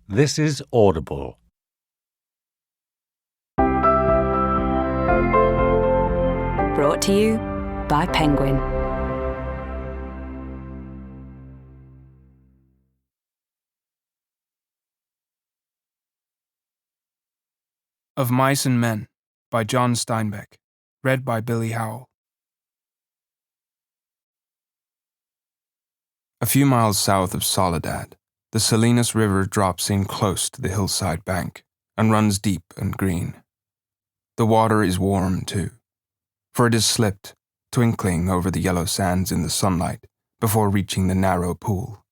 This is Audible. Brought to you by Penguin. Of Mice and Men by John Steinbeck. Read by Billy Howell. A few miles south of Soledad, the Salinas River drops in close to the hillside bank and runs deep and green. The water is warm, too, for it has slipped, twinkling over the yellow sands in the sunlight before reaching the narrow pool.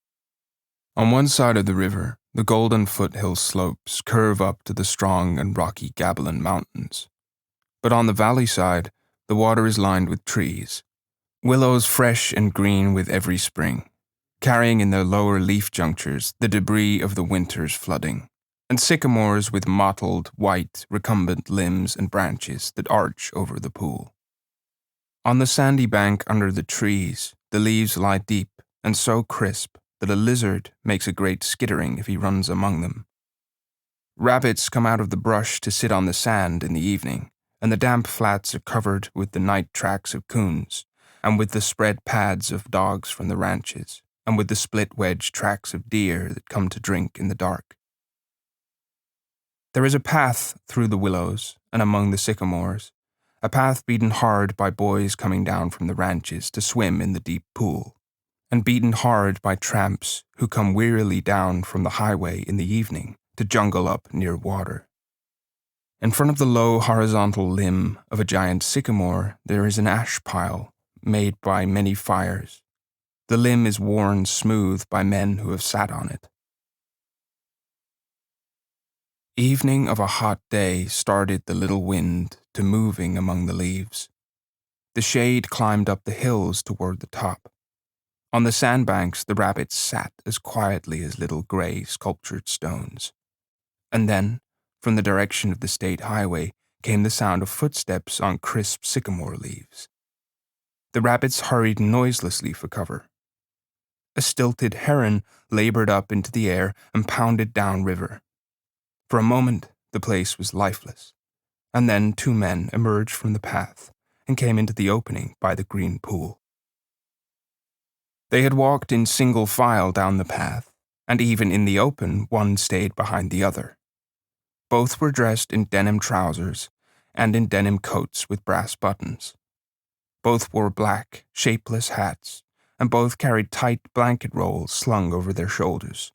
On one side of the river, the golden foothill slopes curve up to the strong and rocky Gabilan Mountains. But on the valley side, the water is lined with trees, willows fresh and green with every spring, carrying in their lower leaf junctures the debris of the winter's flooding, and sycamores with mottled, white, recumbent limbs and branches that arch over the pool. On the sandy bank under the trees, the leaves lie deep and so crisp that a lizard makes a great skittering if he runs among them. Rabbits come out of the brush to sit on the sand in the evening, and the damp flats are covered with the night tracks of coons, and with the spread pads of dogs from the ranches, and with the split wedge tracks of deer that come to drink in the dark. There is a path through the willows and among the sycamores, a path beaten hard by boys coming down from the ranches to swim in the deep pool, and beaten hard by tramps who come wearily down from the highway in the evening to jungle up near water. In front of the low horizontal limb of a giant sycamore there is an ash pile made by many fires. The limb is worn smooth by men who have sat on it. Evening of a hot day started the little wind to moving among the leaves. The shade climbed up the hills toward the top. On the sandbanks the rabbits sat as quietly as little gray sculptured stones. And then, from the direction of the state highway, came the sound of footsteps on crisp sycamore leaves. The rabbits hurried noiselessly for cover. A stilted heron labored up into the air and pounded downriver. For a moment, the place was lifeless, and then two men emerged from the path and came into the opening by the green pool. They had walked in single file down the path, and even in the open, one stayed behind the other. Both were dressed in denim trousers and in denim coats with brass buttons. Both wore black, shapeless hats, and both carried tight blanket rolls slung over their shoulders.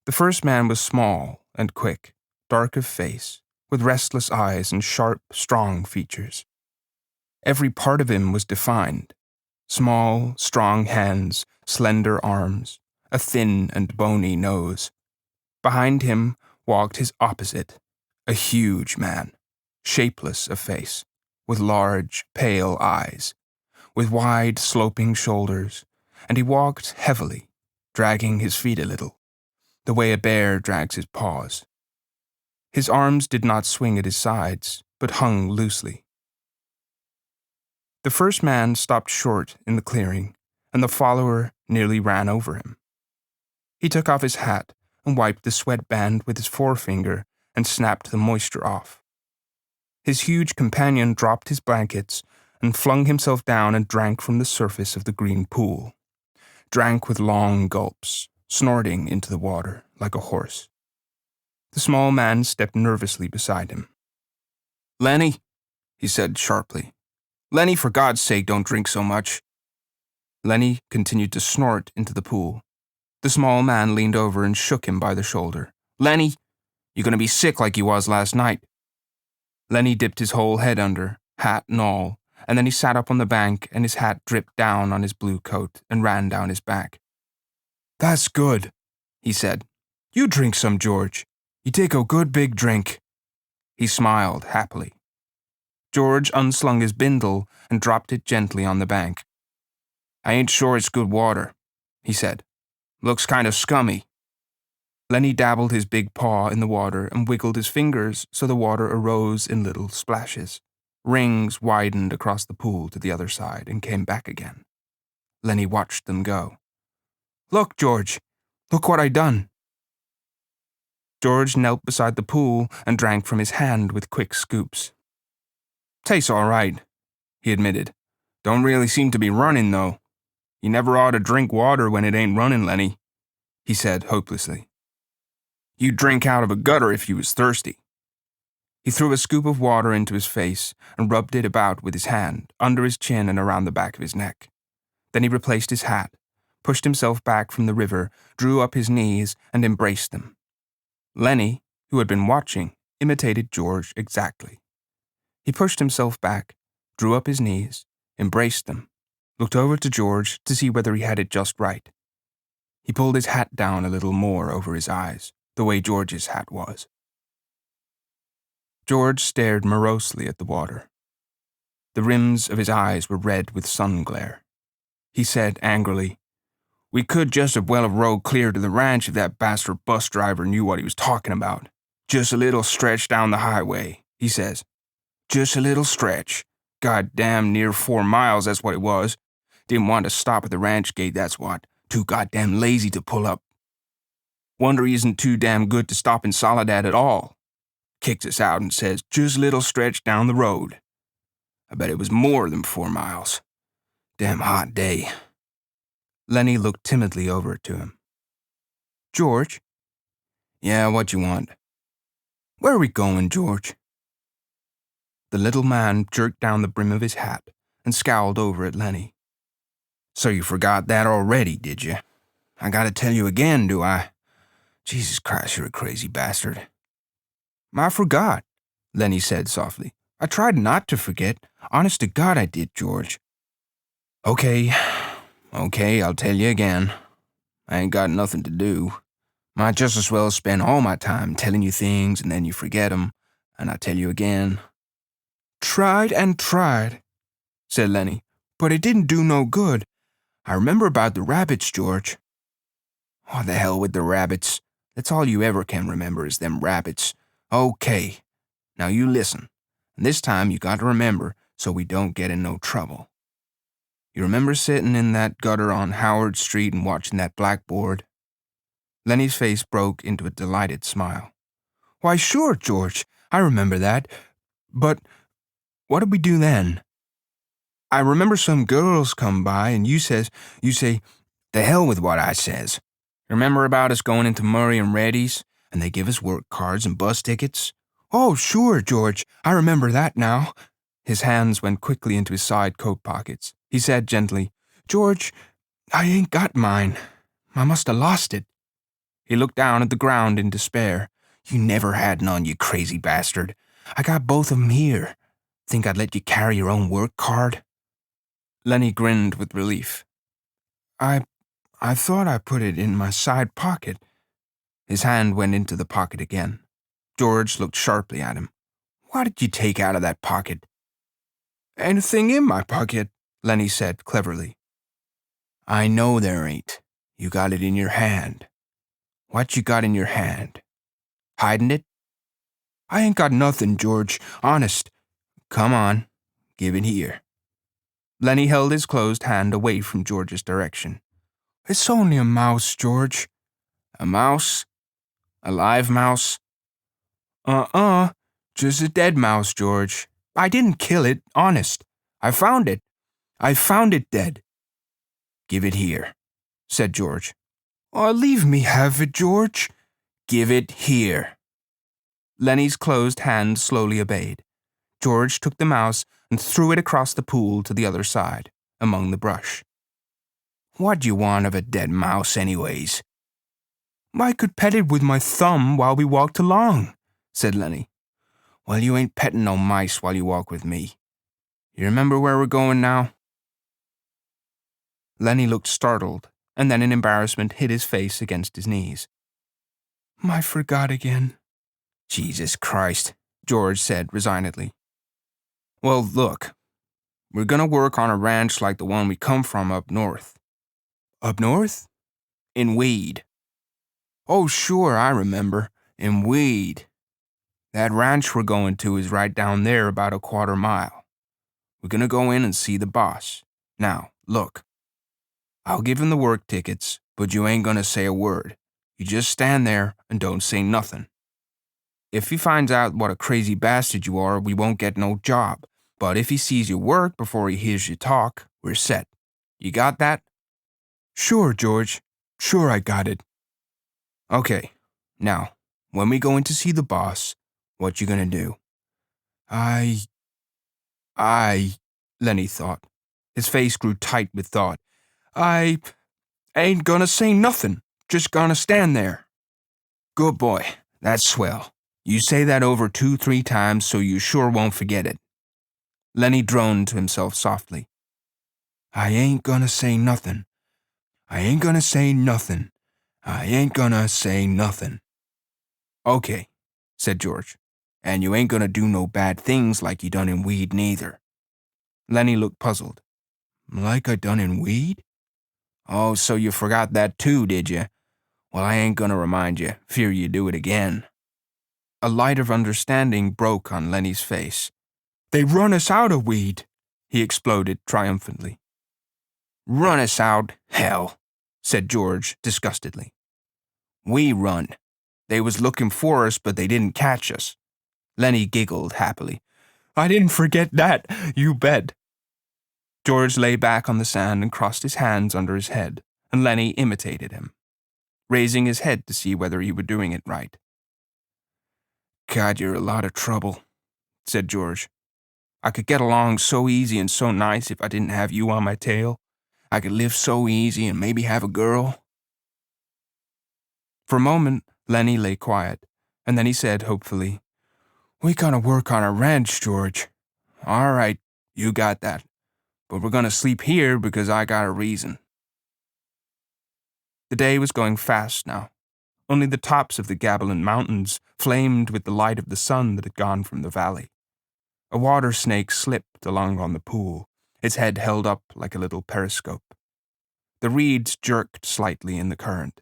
The first man was small and quick, dark of face, with restless eyes and sharp, strong features. Every part of him was defined. Small, strong hands, slender arms, a thin and bony nose. Behind him walked his opposite, a huge man, shapeless of face, with large, pale eyes, with wide, sloping shoulders, and he walked heavily, dragging his feet a little, the way a bear drags his paws. His arms did not swing at his sides, but hung loosely. The first man stopped short in the clearing, and the follower nearly ran over him. He took off his hat and wiped the sweatband with his forefinger and snapped the moisture off. His huge companion dropped his blankets and flung himself down and drank from the surface of the green pool. Drank with long gulps, snorting into the water like a horse. The small man stepped nervously beside him. "Lennie," he said sharply. "Lennie, for God's sake, don't drink so much." Lennie continued to snort into the pool. The small man leaned over and shook him by the shoulder. "Lennie, you're going to be sick like you was last night." Lennie dipped his whole head under, hat and all, and then he sat up on the bank and his hat dripped down on his blue coat and ran down his back. "That's good," he said. "You drink some, George. You take a good big drink." He smiled happily. George unslung his bindle and dropped it gently on the bank. "I ain't sure it's good water," he said. "Looks kind of scummy." Lennie dabbled his big paw in the water and wiggled his fingers so the water arose in little splashes. Rings widened across the pool to the other side and came back again. Lennie watched them go. "Look, George, look what I done." George knelt beside the pool and drank from his hand with quick scoops. "Tastes all right," he admitted. "Don't really seem to be running, though. You never ought to drink water when it ain't running, Lennie," he said hopelessly. "You'd drink out of a gutter if you was thirsty." He threw a scoop of water into his face and rubbed it about with his hand, under his chin and around the back of his neck. Then he replaced his hat, pushed himself back from the river, drew up his knees, and embraced them. Lennie, who had been watching, imitated George exactly. He pushed himself back, drew up his knees, embraced them, looked over to George to see whether he had it just right. He pulled his hat down a little more over his eyes, the way George's hat was. George stared morosely at the water. The rims of his eyes were red with sun glare. He said angrily, "We could just as well have rode clear to the ranch if that bastard bus driver knew what he was talking about. Just a little stretch down the highway," he says. "Just a little stretch. Goddamn near 4 miles, that's what it was. Didn't want to stop at the ranch gate, that's what. Too goddamn lazy to pull up. Wonder he isn't too damn good to stop in Soledad at all. Kicks us out and says, just a little stretch down the road. I bet it was more than 4 miles. Damn hot day." Lennie looked timidly over to him. "George?" "Yeah, what you want?" "Where are we going, George?" The little man jerked down the brim of his hat and scowled over at Lennie. "So you forgot that already, did you? I gotta tell you again, do I? Jesus Christ, you're a crazy bastard." "I forgot," Lennie said softly. "I tried not to forget. Honest to God I did, George." Okay, I'll tell you again. I ain't got nothing to do. Might just as well spend all my time telling you things and then you forget 'em, and I tell you again." "Tried and tried," said Lennie, "but it didn't do no good. I remember about the rabbits, George." "Oh, the hell with the rabbits. That's all you ever can remember is them rabbits. Okay, now you listen, and this time you got to remember so we don't get in no trouble. You remember sitting in that gutter on Howard Street and watching that blackboard?" Lennie's face broke into a delighted smile. "Why, sure, George, I remember that. But what did we do then?" "I remember some girls come by and you say, the hell with what I says. Remember about us going into Murray and Reddy's, and they give us work cards and bus tickets?" "Oh, sure, George, I remember that now." His hands went quickly into his side coat pockets. He said gently, "George, I ain't got mine. I must have lost it." He looked down at the ground in despair. "You never had none, you crazy bastard. I got both of 'em here. Think I'd let you carry your own work card?" Lennie grinned with relief. I thought I put it in my side pocket." His hand went into the pocket again. George looked sharply at him. "What did you take out of that pocket?" "Ain't a thing in my pocket," Lennie said cleverly. "I know there ain't. You got it in your hand. What you got in your hand? Hiding it?" "I ain't got nothing, George, honest." "Come on, give it here." Lennie held his closed hand away from George's direction. "It's only a mouse, George." "A mouse? A live mouse?" Just a dead mouse, George. I didn't kill it, honest. I found it. I found it dead." "Give it here," said George. "Oh, leave me have it, George." "Give it here." Lennie's closed hand slowly obeyed. George took the mouse and threw it across the pool to the other side, among the brush. "What do you want of a dead mouse, anyways?" "I could pet it with my thumb while we walked along," said Lennie. "Well, you ain't petting no mice while you walk with me. You remember where we're going now?" Lennie looked startled, and then in embarrassment hid his face against his knees. "I forgot again." "Jesus Christ," George said resignedly. "Well, look, we're gonna work on a ranch like the one we come from up north." "Up north?" "In Weed." "Oh, sure, I remember. In Weed. That ranch we're going to is right down there about a 1/4 mile. We're gonna go in and see the boss. Now, look. I'll give him the work tickets, but you ain't gonna say a word. You just stand there and don't say nothing. If he finds out what a crazy bastard you are, we won't get no job. But if he sees your work before he hears you talk, we're set. You got that? Sure, George. Sure, I got it. Okay. Now, when we go in to see the boss, what you gonna do? Lennie thought. His face grew tight with thought. I ain't gonna say nothing. Just gonna stand there. Good boy. That's swell. You say that over 2-3 times so you sure won't forget it. Lennie droned to himself softly. I ain't gonna say nothing. I ain't gonna say nothing. I ain't gonna say nothing. Okay, said George. And you ain't gonna do no bad things like you done in Weed neither. Lennie looked puzzled. Like I done in Weed? Oh, so you forgot that too, did you? Well, I ain't gonna remind you. Fear you do it again. A light of understanding broke on Lennie's face. They run us out of Weed, he exploded triumphantly. Run us out? Hell, said George disgustedly. We run. They was looking for us, but they didn't catch us. Lennie giggled happily. I didn't forget that, you bet. George lay back on the sand and crossed his hands under his head, and Lennie imitated him, raising his head to see whether he were doing it right. God, you're a lot of trouble, said George. I could get along so easy and so nice if I didn't have you on my tail. I could live so easy and maybe have a girl. For a moment, Lennie lay quiet, and then he said hopefully, We gotta work on our ranch, George. All right, you got that. But we're gonna sleep here because I got a reason. The day was going fast now. Only the tops of the Gavilan Mountains flamed with the light of the sun that had gone from the valley. A water snake slipped along on the pool, its head held up like a little periscope. The reeds jerked slightly in the current.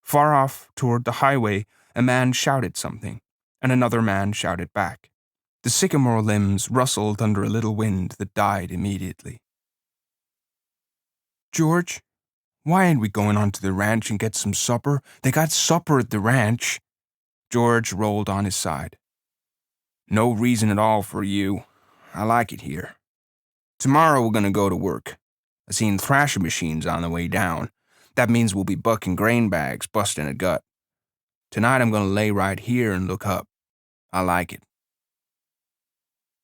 Far off, toward the highway, a man shouted something, and another man shouted back. The sycamore limbs rustled under a little wind that died immediately. George, why ain't we going on to the ranch and get some supper? They got supper at the ranch. George rolled on his side. No reason at all for you. I like it here. Tomorrow we're gonna go to work. I seen thrasher machines on the way down. That means we'll be bucking grain bags, busting a gut. Tonight I'm gonna lay right here and look up. I like it.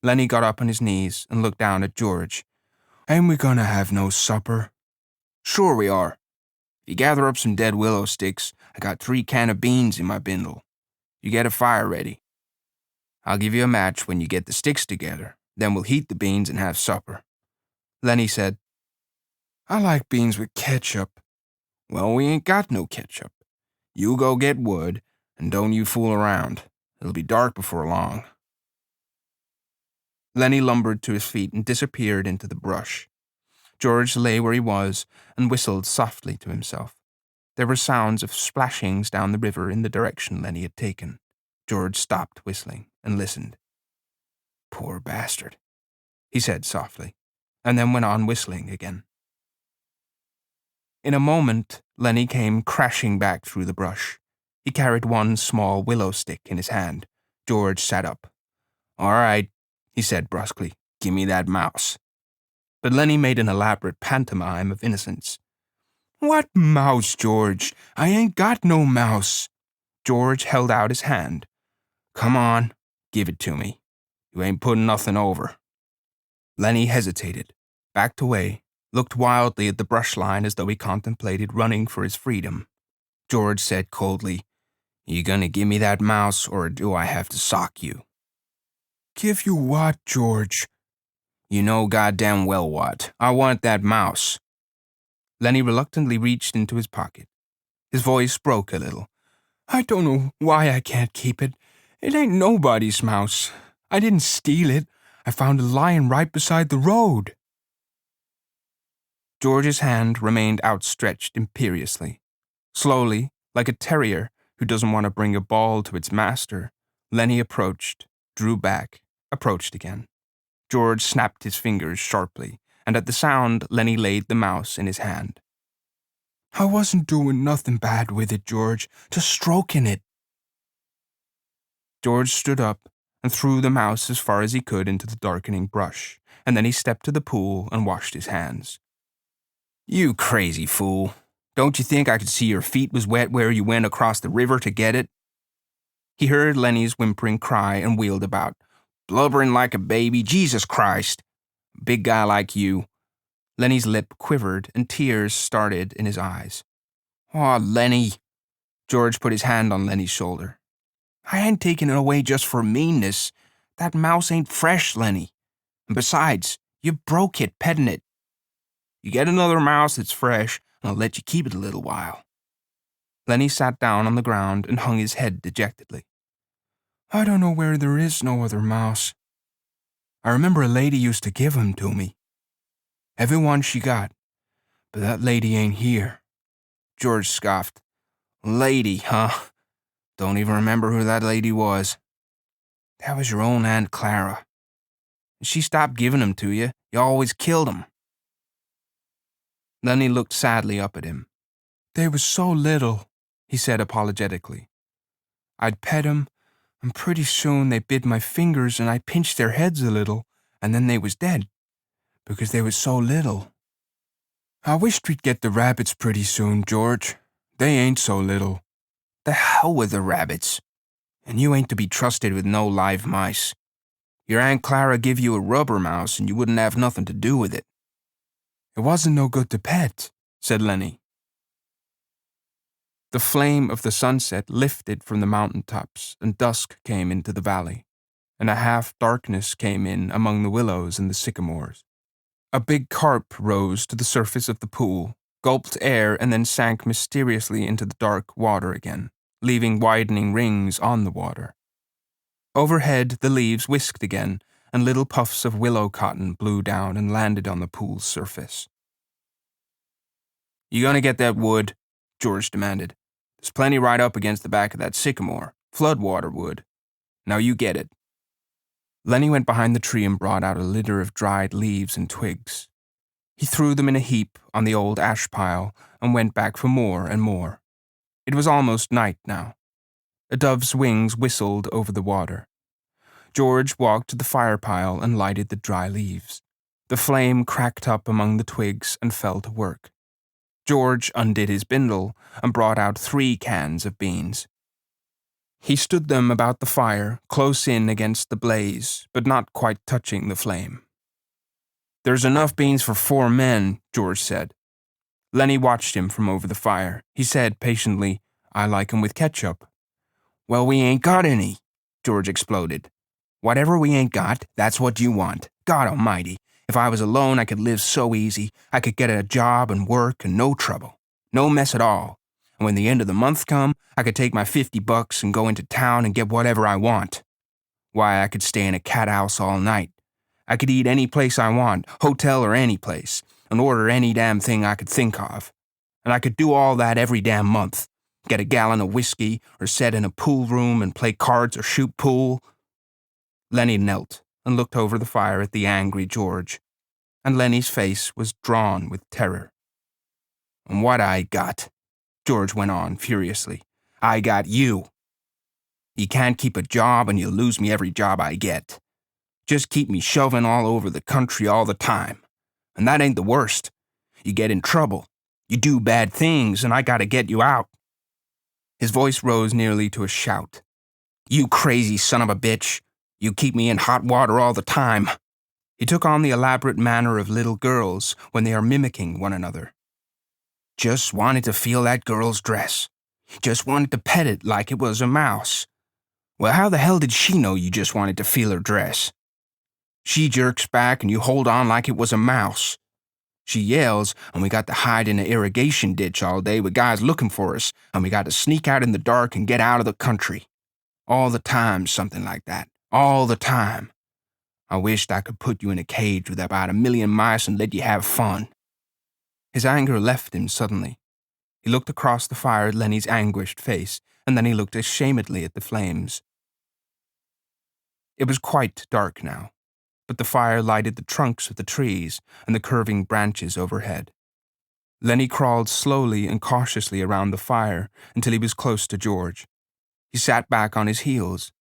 Lennie got up on his knees and looked down at George. Ain't we gonna have no supper? Sure we are. If you gather up some dead willow sticks, I got 3 cans of beans in my bindle. You get a fire ready. I'll give you a match when you get the sticks together. Then we'll heat the beans and have supper. Lennie said, I like beans with ketchup. Well, we ain't got no ketchup. You go get wood, and don't you fool around. It'll be dark before long. Lennie lumbered to his feet and disappeared into the brush. George lay where he was and whistled softly to himself. There were sounds of splashings down the river in the direction Lennie had taken. George stopped whistling and listened. Poor bastard, he said softly, and then went on whistling again. In a moment, Lennie came crashing back through the brush. He carried one small willow stick in his hand. George sat up. All right, he said brusquely, give me that mouse. But Lennie made an elaborate pantomime of innocence. What mouse, George? I ain't got no mouse. George held out his hand. Come on, give it to me. You ain't putting nothing over. Lennie hesitated, backed away, looked wildly at the brush line as though he contemplated running for his freedom. George said coldly, You gonna give me that mouse, or do I have to sock you? Give you what, George? You know goddamn well what. I want that mouse. Lennie reluctantly reached into his pocket. His voice broke a little. I don't know why I can't keep it. It ain't nobody's mouse. I didn't steal it. I found it lying right beside the road. George's hand remained outstretched imperiously. Slowly, like a terrier who doesn't want to bring a ball to its master, Lennie approached, drew back, approached again. George snapped his fingers sharply, and at the sound, Lennie laid the mouse in his hand. I wasn't doing nothing bad with it, George, just stroking it. George stood up and threw the mouse as far as he could into the darkening brush, and then he stepped to the pool and washed his hands. "You crazy fool. Don't you think I could see your feet was wet where you went across the river to get it?" He heard Lennie's whimpering cry and wheeled about. "Blubbering like a baby, Jesus Christ! Big guy like you." Lennie's lip quivered and tears started in his eyes. "Aw, Lennie." George put his hand on Lennie's shoulder. "I ain't taking it away just for meanness. That mouse ain't fresh, Lennie. And besides, you broke it petting it. You get another mouse that's fresh, and I'll let you keep it a little while." Lennie sat down on the ground and hung his head dejectedly. "I don't know where there is no other mouse. I remember a lady used to give 'em to me. Every one she got, but that lady ain't here." George scoffed. "Lady, huh? Don't even remember who that lady was." "That was your own Aunt Clara. She stopped giving 'em to you. You always killed 'em." Lennie looked sadly up at him. "They was so little," he said apologetically. "I'd pet 'em, and pretty soon they bit my fingers and I pinched their heads a little, and then they was dead, because they was so little. I wished we'd get the rabbits pretty soon, George. They ain't so little." "The hell with the rabbits. And you ain't to be trusted with no live mice. Your Aunt Clara give you a rubber mouse and you wouldn't have nothing to do with it." "It wasn't no good to pet," said Lennie. The flame of the sunset lifted from the mountain tops, and dusk came into the valley, and a half-darkness came in among the willows and the sycamores. A big carp rose to the surface of the pool, gulped air, and then sank mysteriously into the dark water again, leaving widening rings on the water. Overhead, the leaves whisked again, and little puffs of willow cotton blew down and landed on the pool's surface. "You gonna get that wood?" George demanded. "There's plenty right up against the back of that sycamore. Floodwater wood. Now you get it." Lennie went behind the tree and brought out a litter of dried leaves and twigs. He threw them in a heap on the old ash pile and went back for more and more. It was almost night now. A dove's wings whistled over the water. George walked to the fire pile and lighted the dry leaves. The flame cracked up among the twigs and fell to work. George undid his bindle and brought out 3 cans of beans. He stood them about the fire, close in against the blaze, but not quite touching the flame. "There's enough beans for 4 men, George said. Lennie watched him from over the fire. He said patiently, "I like 'em with ketchup." "Well, we ain't got any," George exploded. "Whatever we ain't got, that's what you want. God almighty, if I was alone, I could live so easy. I could get a job and work and no trouble. No mess at all. And when the end of the month come, I could take my $50 and go into town and get whatever I want. Why, I could stay in a cat house all night. I could eat any place I want, hotel or any place, and order any damn thing I could think of. And I could do all that every damn month. Get a gallon of whiskey, or sit in a pool room and play cards or shoot pool." Lennie knelt and looked over the fire at the angry George, and Lennie's face was drawn with terror. "And what I got," George went on furiously, "I got you. You can't keep a job and you lose me every job I get. Just keep me shoving all over the country all the time. And that ain't the worst. You get in trouble. You do bad things, and I gotta get you out." His voice rose nearly to a shout. "You crazy son of a bitch. You keep me in hot water all the time." He took on the elaborate manner of little girls when they are mimicking one another. "Just wanted to feel that girl's dress. Just wanted to pet it like it was a mouse. Well, how the hell did she know you just wanted to feel her dress? She jerks back and you hold on like it was a mouse. She yells and we got to hide in an irrigation ditch all day with guys looking for us, and we got to sneak out in the dark and get out of the country. All the time, something like that. All the time. I wished I could put you in a cage with about 1,000,000 mice and let you have fun." His anger left him suddenly. He looked across the fire at Lennie's anguished face, and then he looked ashamedly at the flames. It was quite dark now, but the fire lighted the trunks of the trees and the curving branches overhead. Lennie crawled slowly and cautiously around the fire until he was close to George. He sat back on his heels.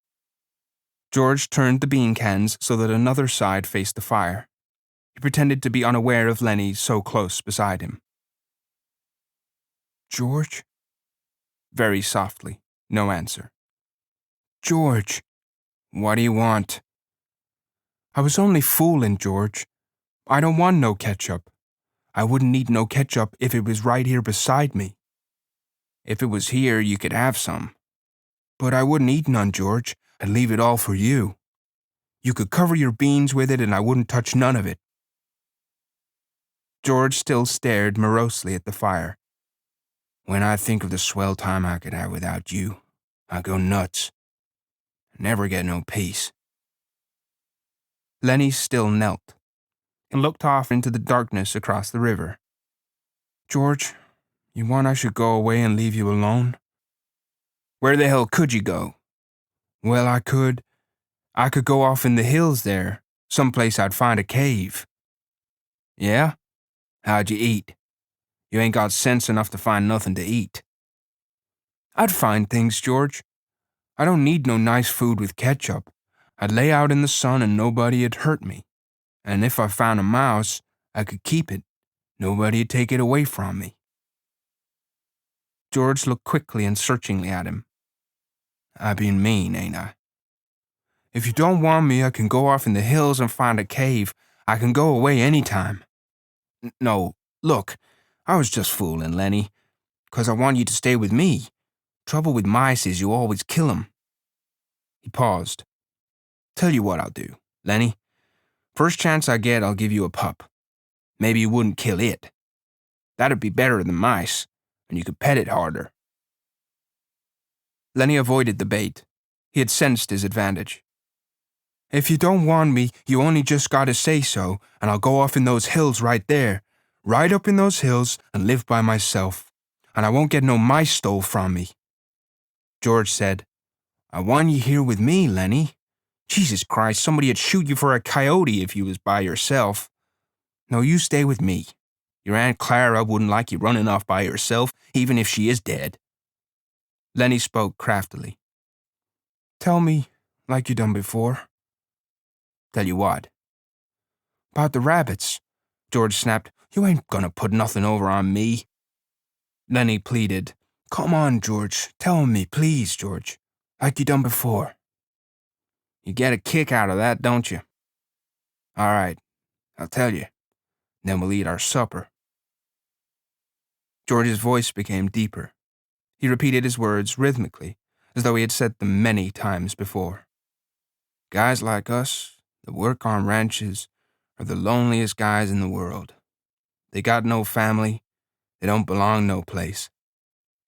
George turned the bean cans so that another side faced the fire. He pretended to be unaware of Lennie so close beside him. George? Very softly, no answer. George, what do you want? I was only fooling, George. I don't want no ketchup. I wouldn't need no ketchup if it was right here beside me. If it was here, you could have some. But I wouldn't eat none, George. I'd leave it all for you. You could cover your beans with it and I wouldn't touch none of it. George still stared morosely at the fire. When I think of the swell time I could have without you, I go nuts. I never get no peace. Lennie still knelt and looked off into the darkness across the river. George, you want I should go away and leave you alone? Where the hell could you go? Well, I could go off in the hills there, someplace I'd find a cave. Yeah? How'd you eat? You ain't got sense enough to find nothing to eat. I'd find things, George. I don't need no nice food with ketchup. I'd lay out in the sun and nobody'd hurt me. And if I found a mouse, I could keep it. Nobody'd take it away from me. George looked quickly and searchingly at him. I been mean, ain't I? If you don't want me, I can go off in the hills and find a cave. I can go away any time. No, look, I was just fooling, Lennie, 'cause I want you to stay with me. Trouble with mice is you always kill 'em. He paused. Tell you what I'll do, Lennie. First chance I get, I'll give you a pup. Maybe you wouldn't kill it. That'd be better than mice, and you could pet it harder. Lennie avoided the bait. He had sensed his advantage. If you don't want me, you only just gotta say so, and I'll go off in those hills right there. Right up in those hills and live by myself. And I won't get no mice stole from me. George said, I want you here with me, Lennie. Jesus Christ, somebody'd shoot you for a coyote if you was by yourself. No, you stay with me. Your Aunt Clara wouldn't like you running off by yourself, even if she is dead. Lennie spoke craftily. Tell me, like you done before. Tell you what? About the rabbits. George snapped. You ain't gonna put nothing over on me. Lennie pleaded. Come on, George. Tell me, please, George. Like you done before. You get a kick out of that, don't you? All right, I'll tell you. Then we'll eat our supper. George's voice became deeper. He repeated his words rhythmically, as though he had said them many times before. Guys like us, that work on ranches, are the loneliest guys in the world. They got no family. They don't belong no place.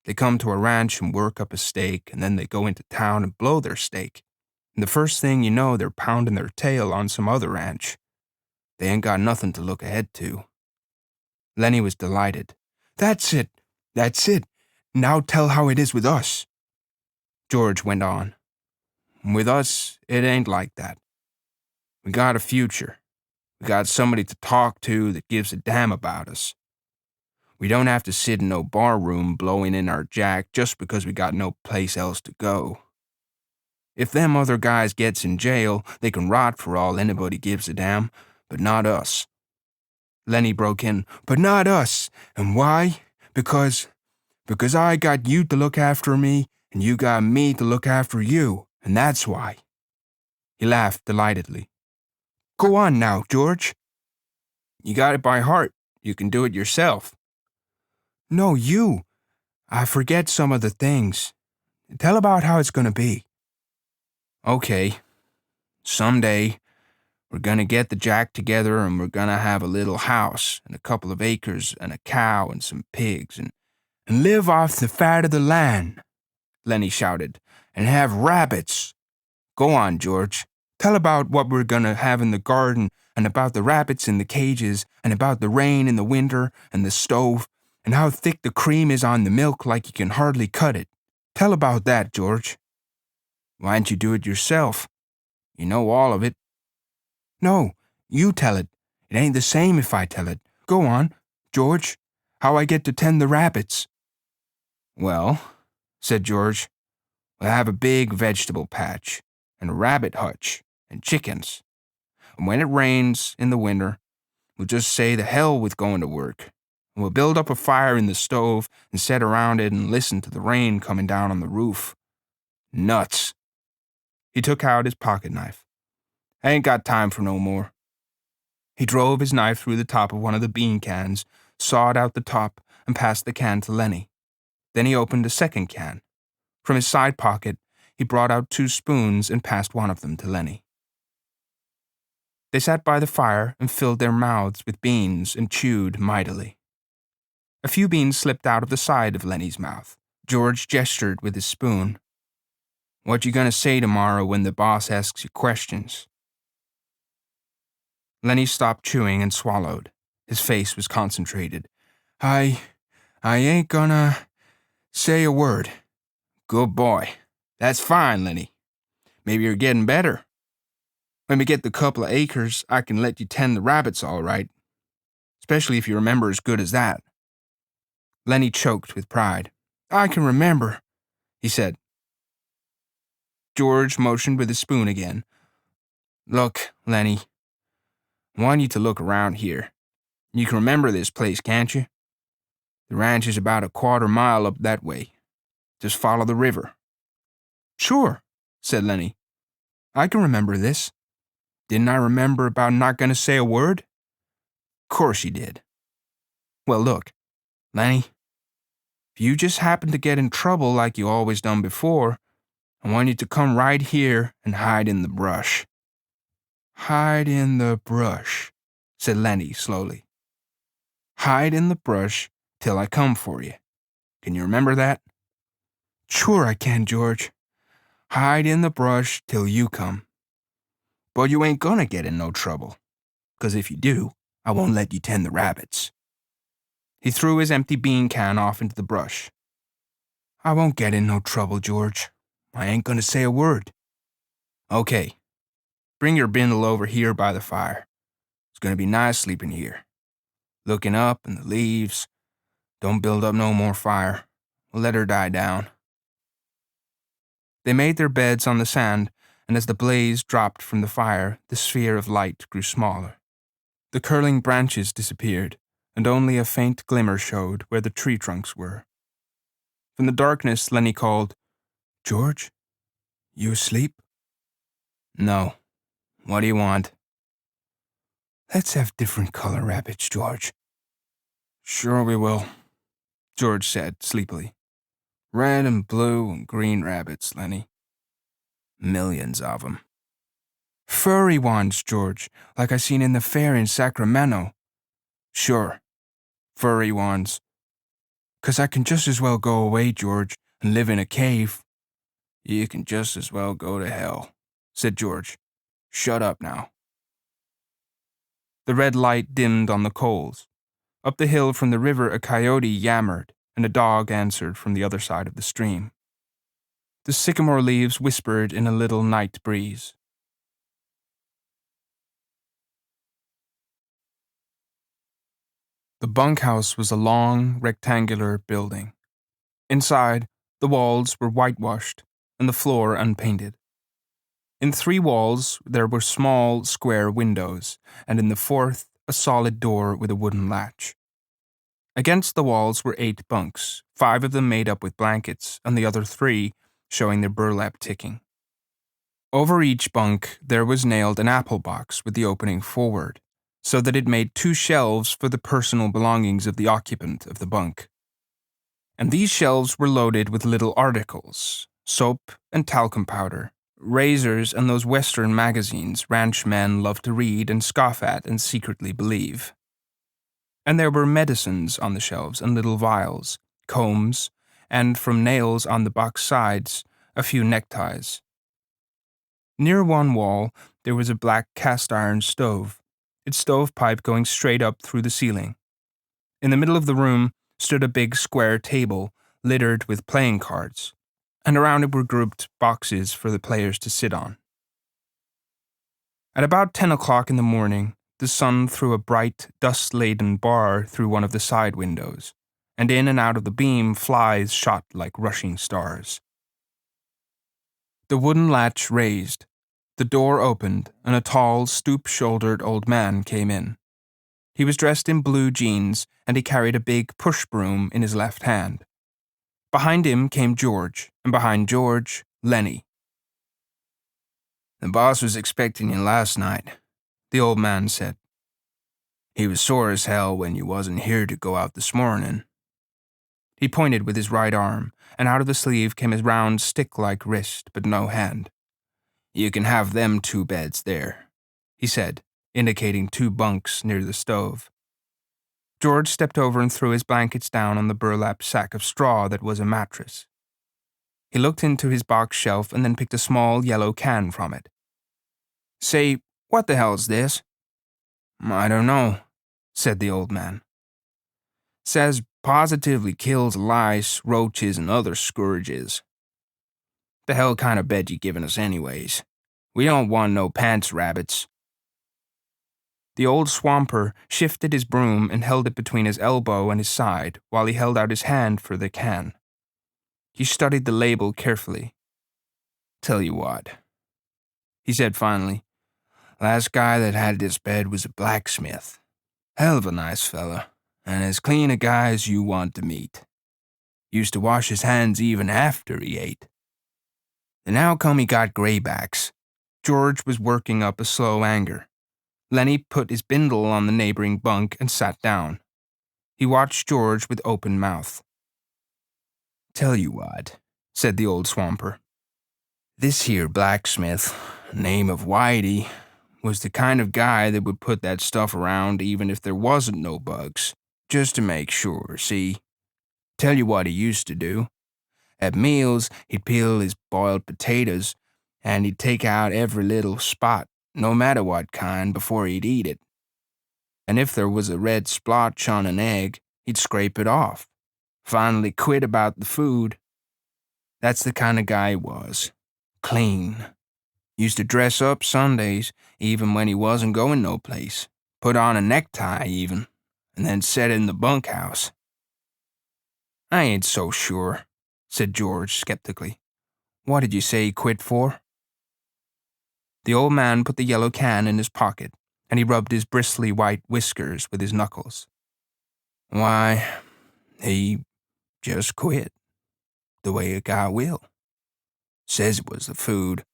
They come to a ranch and work up a stake, and then they go into town and blow their stake. And the first thing you know, they're pounding their tail on some other ranch. They ain't got nothing to look ahead to. Lennie was delighted. That's it. That's it. Now tell how it is with us. George went on. With us, it ain't like that. We got a future. We got somebody to talk to that gives a damn about us. We don't have to sit in no bar room blowing in our jack just because we got no place else to go. If them other guys gets in jail, they can rot for all anybody gives a damn, but not us. Lennie broke in, but not us. And why? Because I got you to look after me, and you got me to look after you, and that's why. He laughed delightedly. Go on now, George. You got it by heart. You can do it yourself. No, you. I forget some of the things. Tell about how it's gonna be. Okay. Someday, we're gonna get the jack together and we're gonna have a little house and a couple of acres and a cow and some pigs and live off the fat of the land, Lennie shouted, and have rabbits. Go on, George. Tell about what we're gonna have in the garden and about the rabbits in the cages and about the rain in the winter and the stove and how thick the cream is on the milk like you can hardly cut it. Tell about that, George. Why don't you do it yourself? You know all of it. No, you tell it. It ain't the same if I tell it. Go on, George. How I get to tend the rabbits. Well, said George, we'll have a big vegetable patch. and a rabbit hutch, and chickens. And when it rains in the winter, we'll just say the hell with going to work. And we'll build up a fire in the stove and sit around it and listen to the rain coming down on the roof. Nuts. He took out his pocket knife. I ain't got time for no more. He drove his knife through the top of one of the bean cans, sawed out the top, and passed the can to Lennie. Then he opened a second can. From his side pocket, he brought out 2 spoons and passed one of them to Lennie. They sat by the fire and filled their mouths with beans and chewed mightily. A few beans slipped out of the side of Lennie's mouth. George gestured with his spoon. What you gonna say tomorrow when the boss asks you questions? Lennie stopped chewing and swallowed. His face was concentrated. I ain't gonna say a word. Good boy. That's fine, Lennie. Maybe you're getting better. When we get the couple of acres, I can let you tend the rabbits all right. Especially if you remember as good as that. Lennie choked with pride. I can remember, he said. George motioned with his spoon again. Look, Lennie, I want you to look around here. You can remember this place, can't you? The ranch is about a quarter mile up that way. Just follow the river. Sure, said Lennie. I can remember this. Didn't I remember about not going to say a word? Course you did. Well, look, Lennie, if you just happen to get in trouble like you always done before, I want you to come right here and hide in the brush. Hide in the brush, said Lennie slowly. Hide in the brush till I come for you. Can you remember that? Sure I can, George. Hide in the brush till you come. But you ain't gonna get in no trouble, 'cause if you do, I won't let you tend the rabbits. He threw his empty bean can off into the brush. I won't get in no trouble, George. I ain't gonna say a word. Okay. Bring your bindle over here by the fire. It's gonna be nice sleeping here. Looking up in the leaves. Don't build up no more fire. We'll let her die down. They made their beds on the sand, and as the blaze dropped from the fire, the sphere of light grew smaller. The curling branches disappeared, and only a faint glimmer showed where the tree trunks were. From the darkness, Lennie called, George, you asleep? No. What do you want? Let's have different color rabbits, George. Sure we will, George said sleepily. Red and blue and green rabbits, Lennie. Millions of them. Furry ones, George, like I seen in the fair in Sacramento. Sure, furry ones. 'Cause I can just as well go away, George, and live in a cave. You can just as well go to hell, said George. Shut up now. The red light dimmed on the coals. Up the hill from the river a coyote yammered, and a dog answered from the other side of the stream. The sycamore leaves whispered in a little night breeze. The bunkhouse was a long, rectangular building. Inside, the walls were whitewashed and the floor unpainted. In 3 walls, there were small, square windows, and in the 4th, a solid door with a wooden latch. Against the walls were 8 bunks, 5 of them made up with blankets, and the other 3 showing their burlap ticking. Over each bunk, there was nailed an apple box with the opening forward, so that it made 2 shelves for the personal belongings of the occupant of the bunk. And these shelves were loaded with little articles, soap and talcum powder, razors, and those Western magazines ranchmen love to read and scoff at and secretly believe. And there were medicines on the shelves and little vials, combs, and from nails on the box sides, a few neckties. Near one wall, there was a black cast-iron stove, its stovepipe going straight up through the ceiling. In the middle of the room stood a big square table littered with playing cards, and around it were grouped boxes for the players to sit on. At about 10 o'clock in the morning, the sun threw a bright, dust-laden bar through one of the side windows, and in and out of the beam flies shot like rushing stars. The wooden latch raised. The door opened, and a tall, stoop-shouldered old man came in. He was dressed in blue jeans, and he carried a big push broom in his left hand. Behind him came George, and behind George, Lennie. "The boss was expecting you last night," the old man said. "He was sore as hell when you wasn't here to go out this morning." He pointed with his right arm, and out of the sleeve came his round stick-like wrist, but no hand. "You can have them 2 beds there," he said, indicating 2 bunks near the stove. George stepped over and threw his blankets down on the burlap sack of straw that was a mattress. He looked into his box shelf and then picked a small yellow can from it. "Say, what the hell's this?" "I don't know," said the old man. "Says positively kills lice, roaches, and other scourges." "The hell kind of bed you giving us anyways? We don't want no pants rabbits." The old swamper shifted his broom and held it between his elbow and his side while he held out his hand for the can. He studied the label carefully. "Tell you what," he said finally. "Last guy that had this bed was a blacksmith. Hell of a nice fella, and as clean a guy as you want to meet. Used to wash his hands even after he ate. And how come he got graybacks?" George was working up a slow anger. Lennie put his bindle on the neighboring bunk and sat down. He watched George with open mouth. "Tell you what," said the old swamper. "This here blacksmith, name of Whitey, was the kind of guy that would put that stuff around even if there wasn't no bugs, just to make sure, see? Tell you what he used to do. At meals, he'd peel his boiled potatoes, and he'd take out every little spot, no matter what kind, before he'd eat it. And if there was a red splotch on an egg, he'd scrape it off. Finally quit about the food. That's the kind of guy he was. Clean. Used to dress up Sundays, even when he wasn't going no place. Put on a necktie, even, and then set in the bunkhouse." "I ain't so sure," said George skeptically. "What did you say he quit for?" The old man put the yellow can in his pocket, and he rubbed his bristly white whiskers with his knuckles. "Why, he just quit. The way a guy will. Says it was the food.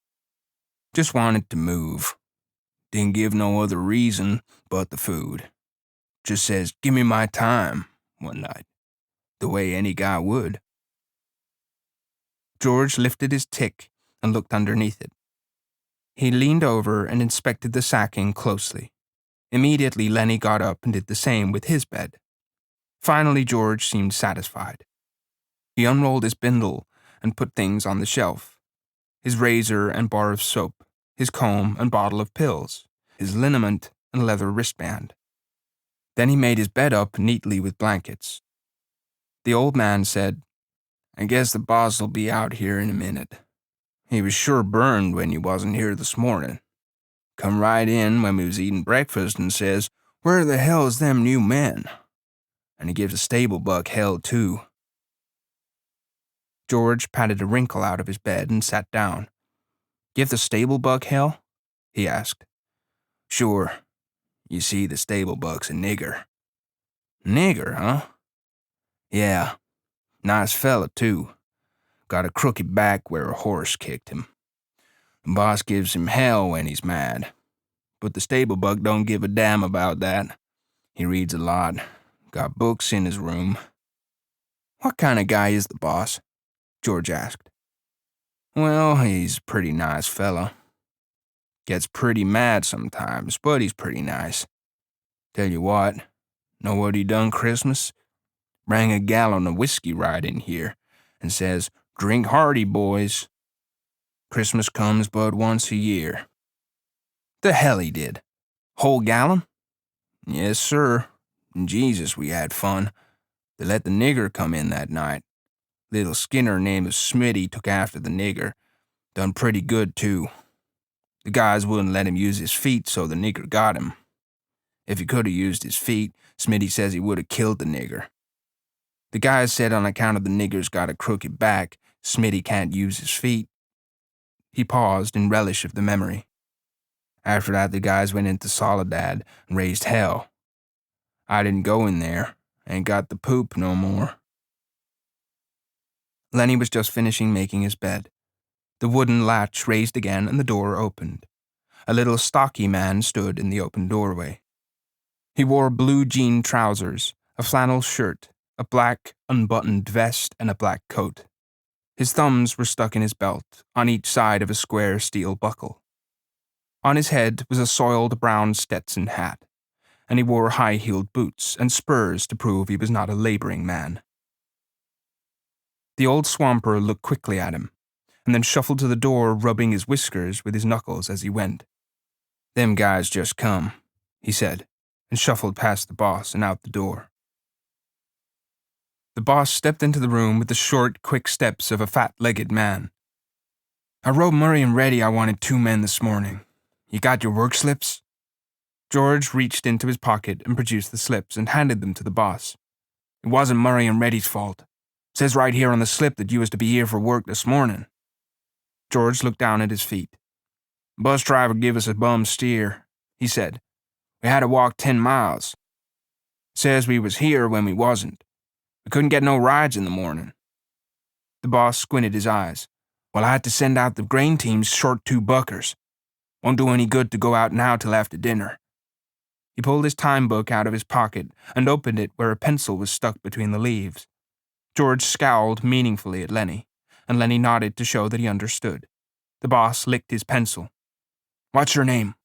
Just wanted to move. Didn't give no other reason but the food. Just says, 'Give me my time,' one night. The way any guy would." George lifted his tick and looked underneath it. He leaned over and inspected the sacking closely. Immediately, Lennie got up and did the same with his bed. Finally, George seemed satisfied. He unrolled his bindle and put things on the shelf. His razor and bar of soap, his comb and bottle of pills, his liniment and leather wristband. Then he made his bed up neatly with blankets. The old man said, "I guess the boss'll be out here in a minute. He was sure burned when you wasn't here this morning. Come right in when we was eating breakfast and says, 'Where the hell's them new men?' And he gives a stable buck hell, too." George patted a wrinkle out of his bed and sat down. "Give the stable buck hell?" he asked. "Sure. You see, the stable buck's a nigger." "Nigger, huh?" "Yeah. Nice fella, too. Got a crooked back where a horse kicked him. The boss gives him hell when he's mad. But the stable buck don't give a damn about that. He reads a lot. Got books in his room." "What kind of guy is the boss?" George asked. "Well, he's a pretty nice fella. Gets pretty mad sometimes, but he's pretty nice. Tell you what, know what he done Christmas? Rang a gallon of whiskey right in here and says, 'Drink hearty, boys. Christmas comes but once a year.'" "The hell he did. Whole gallon?" "Yes, sir. And Jesus, we had fun. They let the nigger come in that night. Little Skinner named Smitty took after the nigger. Done pretty good, too. The guys wouldn't let him use his feet, so the nigger got him. If he could have used his feet, Smitty says he would have killed the nigger. The guys said on account of the nigger's got a crooked back, Smitty can't use his feet. He paused in relish of the memory. After that, the guys went into Soledad and raised hell. I didn't go in there. Ain't got the poop no more. Lennie was just finishing making his bed. The wooden latch raised again and the door opened. A little stocky man stood in the open doorway. He wore blue jean trousers, a flannel shirt, a black unbuttoned vest, and a black coat. His thumbs were stuck in his belt, on each side of a square steel buckle. On his head was a soiled brown Stetson hat, and he wore high-heeled boots and spurs to prove he was not a laboring man. The old swamper looked quickly at him, and then shuffled to the door, rubbing his whiskers with his knuckles as he went. "Them guys just come," he said, and shuffled past the boss and out the door. The boss stepped into the room with the short, quick steps of a fat-legged man. "I wrote Murray and Reddy I wanted 2 men this morning. You got your work slips?" George reached into his pocket and produced the slips and handed them to the boss. "It wasn't Murray and Reddy's fault. It says right here on the slip that you was to be here for work this morning." George looked down at his feet. "Bus driver give us a bum steer," he said. "We had to walk 10 miles. Says we was here when we wasn't. We couldn't get no rides in the morning." The boss squinted his eyes. "Well, I had to send out the grain teams short 2 buckers. Won't do any good to go out now till after dinner." He pulled his time book out of his pocket and opened it where a pencil was stuck between the leaves. George scowled meaningfully at Lennie, and Lennie nodded to show that he understood. The boss licked his pencil. "What's your name?"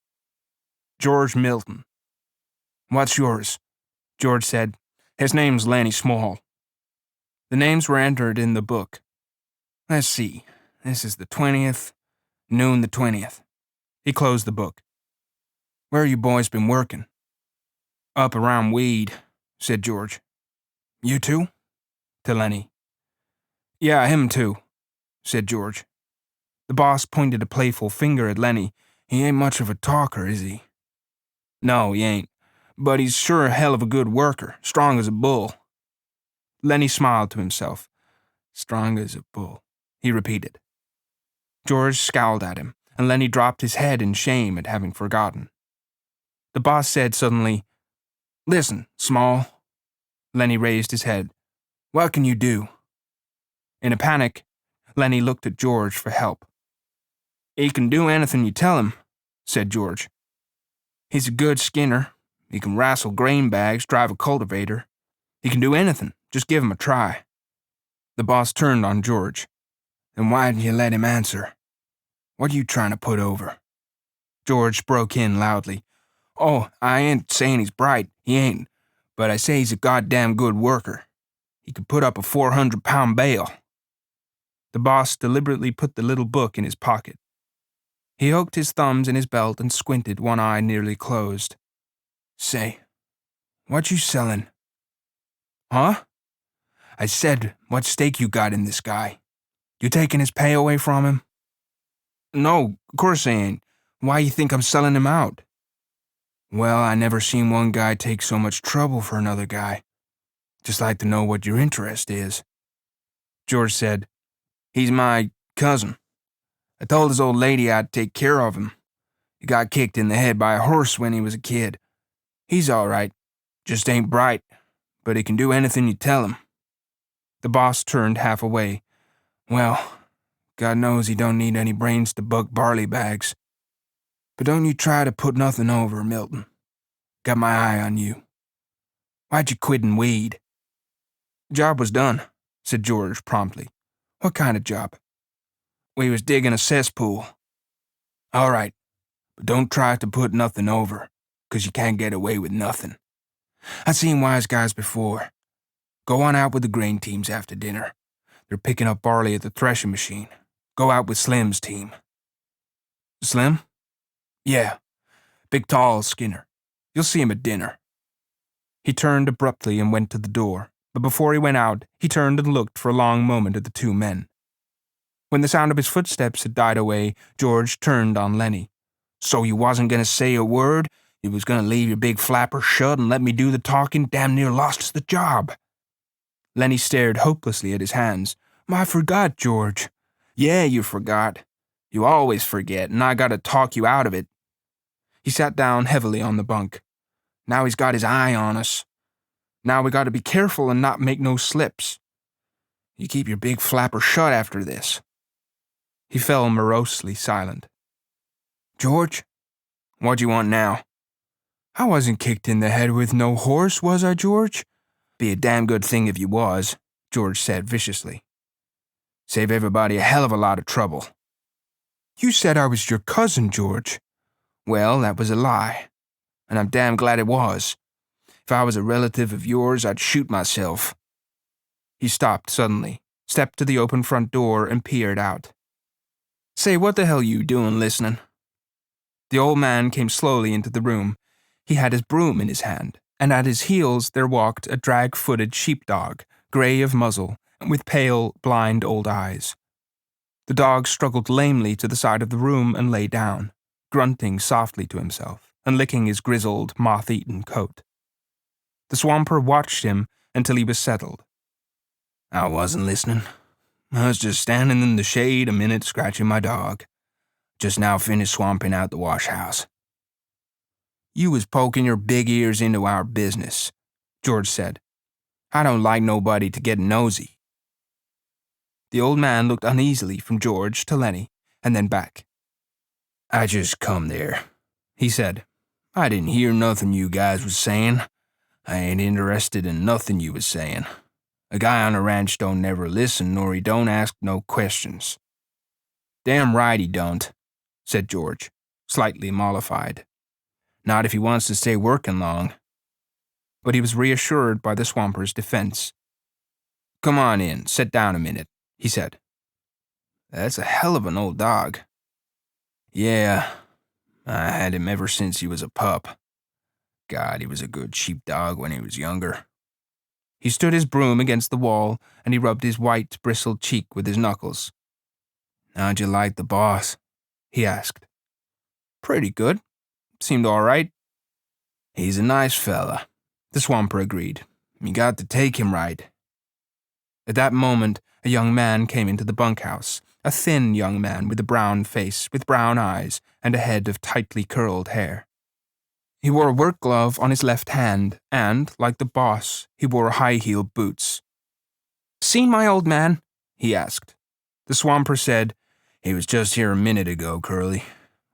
"George Milton." "What's yours?" George said. "His name's Lennie Small." The names were entered in the book. "Let's see. This is the 20th, noon the 20th. He closed the book. "Where you boys been working?" "Up around Weed," said George. "You too?" To Lennie. "Yeah, him too," said George. The boss pointed a playful finger at Lennie. "He ain't much of a talker, is he?" "No, he ain't. But he's sure a hell of a good worker, strong as a bull." Lennie smiled to himself. "Strong as a bull," he repeated. George scowled at him, and Lennie dropped his head in shame at having forgotten. The boss said suddenly, "Listen, Small." Lennie raised his head. "What can you do?" In a panic, Lennie looked at George for help. "He can do anything you tell him," said George. "He's a good skinner. He can wrestle grain bags, drive a cultivator. He can do anything. Just give him a try." The boss turned on George. "Then why didn't you let him answer? What are you trying to put over?" George broke in loudly. "Oh, I ain't saying he's bright. He ain't. But I say he's a goddamn good worker. He could put up a 400-pound bale." The boss deliberately put the little book in his pocket. He hooked his thumbs in his belt and squinted, one eye nearly closed. "Say, what you sellin'?" "Huh?" "I said, what stake you got in this guy? You taking his pay away from him?" "No, of course I ain't. Why you think I'm selling him out?" "Well, I never seen one guy take so much trouble for another guy. Just like to know what your interest is." George said, "He's my cousin. I told his old lady I'd take care of him. He got kicked in the head by a horse when he was a kid. He's all right. Just ain't bright, but he can do anything you tell him." The boss turned half away. "Well, God knows he don't need any brains to buck barley bags. But don't you try to put nothing over, Milton. Got my eye on you. Why'd you quit and weed?" "Job was done," said George promptly. "What kind of job?" "We was digging a cesspool." "All right, but don't try to put nothing over, 'cause you can't get away with nothing. I've seen wise guys before. Go on out with the grain teams after dinner. They're picking up barley at the threshing machine. Go out with Slim's team." "Slim?" "Yeah, big tall Skinner. You'll see him at dinner." He turned abruptly and went to the door, but before he went out, he turned and looked for a long moment at the 2 men. When the sound of his footsteps had died away, George turned on Lennie. "So you wasn't going to say a word? You was going to leave your big flapper shut and let me do the talking? Damn near lost us the job." Lennie stared hopelessly at his hands. "I forgot, George." "Yeah, you forgot. You always forget, and I gotta talk you out of it." He sat down heavily on the bunk. "Now he's got his eye on us. Now we gotta be careful and not make no slips. You keep your big flapper shut after this." He fell morosely silent. "George, what do you want now?" "I wasn't kicked in the head with no horse, was I, George?" "Be a damn good thing if you was," George said viciously. "Save everybody a hell of a lot of trouble." "You said I was your cousin, George." "Well, that was a lie, and I'm damn glad it was. If I was a relative of yours, I'd shoot myself." He stopped suddenly, stepped to the open front door, and peered out. "Say, what the hell you doing listening?" The old man came slowly into the room. He had his broom in his hand, and at his heels there walked a drag-footed sheepdog, grey of muzzle, and with pale, blind old eyes. The dog struggled lamely to the side of the room and lay down, grunting softly to himself and licking his grizzled, moth-eaten coat. The swamper watched him until he was settled. "I wasn't listening. I was just standing in the shade a minute scratching my dog. Just now finished swamping out the wash house." "You was poking your big ears into our business," George said. "I don't like nobody to get nosy." The old man looked uneasily from George to Lennie, and then back. "I just come there," he said. "I didn't hear nothing you guys was saying. I ain't interested in nothing you was saying. A guy on a ranch don't never listen nor he don't ask no questions." "Damn right he don't," said George, slightly mollified. "Not if he wants to stay working long." But he was reassured by the swamper's defense. "Come on in, sit down a minute," he said. "That's a hell of an old dog." "Yeah, I had him ever since he was a pup. God, he was a good sheepdog when he was younger." He stood his broom against the wall, and he rubbed his white, bristled cheek with his knuckles. "How'd you like the boss?" he asked. "Pretty good. Seemed all right." "He's a nice fella," the swamper agreed. "You got to take him right." At that moment, a young man came into the bunkhouse, a thin young man with a brown face, with brown eyes, and a head of tightly curled hair. He wore a work glove on his left hand, and, like the boss, he wore high-heeled boots. "Seen my old man?" he asked. The swamper said, "He was just here a minute ago, Curly.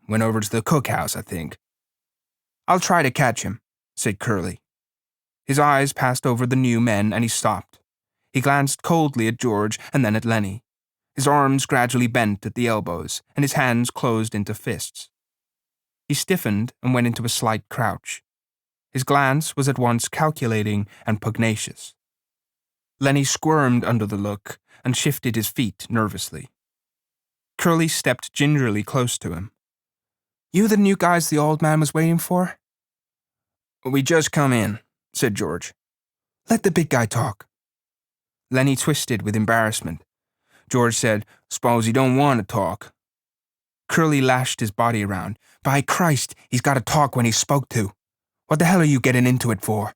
Went over to the cookhouse, I think." "I'll try to catch him," said Curly. His eyes passed over the new men, and he stopped. He glanced coldly at George and then at Lennie. His arms gradually bent at the elbows, and his hands closed into fists. He stiffened and went into a slight crouch. His glance was at once calculating and pugnacious. Lennie squirmed under the look and shifted his feet nervously. Curly stepped gingerly close to him. "You the new guys the old man was waiting for?" "We just come in," said George. "Let the big guy talk." Lennie twisted with embarrassment. George said, "S'pose he don't want to talk." Curly lashed his body around. "By Christ, he's got to talk when he's spoke to. What the hell are you getting into it for?"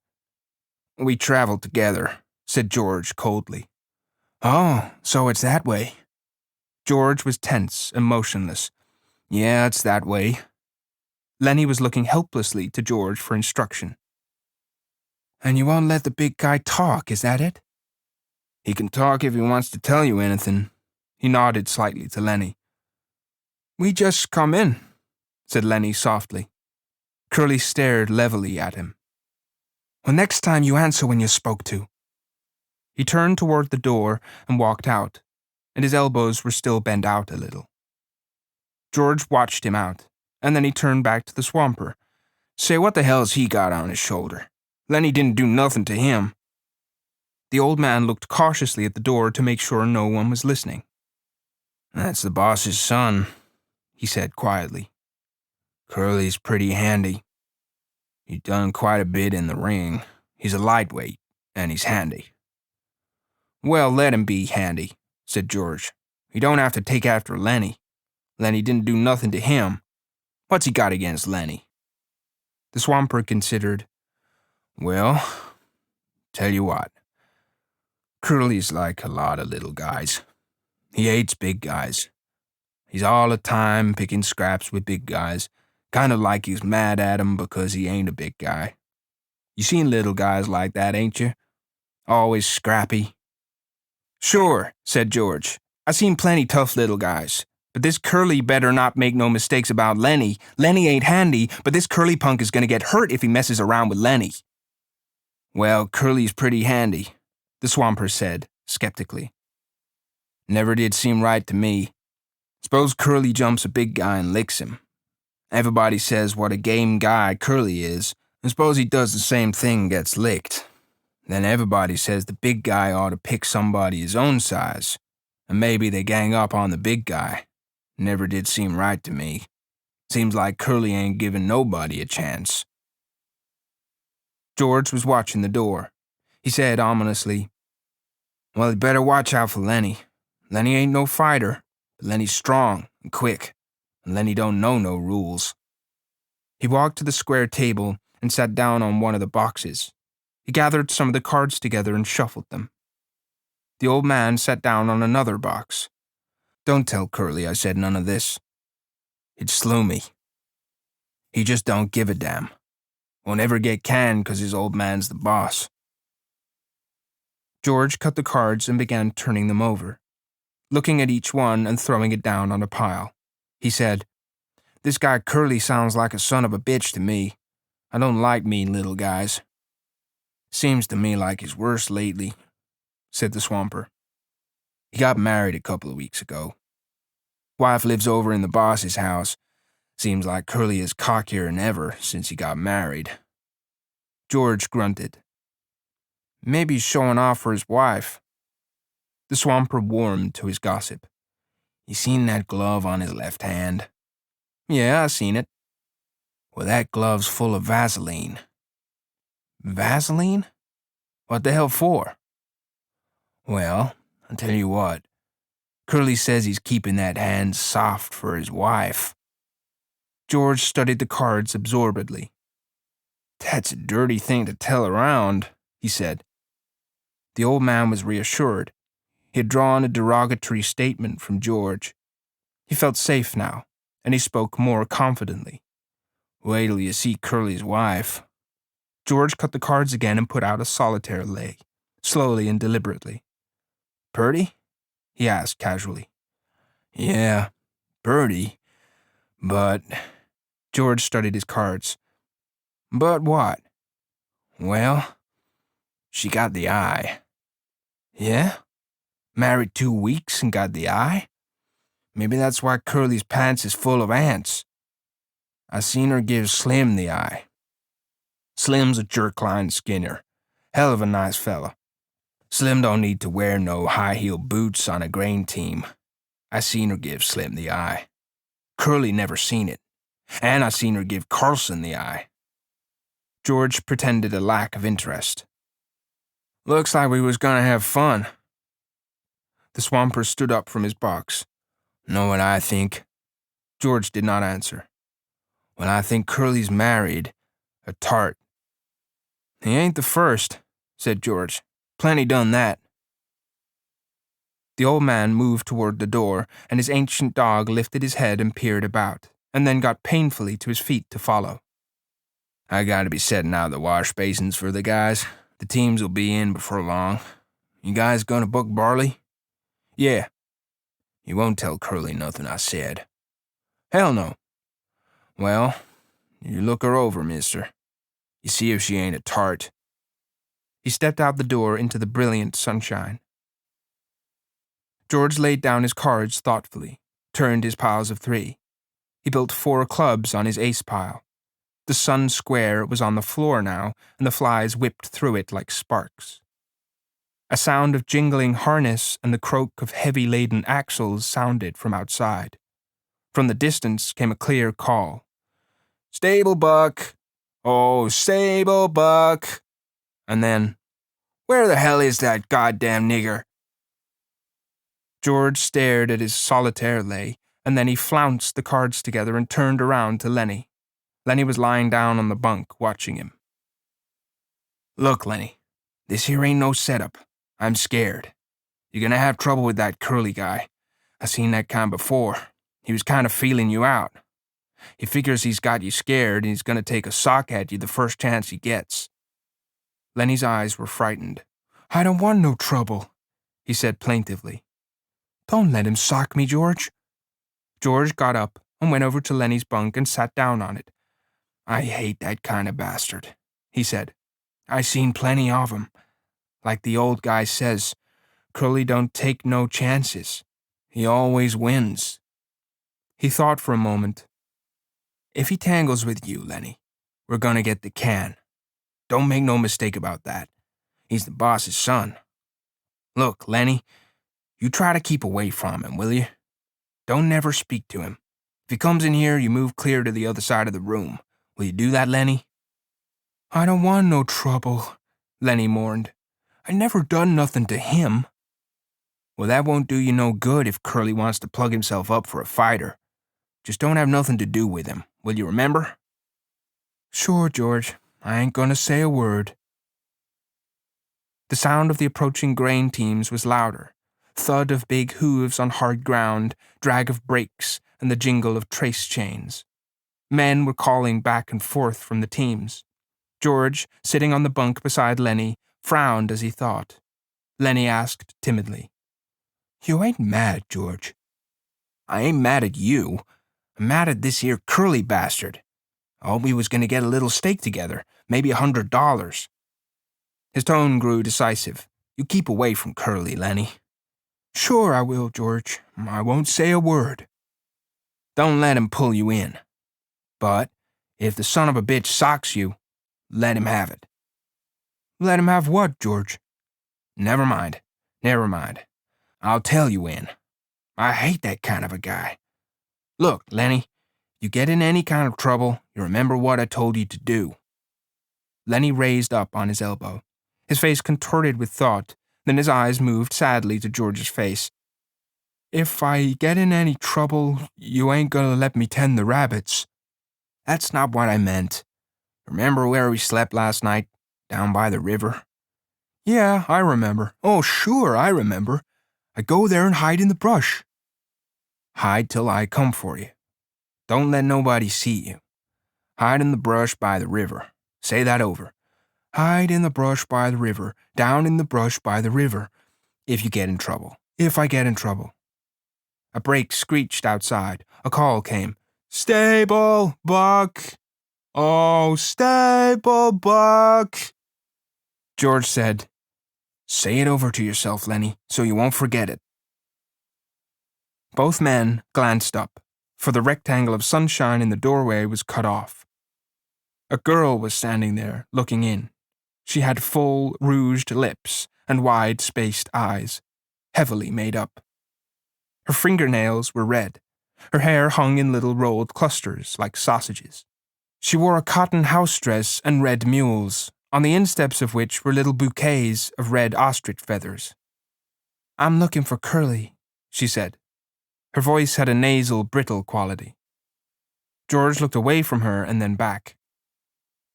"We traveled together," said George coldly. "Oh, so it's that way." George was tense and motionless. "Yeah, it's that way." Lennie was looking helplessly to George for instruction. "And you won't let the big guy talk, is that it?" "He can talk if he wants to tell you anything." He nodded slightly to Lennie. "We just come in," said Lennie softly. Curly stared levelly at him. "Well, next time you answer when you're spoke to." He turned toward the door and walked out, and his elbows were still bent out a little. George watched him out, and then he turned back to the swamper. "Say, what the hell's he got on his shoulder? Lennie didn't do nothing to him." The old man looked cautiously at the door to make sure no one was listening. "That's the boss's son," he said quietly. "Curly's pretty handy. He done quite a bit in the ring. He's a lightweight, and he's handy." "Well, let him be handy," said George. "He don't have to take after Lennie. Lennie didn't do nothing to him. What's he got against Lennie?" The swamper considered. "Well, tell you what. Curly's like a lot of little guys. He hates big guys. He's all the time picking scraps with big guys, kind of like he's mad at 'em because he ain't a big guy. You seen little guys like that, ain't you? Always scrappy. Sure, said George. I seen plenty tough little guys. But this Curly better not make no mistakes about Lennie. Lennie ain't handy, but this Curly punk is gonna get hurt if he messes around with Lennie. Well, Curly's pretty handy, the Swamper said, skeptically. Never did seem right to me. Suppose Curly jumps a big guy and licks him. Everybody says what a game guy Curly is, and suppose he does the same thing and gets licked. Then everybody says the big guy ought to pick somebody his own size, and maybe they gang up on the big guy. Never did seem right to me. Seems like Curly ain't giving nobody a chance. George was watching the door. He said ominously, Well, you better watch out for Lennie. Lennie ain't no fighter, but Lennie's strong and quick, and Lennie don't know no rules. He walked to the square table and sat down on one of the boxes. He gathered some of the cards together and shuffled them. The old man sat down on another box. Don't tell Curly I said none of this. He'd slew me. He just don't give a damn. Won't ever get canned 'cause his old man's the boss. George cut the cards and began turning them over, looking at each one and throwing it down on a pile. He said, This guy Curly sounds like a son of a bitch to me. I don't like mean little guys. Seems to me like he's worse lately, said the Swamper. He got married a couple of weeks ago. Wife lives over in the boss's house. Seems like Curly is cockier than ever since he got married. George grunted. Maybe he's showing off for his wife. The Swamper warmed to his gossip. You seen that glove on his left hand? Yeah, I seen it. Well, that glove's full of Vaseline. Vaseline? What the hell for? Well, I'll tell you what. Curly says he's keeping that hand soft for his wife. George studied the cards absorbedly. That's a dirty thing to tell around, he said. The old man was reassured. He had drawn a derogatory statement from George. He felt safe now, and he spoke more confidently. Wait till you see Curly's wife. George cut the cards again and put out a solitaire lay, slowly and deliberately. Purty? He asked casually. Yeah, purty, but... George studied his cards. But what? Well, she got the eye. Yeah? Married 2 weeks and got the eye? Maybe that's why Curly's pants is full of ants. I seen her give Slim the eye. Slim's a jerkline Skinner. Hell of a nice fella. Slim don't need to wear no high-heeled boots on a grain team. I seen her give Slim the eye. Curly never seen it. And I seen her give Carlson the eye. George pretended a lack of interest. Looks like we was gonna have fun. The Swamper stood up from his box. Know what I think? George did not answer. Well, I think Curly's married. A tart. He ain't the first, said George. Plenty done that. The old man moved toward the door, and his ancient dog lifted his head and peered about, and then got painfully to his feet to follow. I gotta be setting out the wash basins for the guys. The teams will be in before long. You guys gonna book Barley? Yeah. You won't tell Curly nothing I said. Hell no. Well, you look her over, mister. You see if she ain't a tart. He stepped out the door into the brilliant sunshine. George laid down his cards thoughtfully, turned his piles of 3. He built 4 clubs on his ace pile. The sun square was on the floor now, and the flies whipped through it like sparks. A sound of jingling harness and the croak of heavy-laden axles sounded from outside. From the distance came a clear call. Stable Buck! Oh, Stable Buck! And then, where the hell is that goddamn nigger? George stared at his solitaire lay, and then he flounced the cards together and turned around to Lennie. Lennie was lying down on the bunk, watching him. Look, Lennie, this here ain't no setup. I'm scared. You're gonna have trouble with that Curly guy. I seen that kind before. He was kind of feeling you out. He figures he's got you scared and he's going to take a sock at you the first chance he gets." Lennie's eyes were frightened. "I don't want no trouble," he said plaintively. "Don't let him sock me, George." George got up and went over to Lennie's bunk and sat down on it. "I hate that kind of bastard," he said. "I seen plenty of 'em. Like the old guy says, Curly don't take no chances. He always wins." He thought for a moment. "If he tangles with you, Lennie, we're gonna get the can. Don't make no mistake about that. He's the boss's son. Look, Lennie, you try to keep away from him, will you? Don't never speak to him. If he comes in here, you move clear to the other side of the room. Will you do that, Lennie?" "I don't want no trouble," Lennie mourned. "I never done nothing to him." "Well, that won't do you no good if Curly wants to plug himself up for a fighter. Just don't have nothing to do with him, will you remember?" "Sure, George. I ain't gonna say a word." The sound of the approaching grain teams was louder. Thud of big hooves on hard ground, drag of brakes, and the jingle of trace chains. Men were calling back and forth from the teams. George, sitting on the bunk beside Lennie, frowned as he thought. Lennie asked timidly, "You ain't mad, George?" "I ain't mad at you. I'm mad at this here Curly bastard. Oh, we was going to get a little stake together, maybe $100. His tone grew decisive. "You keep away from Curly, Lennie." "Sure I will, George. I won't say a word." "Don't let him pull you in. But if the son of a bitch socks you, let him have it." "Let him have what, George?" Never mind. I'll tell you when. I hate that kind of a guy. Look, Lennie, you get in any kind of trouble, you remember what I told you to do." Lennie raised up on his elbow, his face contorted with thought, then his eyes moved sadly to George's face. "If I get in any trouble, you ain't gonna let me tend the rabbits." "That's not what I meant. Remember where we slept last night, down by the river?" "Yeah, I remember. Oh, sure, I remember. I go there and hide in the brush." "Hide till I come for you. Don't let nobody see you. Hide in the brush by the river. Say that over. Hide in the brush by the river, down in the brush by the river, if you get in trouble. If I get in trouble." A brake screeched outside. A call came. "Stable, Buck! Oh, stable, Buck!" George said, "Say it over to yourself, Lennie, so you won't forget it." Both men glanced up, for the rectangle of sunshine in the doorway was cut off. A girl was standing there, looking in. She had full, rouged lips and wide-spaced eyes, heavily made up. Her fingernails were red. Her hair hung in little rolled clusters like sausages. She wore a cotton house dress and red mules, on the insteps of which were little bouquets of red ostrich feathers. "I'm looking for Curly," she said. Her voice had a nasal, brittle quality. George looked away from her and then back.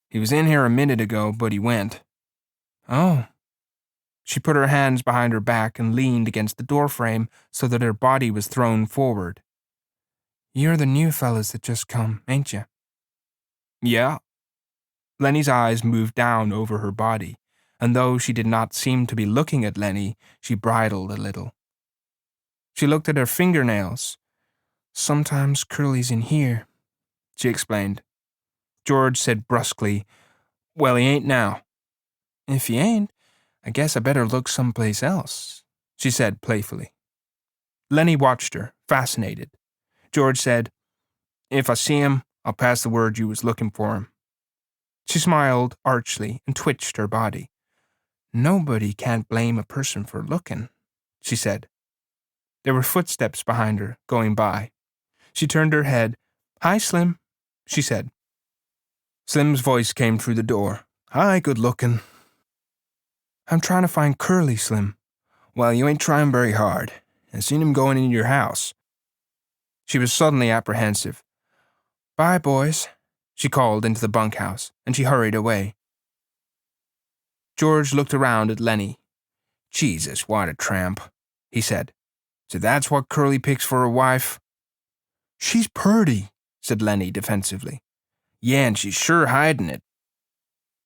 "He was in here a minute ago, but he went." "Oh." She put her hands behind her back and leaned against the doorframe so that her body was thrown forward. "You're the new fellas that just come, ain't you?" "Yeah." Lennie's eyes moved down over her body, and though she did not seem to be looking at Lennie, she bridled a little. She looked at her fingernails. "Sometimes Curly's in here," she explained. George said brusquely, "Well, he ain't now." "If he ain't, I guess I better look someplace else," she said playfully. Lennie watched her, fascinated. George said, "If I see him, I'll pass the word you was looking for him." She smiled archly and twitched her body. "Nobody can't blame a person for looking," she said. There were footsteps behind her, going by. She turned her head. "Hi, Slim," she said. Slim's voice came through the door. "Hi, good looking." "I'm trying to find Curly, Slim." "Well, you ain't trying very hard. I seen him going in your house." She was suddenly apprehensive. "Bye, boys," she called into the bunkhouse, and she hurried away. George looked around at Lennie. "Jesus, what a tramp," he said. "So that's what Curly picks for a wife?" She's purty, said Lennie defensively. Yeah, and she's sure hiding it.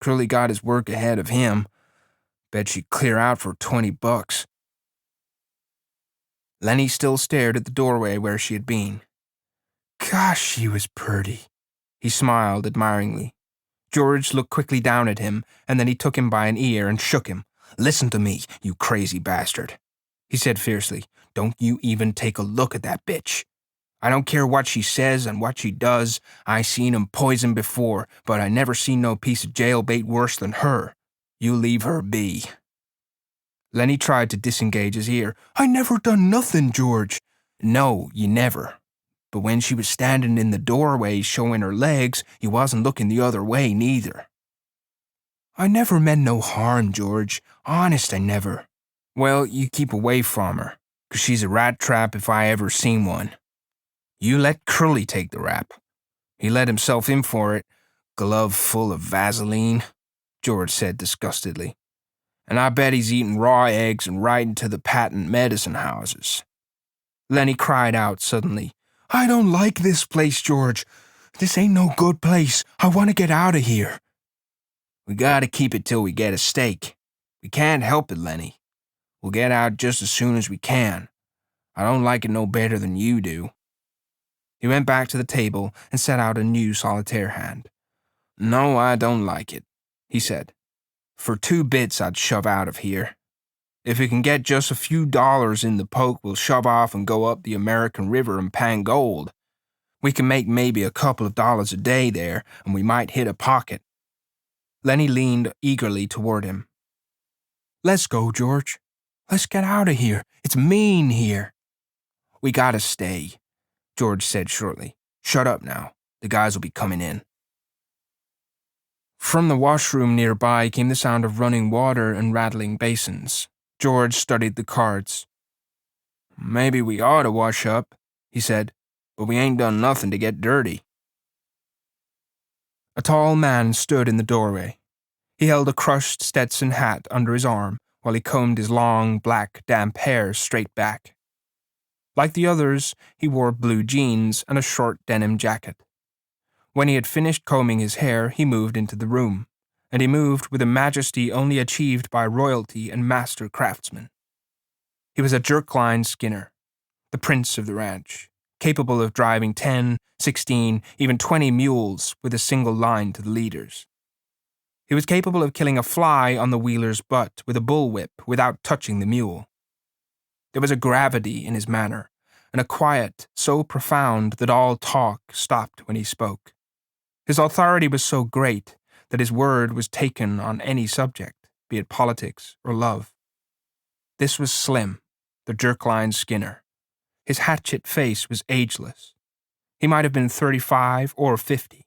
Curly got his work ahead of him. Bet she'd clear out for $20. Lennie still stared at the doorway where she had been. Gosh, she was purty. He smiled admiringly. George looked quickly down at him, and then he took him by an ear and shook him. Listen to me, you crazy bastard, he said fiercely. Don't you even take a look at that bitch. I don't care what she says and what she does. I seen 'em poison before, but I never seen no piece of jailbait worse than her. You leave her be. Lennie tried to disengage his ear. I never done nothing, George. No, you never. But when she was standing in the doorway showing her legs, you wasn't looking the other way neither. I never meant no harm, George. Honest, I never. Well, you keep away from her, 'cause she's a rat trap if I ever seen one. You let Curly take the rap. He let himself in for it, glove full of Vaseline, George said disgustedly. And I bet he's eating raw eggs and riding to the patent medicine houses. Lennie cried out suddenly. I don't like this place, George. This ain't no good place. I want to get out of here. We gotta keep it till we get a stake. We can't help it, Lennie. We'll get out just as soon as we can. I don't like it no better than you do. He went back to the table and set out a new solitaire hand. No, I don't like it, he said. For 2 bits I'd shove out of here. If we can get just a few dollars in the poke, we'll shove off and go up the American River and pan gold. We can make maybe a couple of dollars a day there, and we might hit a pocket. Lennie leaned eagerly toward him. Let's go, George. Let's get out of here. It's mean here. We gotta stay, George said shortly. Shut up now. The guys will be coming in. From the washroom nearby came the sound of running water and rattling basins. George studied the cards. Maybe we ought to wash up, he said, but we ain't done nothing to get dirty. A tall man stood in the doorway. He held a crushed Stetson hat under his arm while he combed his long, black, damp hair straight back. Like the others, he wore blue jeans and a short denim jacket. When he had finished combing his hair, he moved into the room, and he moved with a majesty only achieved by royalty and master craftsmen. He was a jerkline skinner, the prince of the ranch, capable of driving 10, 16, even 20 mules with a single line to the leaders. He was capable of killing a fly on the wheeler's butt with a bullwhip without touching the mule. There was a gravity in his manner, and a quiet so profound that all talk stopped when he spoke. His authority was so great that his word was taken on any subject, be it politics or love. This was Slim, the jerkline skinner. His hatchet face was ageless. He might have been 35 or 50.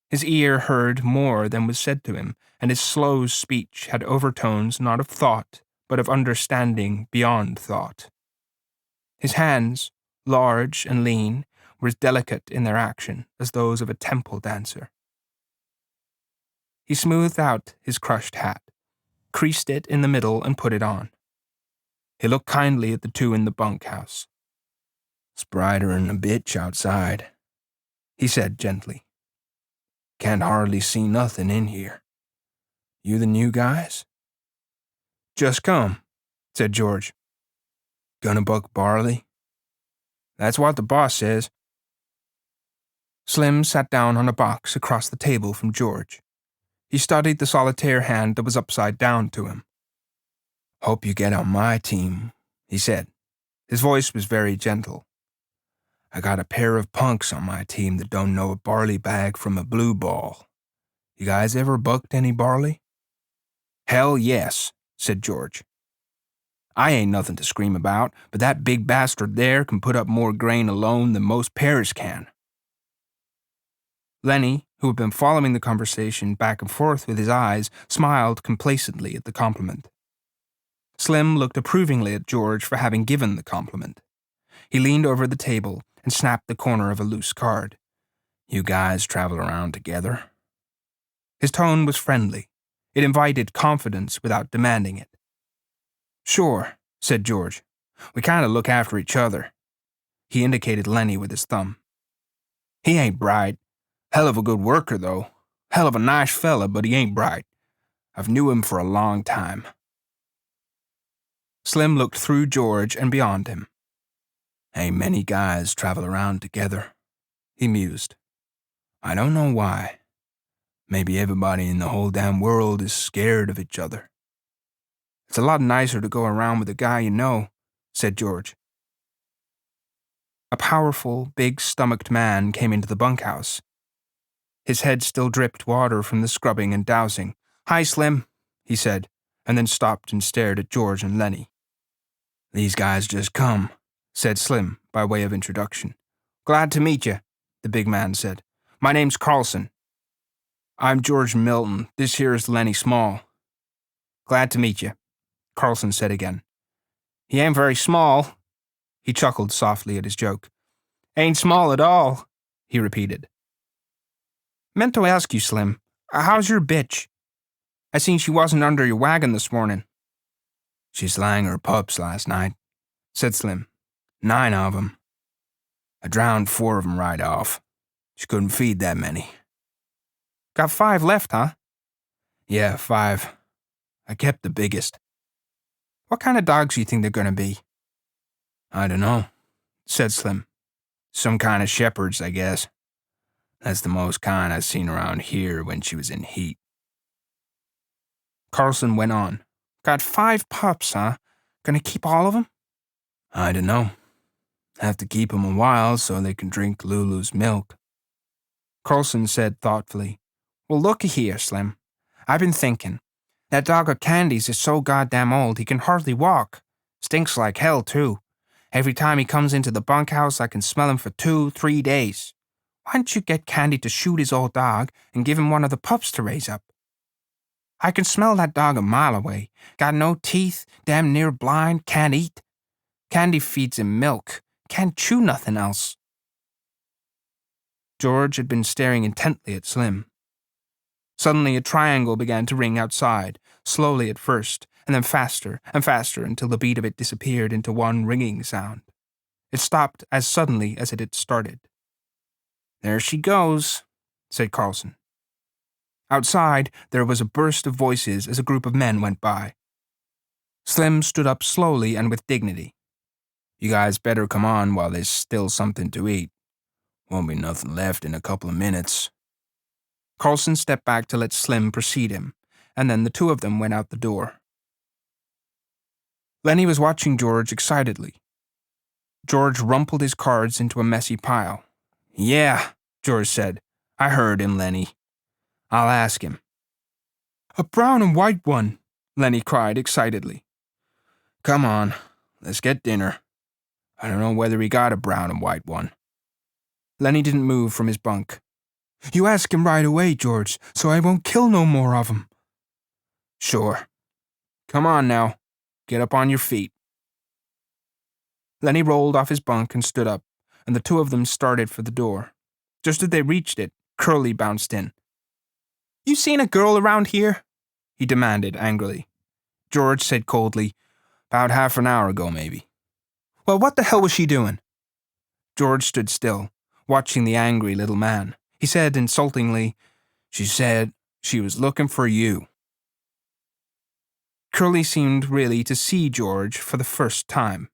His ear heard more than was said to him, and his slow speech had overtones not of thought, but of understanding beyond thought. His hands, large and lean, were as delicate in their action as those of a temple dancer. He smoothed out his crushed hat, creased it in the middle, and put it on. He looked kindly at the two in the bunkhouse. It's brighter'n a bitch outside, he said gently. Can't hardly see nothing in here. You the new guys? Just come, said George. Gonna buck barley? That's what the boss says. Slim sat down on a box across the table from George. He studied the solitaire hand that was upside down to him. Hope you get on my team, he said. His voice was very gentle. I got a pair of punks on my team that don't know a barley bag from a blue ball. You guys ever bucked any barley? Hell yes, said George. I ain't nothing to scream about, but that big bastard there can put up more grain alone than most pears can. Lennie, who had been following the conversation back and forth with his eyes, smiled complacently at the compliment. Slim looked approvingly at George for having given the compliment. He leaned over the table and snapped the corner of a loose card. You guys travel around together? His tone was friendly. It invited confidence without demanding it. Sure, said George. We kind of look after each other. He indicated Lennie with his thumb. He ain't bright. Hell of a good worker, though. Hell of a nice fella, but he ain't bright. I've knew him for a long time." Slim looked through George and beyond him. "Ain't many guys travel around together," he mused. "I don't know why. Maybe everybody in the whole damn world is scared of each other." "It's a lot nicer to go around with a guy you know," said George. A powerful, big-stomached man came into the bunkhouse. His head still dripped water from the scrubbing and dousing. "Hi, Slim," he said, and then stopped and stared at George and Lennie. "These guys just come," said Slim, by way of introduction. "Glad to meet you," the big man said. "My name's Carlson." "I'm George Milton. This here is Lennie Small." "Glad to meet you," Carlson said again. "He ain't very small." He chuckled softly at his joke. "Ain't small at all," he repeated. "Meant to ask you, Slim, how's your bitch? I seen she wasn't under your wagon this morning." "She slang her pups last night," said Slim. 9 of 'em. I drowned 4 of 'em right off. She couldn't feed that many." "Got 5 left, huh?" "Yeah, 5. I kept the biggest." "What kind of dogs do you think they're gonna be?" "I dunno," said Slim. "Some kind of shepherds, I guess. That's the most kind I seen around here when she was in heat." Carlson went on. "Got 5 pups, huh? Gonna keep all of 'em?" "I dunno. Have to keep 'em a while so they can drink Lulu's milk." Carlson said thoughtfully, "Well, looky here, Slim. I've been thinking. That dog of Candy's is so goddamn old he can hardly walk. Stinks like hell, too. Every time he comes into the bunkhouse, I can smell him for 2-3 days. Why don't you get Candy to shoot his old dog and give him one of the pups to raise up? I can smell that dog a mile away. Got no teeth, damn near blind, can't eat. Candy feeds him milk, can't chew nothing else." George had been staring intently at Slim. Suddenly a triangle began to ring outside, slowly at first, and then faster and faster until the beat of it disappeared into one ringing sound. It stopped as suddenly as it had started. "There she goes," said Carlson. Outside, there was a burst of voices as a group of men went by. Slim stood up slowly and with dignity. "You guys better come on while there's still something to eat. Won't be nothing left in a couple of minutes." Carlson stepped back to let Slim precede him, and then the 2 of them went out the door. Lennie was watching George excitedly. George rumpled his cards into a messy pile. "Yeah," George said. "I heard him, Lennie. I'll ask him." "A brown and white one," Lennie cried excitedly. "Come on, let's get dinner. I don't know whether he got a brown and white one." Lennie didn't move from his bunk. "You ask him right away, George, so I won't kill no more of 'em." "Sure. Come on now, get up on your feet." Lennie rolled off his bunk and stood up, and the 2 of them started for the door. Just as they reached it, Curly bounced in. "You seen a girl around here?" he demanded angrily. George said coldly, "About half an hour ago, maybe." "Well, what the hell was she doing?" George stood still, watching the angry little man. He said insultingly, "She said she was looking for you." Curly seemed really to see George for the first time.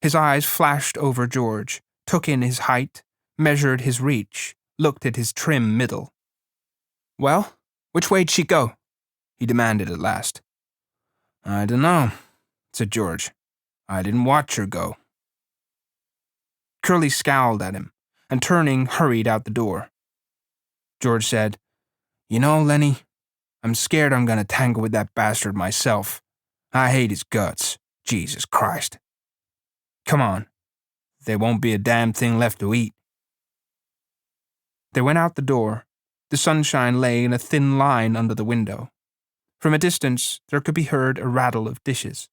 His eyes flashed over George, took in his height, measured his reach, looked at his trim middle. "Well, which way'd she go?" he demanded at last. "I dunno," said George. "I didn't watch her go." Curly scowled at him, and turning, hurried out the door. George said, "You know, Lennie, I'm scared I'm gonna tangle with that bastard myself. I hate his guts. Jesus Christ. Come on. There won't be a damn thing left to eat." They went out the door. The sunshine lay in a thin line under the window. From a distance, there could be heard a rattle of dishes.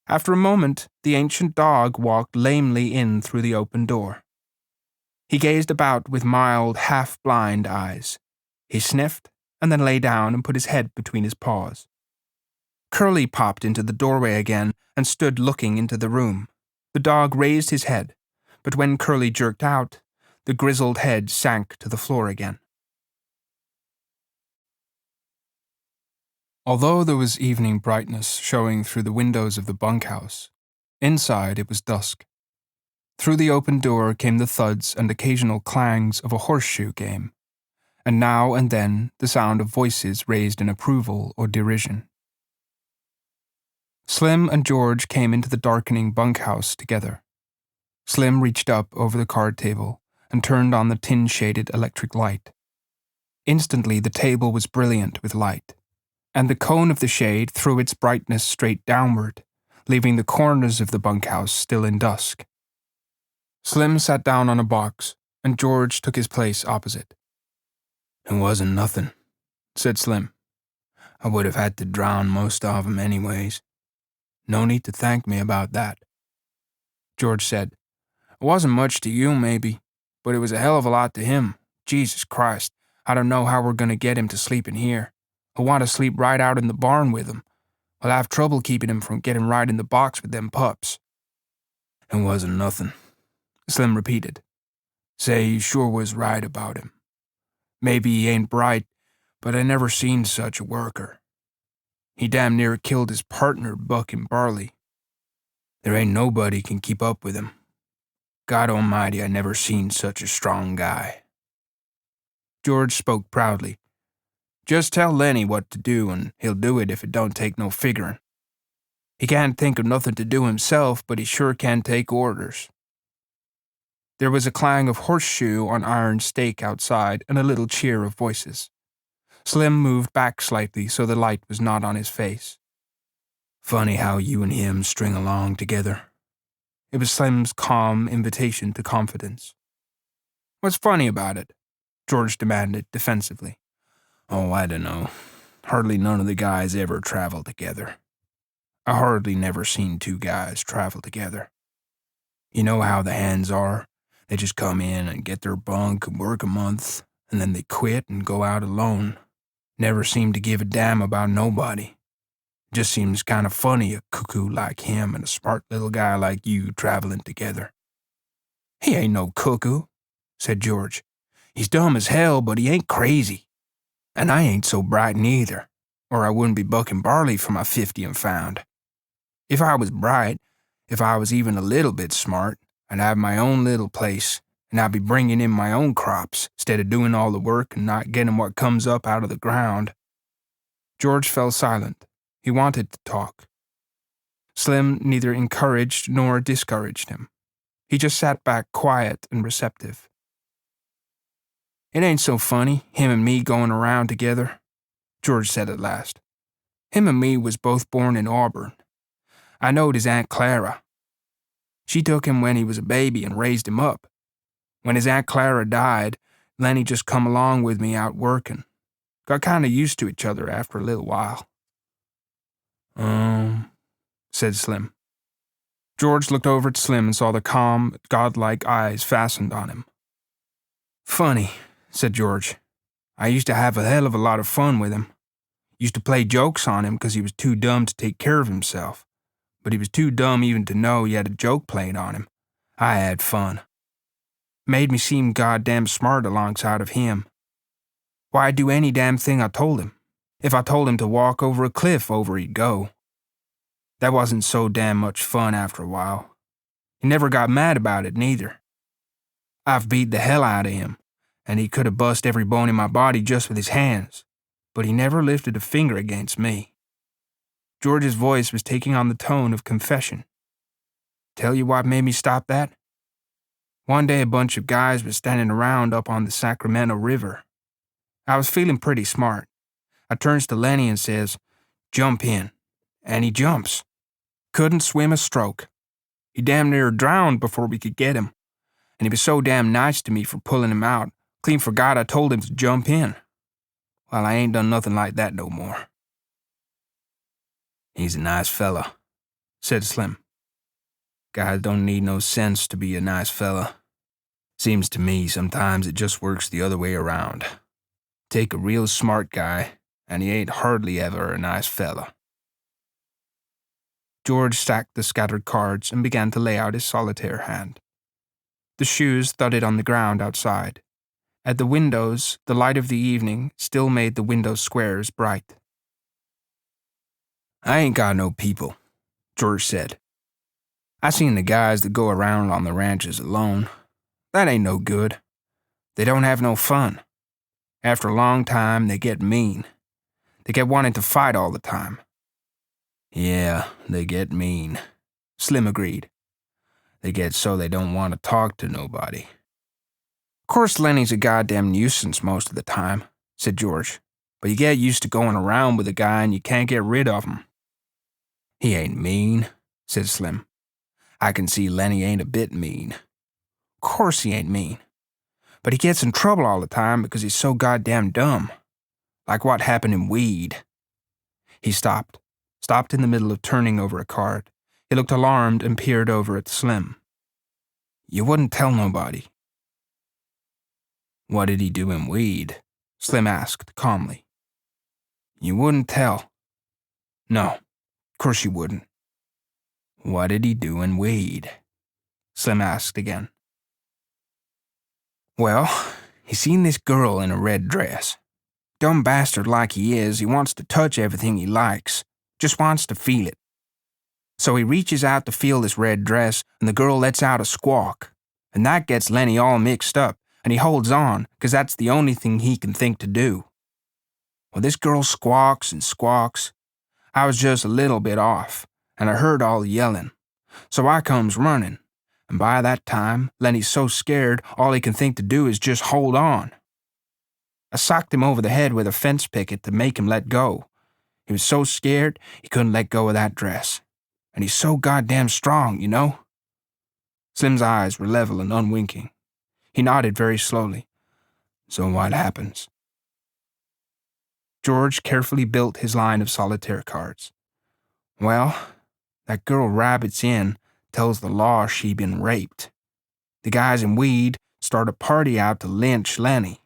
After a moment, the ancient dog walked lamely in through the open door. He gazed about with mild, half-blind eyes. He sniffed, and then lay down and put his head between his paws. Curly popped into the doorway again and stood looking into the room. The dog raised his head, but when Curly jerked out, the grizzled head sank to the floor again. Although there was evening brightness showing through the windows of the bunkhouse, inside it was dusk. Through the open door came the thuds and occasional clangs of a horseshoe game, and now and then the sound of voices raised in approval or derision. Slim and George came into the darkening bunkhouse together. Slim reached up over the card table and turned on the tin-shaded electric light. Instantly the table was brilliant with light, and the cone of the shade threw its brightness straight downward, leaving the corners of the bunkhouse still in dusk. Slim sat down on a box, and George took his place opposite. "It wasn't nothing," said Slim. "I would have had to drown most of 'em anyways. No need to thank me about that." George said, "It wasn't much to you, maybe, but it was a hell of a lot to him. Jesus Christ, I don't know how we're going to get him to sleep in here. He'll want to sleep right out in the barn with him. I'll have trouble keeping him from getting right in the box with them pups." "It wasn't nothing," Slim repeated. "Say, you sure was right about him. Maybe he ain't bright, but I never seen such a worker. He damn near killed his partner bucking barley. There ain't nobody can keep up with him. God almighty, I never seen such a strong guy." George spoke proudly. "Just tell Lennie what to do, and he'll do it if it don't take no figuring. He can't think of nothing to do himself, but he sure can take orders." There was a clang of horseshoe on iron stake outside and a little cheer of voices. Slim moved back slightly so the light was not on his face. "Funny how you and him string along together." It was Slim's calm invitation to confidence. "What's funny about it?" George demanded defensively. "Oh, I dunno. Hardly none of the guys ever travel together. I hardly never seen two guys travel together. You know how the hands are. They just come in and get their bunk and work a month, and then they quit and go out alone. Never seem to give a damn about nobody. Just seems kind of funny a cuckoo like him and a smart little guy like you traveling together." "He ain't no cuckoo," said George. "He's dumb as hell, but he ain't crazy. And I ain't so bright neither, or I wouldn't be bucking barley for my 50 and found. If I was bright, if I was even a little bit smart, I'd have my own little place, and I'd be bringing in my own crops, instead of doing all the work and not getting what comes up out of the ground." George fell silent. He wanted to talk. Slim neither encouraged nor discouraged him. He just sat back quiet and receptive. "It ain't so funny, him and me going around together," George said at last. "Him and me was both born in Auburn. I knowed his Aunt Clara. She took him when he was a baby and raised him up. When his Aunt Clara died, Lennie just come along with me out working. Got kind of used to each other after a little while." Said Slim. George looked over at Slim and saw the calm, godlike eyes fastened on him. "Funny," said George. "I used to have a hell of a lot of fun with him. Used to play jokes on him because he was too dumb to take care of himself. But he was too dumb even to know he had a joke played on him. I had fun. Made me seem goddamn smart alongside of him. Why, I'd do any damn thing I told him. If I told him to walk over a cliff, over he'd go. That wasn't so damn much fun after a while. He never got mad about it, neither. I've beat the hell out of him, and he could have bust every bone in my body just with his hands, but he never lifted a finger against me." George's voice was taking on the tone of confession. "Tell you what made me stop that? One day a bunch of guys was standing around up on the Sacramento River. I was feeling pretty smart. I turns to Lennie and says, 'Jump in,' and he jumps. Couldn't swim a stroke. He damn near drowned before we could get him, and he was so damn nice to me for pulling him out, clean forgot I told him to jump in. Well, I ain't done nothing like that no more." "He's a nice fella," said Slim. "Guys don't need no sense to be a nice fella. Seems to me sometimes it just works the other way around. Take a real smart guy, and he ain't hardly ever a nice fella." George stacked the scattered cards and began to lay out his solitaire hand. The shoes thudded on the ground outside. At the windows, the light of the evening still made the window squares bright. "I ain't got no people," George said. "I seen the guys that go around on the ranches alone. That ain't no good. They don't have no fun. After a long time, they get mean. They get wanting to fight all the time." "Yeah, they get mean," Slim agreed. "They get so they don't want to talk to nobody." "Of course Lennie's a goddamn nuisance most of the time," said George. "But you get used to going around with a guy and you can't get rid of him." "He ain't mean," said Slim. "I can see Lennie ain't a bit mean." "Of course he ain't mean. But he gets in trouble all the time because he's so goddamn dumb. Like what happened in Weed." He stopped in the middle of turning over a card. He looked alarmed and peered over at Slim. "You wouldn't tell nobody." "What did he do in Weed?" Slim asked calmly. "You wouldn't tell." "No, of course you wouldn't." "What did he do in Weed?" Slim asked again. "Well, he seen this girl in a red dress. Dumb bastard like he is, he wants to touch everything he likes. Just wants to feel it. So he reaches out to feel this red dress, and the girl lets out a squawk. And that gets Lennie all mixed up, and he holds on, 'cause that's the only thing he can think to do. Well, this girl squawks and squawks. I was just a little bit off, and I heard all the yelling. So I comes running, and by that time, Lennie's so scared all he can think to do is just hold on. I socked him over the head with a fence picket to make him let go. He was so scared he couldn't let go of that dress. And he's so goddamn strong, you know?" Slim's eyes were level and unwinking. He nodded very slowly. "So what happens?" George carefully built his line of solitaire cards. "Well, that girl rabbits in, tells the law she been raped. The guys in Weed start a party out to lynch Lennie.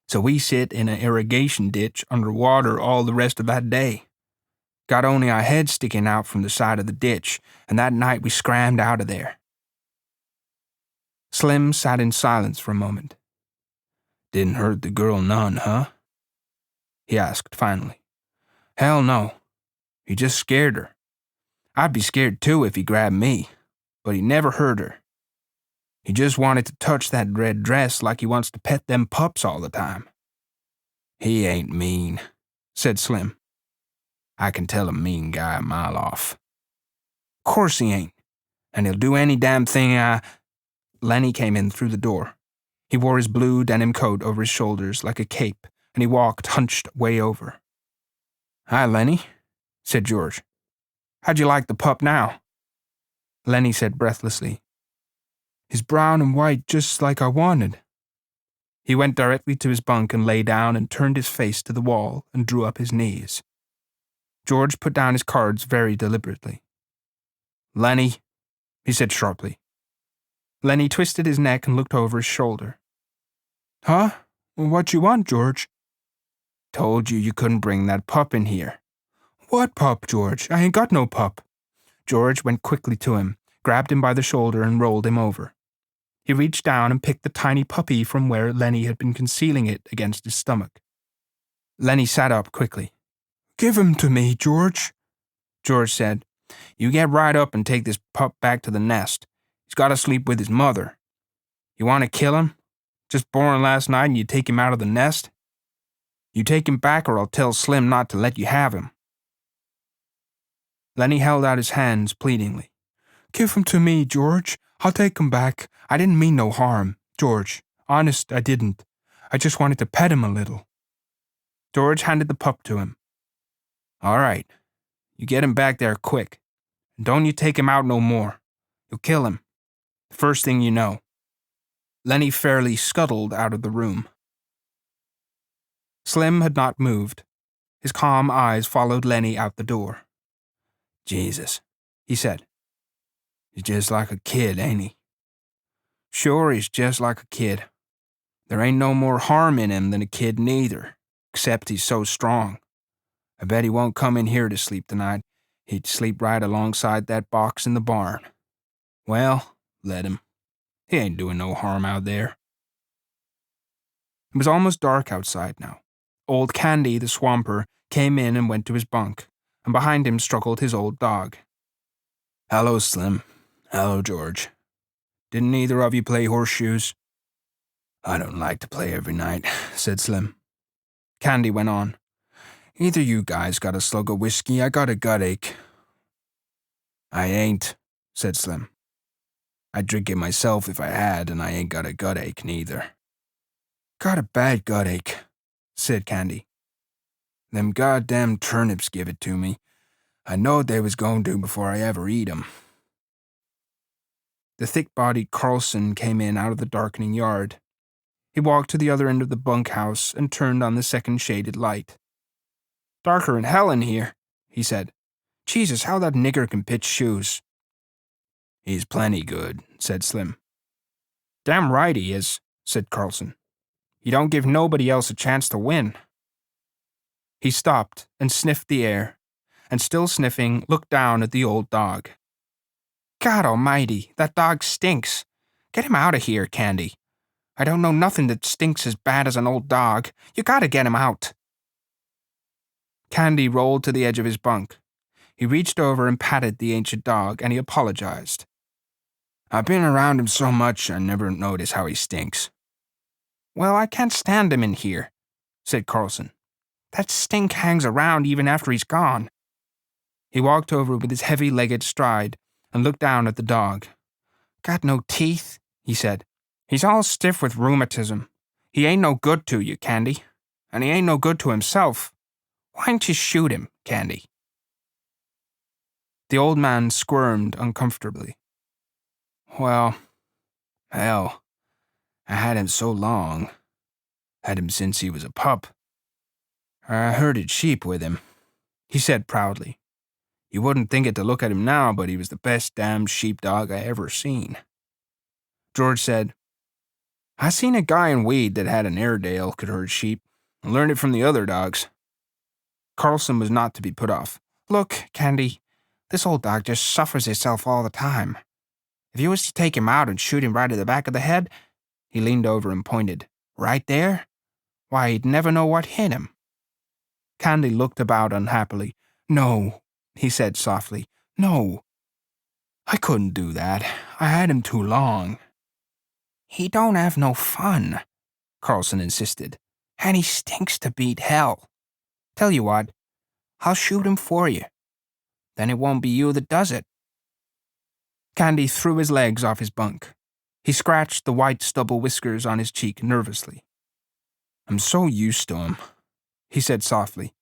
So we sit in an irrigation ditch underwater all the rest of that day. Got only our heads sticking out from the side of the ditch, and that night we scrammed out of there." Slim sat in silence for a moment. "Didn't hurt the girl none, huh?" he asked finally. "Hell no. He just scared her. I'd be scared too if he grabbed me, but he never hurt her. He just wanted to touch that red dress like he wants to pet them pups all the time." "He ain't mean," said Slim. "I can tell a mean guy a mile off." "Of course he ain't. And he'll do any damn thing Lennie came in through the door. He wore his blue denim coat over his shoulders like a cape, and he walked hunched way over. "Hi, Lennie," said George. "How'd you like the pup now?" Lennie said breathlessly, "He's brown and white just like I wanted." He went directly to his bunk and lay down and turned his face to the wall and drew up his knees. George put down his cards very deliberately. "Lennie," he said sharply. Lennie twisted his neck and looked over his shoulder. "Huh? What you want, George?" "Told you couldn't bring that pup in here." "What pup, George? I ain't got no pup." George went quickly to him, grabbed him by the shoulder and rolled him over. He reached down and picked the tiny puppy from where Lennie had been concealing it against his stomach. Lennie sat up quickly. "Give him to me, George," George said. "You get right up and take this pup back to the nest. He's got to sleep with his mother. You want to kill him? Just born last night and you take him out of the nest? You take him back or I'll tell Slim not to let you have him." Lennie held out his hands pleadingly. "Give him to me, George. I'll take him back. I didn't mean no harm, George. Honest, I didn't. I just wanted to pet him a little." George handed the pup to him. "All right. You get him back there quick. And don't you take him out no more. You'll kill him. The first thing you know." Lennie fairly scuttled out of the room. Slim had not moved. His calm eyes followed Lennie out the door. "Jesus," he said. "He's just like a kid, ain't he?" "Sure, he's just like a kid. There ain't no more harm in him than a kid neither, except he's so strong. I bet he won't come in here to sleep tonight. He'd sleep right alongside that box in the barn. Well, let him. He ain't doing no harm out there. It was almost dark outside now. Old Candy, the swamper, came in and went to his bunk, and behind him struggled his old dog. Hello, Slim. Hello, George. Didn't either of you play horseshoes? I don't like to play every night, said Slim. Candy went on. Either you guys got a slug of whiskey, I got a gut ache. I ain't, said Slim. I'd drink it myself if I had, and I ain't got a gut ache neither. Got a bad gut ache, said Candy. Them goddamn turnips give it to me. I knowed they was going to before I ever eat 'em. The thick-bodied Carlson came in out of the darkening yard. He walked to the other end of the bunkhouse and turned on the second shaded light. Darker'n hell in here, he said. Jesus, how that nigger can pitch shoes. He's plenty good, said Slim. Damn right he is, said Carlson. He don't give nobody else a chance to win. He stopped and sniffed the air, and still sniffing, looked down at the old dog. God almighty, that dog stinks. Get him out of here, Candy. I don't know nothing that stinks as bad as an old dog. You gotta get him out. Candy rolled to the edge of his bunk. He reached over and patted the ancient dog, and he apologized. I've been around him so much I never notice how he stinks. Well, I can't stand him in here, said Carlson. That stink hangs around even after he's gone. He walked over with his heavy-legged stride and looked down at the dog. Got no teeth, he said. He's all stiff with rheumatism. He ain't no good to you, Candy. And he ain't no good to himself. Why don't you shoot him, Candy? The old man squirmed uncomfortably. Well, hell, I had him so long. Had him since he was a pup. I herded sheep with him, he said proudly. You wouldn't think it to look at him now, but he was the best damn sheepdog I ever seen. George said, I seen a guy in Weed that had an Airedale could herd sheep, and learned it from the other dogs. Carlson was not to be put off. Look, Candy, this old dog just suffers himself all the time. If you was to take him out and shoot him right at the back of the head, he leaned over and pointed, right there, why, he'd never know what hit him. Candy looked about unhappily. No, he said softly. No. I couldn't do that. I had him too long. He don't have no fun, Carlson insisted, and he stinks to beat hell. Tell you what, I'll shoot him for you. Then it won't be you that does it. Candy threw his legs off his bunk. He scratched the white stubble whiskers on his cheek nervously. I'm so used to him, he said softly.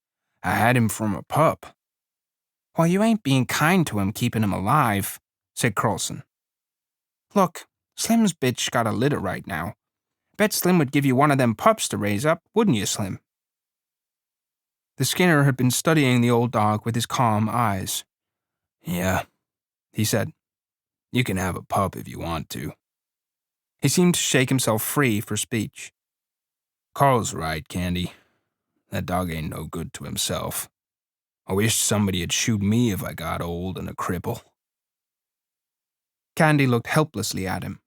I had him from a pup. Well, you ain't being kind to him keeping him alive, said Carlson. Look, Slim's bitch got a litter right now. Bet Slim would give you one of them pups to raise up, wouldn't you, Slim? The Skinner had been studying the old dog with his calm eyes. Yeah, he said. You can have a pup if you want to. He seemed to shake himself free for speech. Carl's right, Candy. That dog ain't no good to himself. I wish somebody'd shoot me if I got old and a cripple. Candy looked helplessly at him,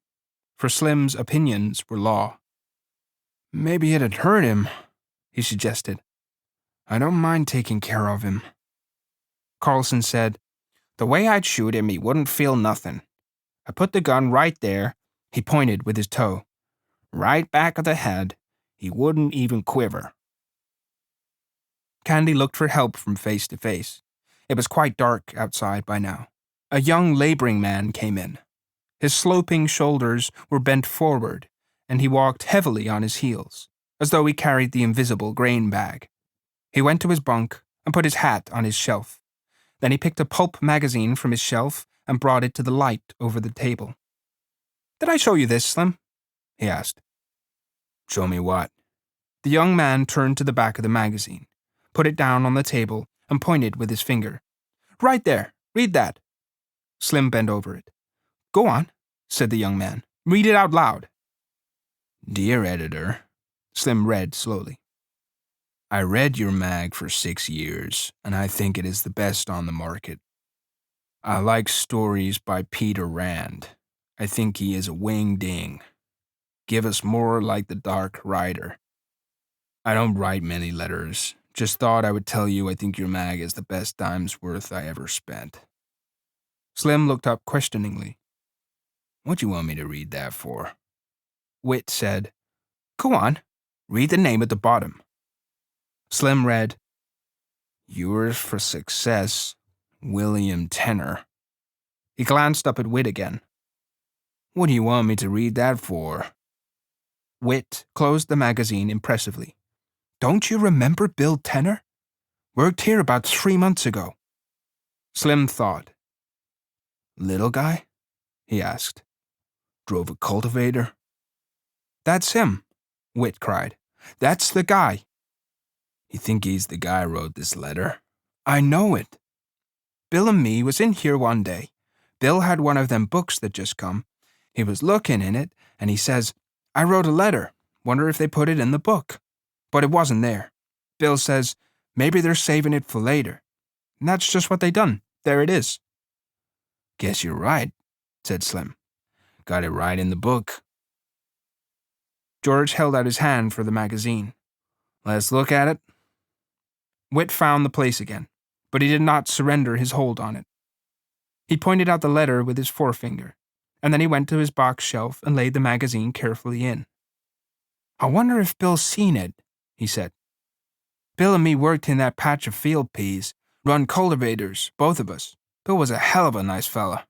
for Slim's opinions were law. Maybe it'd hurt him, he suggested. I don't mind taking care of him. Carlson said, The way I'd shoot him, he wouldn't feel nothing. I put the gun right there, he pointed with his toe. Right back of the head, he wouldn't even quiver. Candy looked for help from face to face. It was quite dark outside by now. A young laboring man came in. His sloping shoulders were bent forward, and he walked heavily on his heels, as though he carried the invisible grain bag. He went to his bunk and put his hat on his shelf. Then he picked a pulp magazine from his shelf and brought it to the light over the table. Did I show you this, Slim? He asked. Show me what? The young man turned to the back of the magazine, put it down on the table, and pointed with his finger. Right there. Read that. Slim bent over it. Go on, said the young man. Read it out loud. Dear editor, Slim read slowly. I read your mag for 6 years, and I think it is the best on the market. I like stories by Peter Rand. I think he is a wing-ding. Give us more like the Dark Rider. I don't write many letters. Just thought I would tell you I think your mag is the best time's worth I ever spent. Slim looked up questioningly. What do you want me to read that for? Wit said, Go on, read the name at the bottom. Slim read, Yours for Success, William Tenner. He glanced up at Wit again. What do you want me to read that for? Wit closed the magazine impressively. Don't you remember Bill Tenner? Worked here about 3 months ago. Slim thought. Little guy? He asked. Drove a cultivator? That's him, Wit cried. That's the guy. You think he's the guy who wrote this letter? I know it. Bill and me was in here one day. Bill had one of them books that just come. He was looking in it, and he says, I wrote a letter. Wonder if they put it in the book. But it wasn't there. Bill says, maybe they're saving it for later. And that's just what they done. There it is. Guess you're right, said Slim. Got it right in the book. George held out his hand for the magazine. Let's look at it. Wit found the place again, but he did not surrender his hold on it. He pointed out the letter with his forefinger, and then he went to his box shelf and laid the magazine carefully in. I wonder if Bill's seen it, he said. Bill and me worked in that patch of field peas, run cultivators, both of us. Bill was a hell of a nice fella.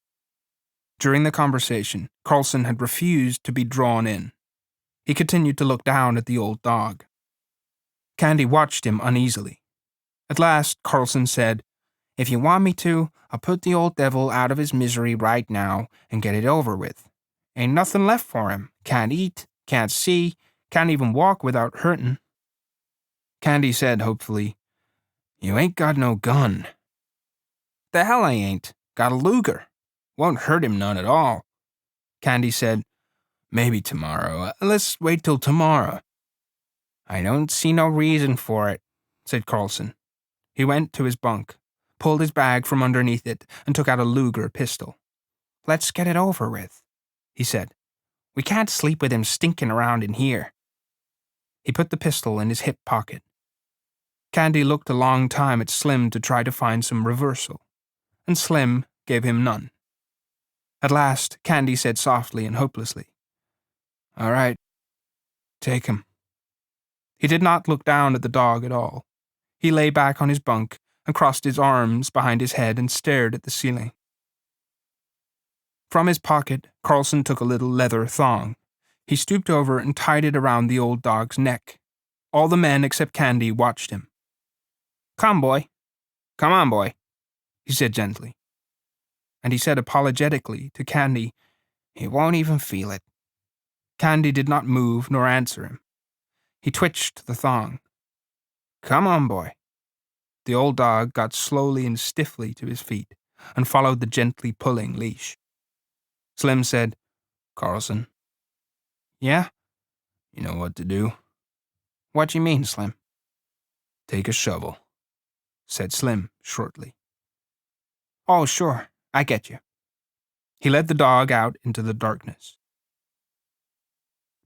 During the conversation, Carlson had refused to be drawn in. He continued to look down at the old dog. Candy watched him uneasily. At last, Carlson said, If you want me to, I'll put the old devil out of his misery right now and get it over with. Ain't nothing left for him. Can't eat, can't see, can't even walk without hurting. Candy said hopefully, You ain't got no gun. The hell I ain't. Got a Luger. Won't hurt him none at all. Candy said, Maybe tomorrow. Let's wait till tomorrow. I don't see no reason for it, said Carlson. He went to his bunk, pulled his bag from underneath it, and took out a Luger pistol. Let's get it over with, he said. We can't sleep with him stinking around in here. He put the pistol in his hip pocket. Candy looked a long time at Slim to try to find some reversal, and Slim gave him none. At last, Candy said softly and hopelessly, All right, take him. He did not look down at the dog at all. He lay back on his bunk and crossed his arms behind his head and stared at the ceiling. From his pocket, Carlson took a little leather thong. He stooped over and tied it around the old dog's neck. All the men except Candy watched him. Come, boy. Come on, boy, he said gently. And he said apologetically to Candy, He won't even feel it. Candy did not move nor answer him. He twitched the thong. Come on, boy. The old dog got slowly and stiffly to his feet and followed the gently pulling leash. Slim said, Carlson. Yeah? You know what to do? What do you mean, Slim? Take a shovel, said Slim shortly. Oh, sure, I get you. He led the dog out into the darkness.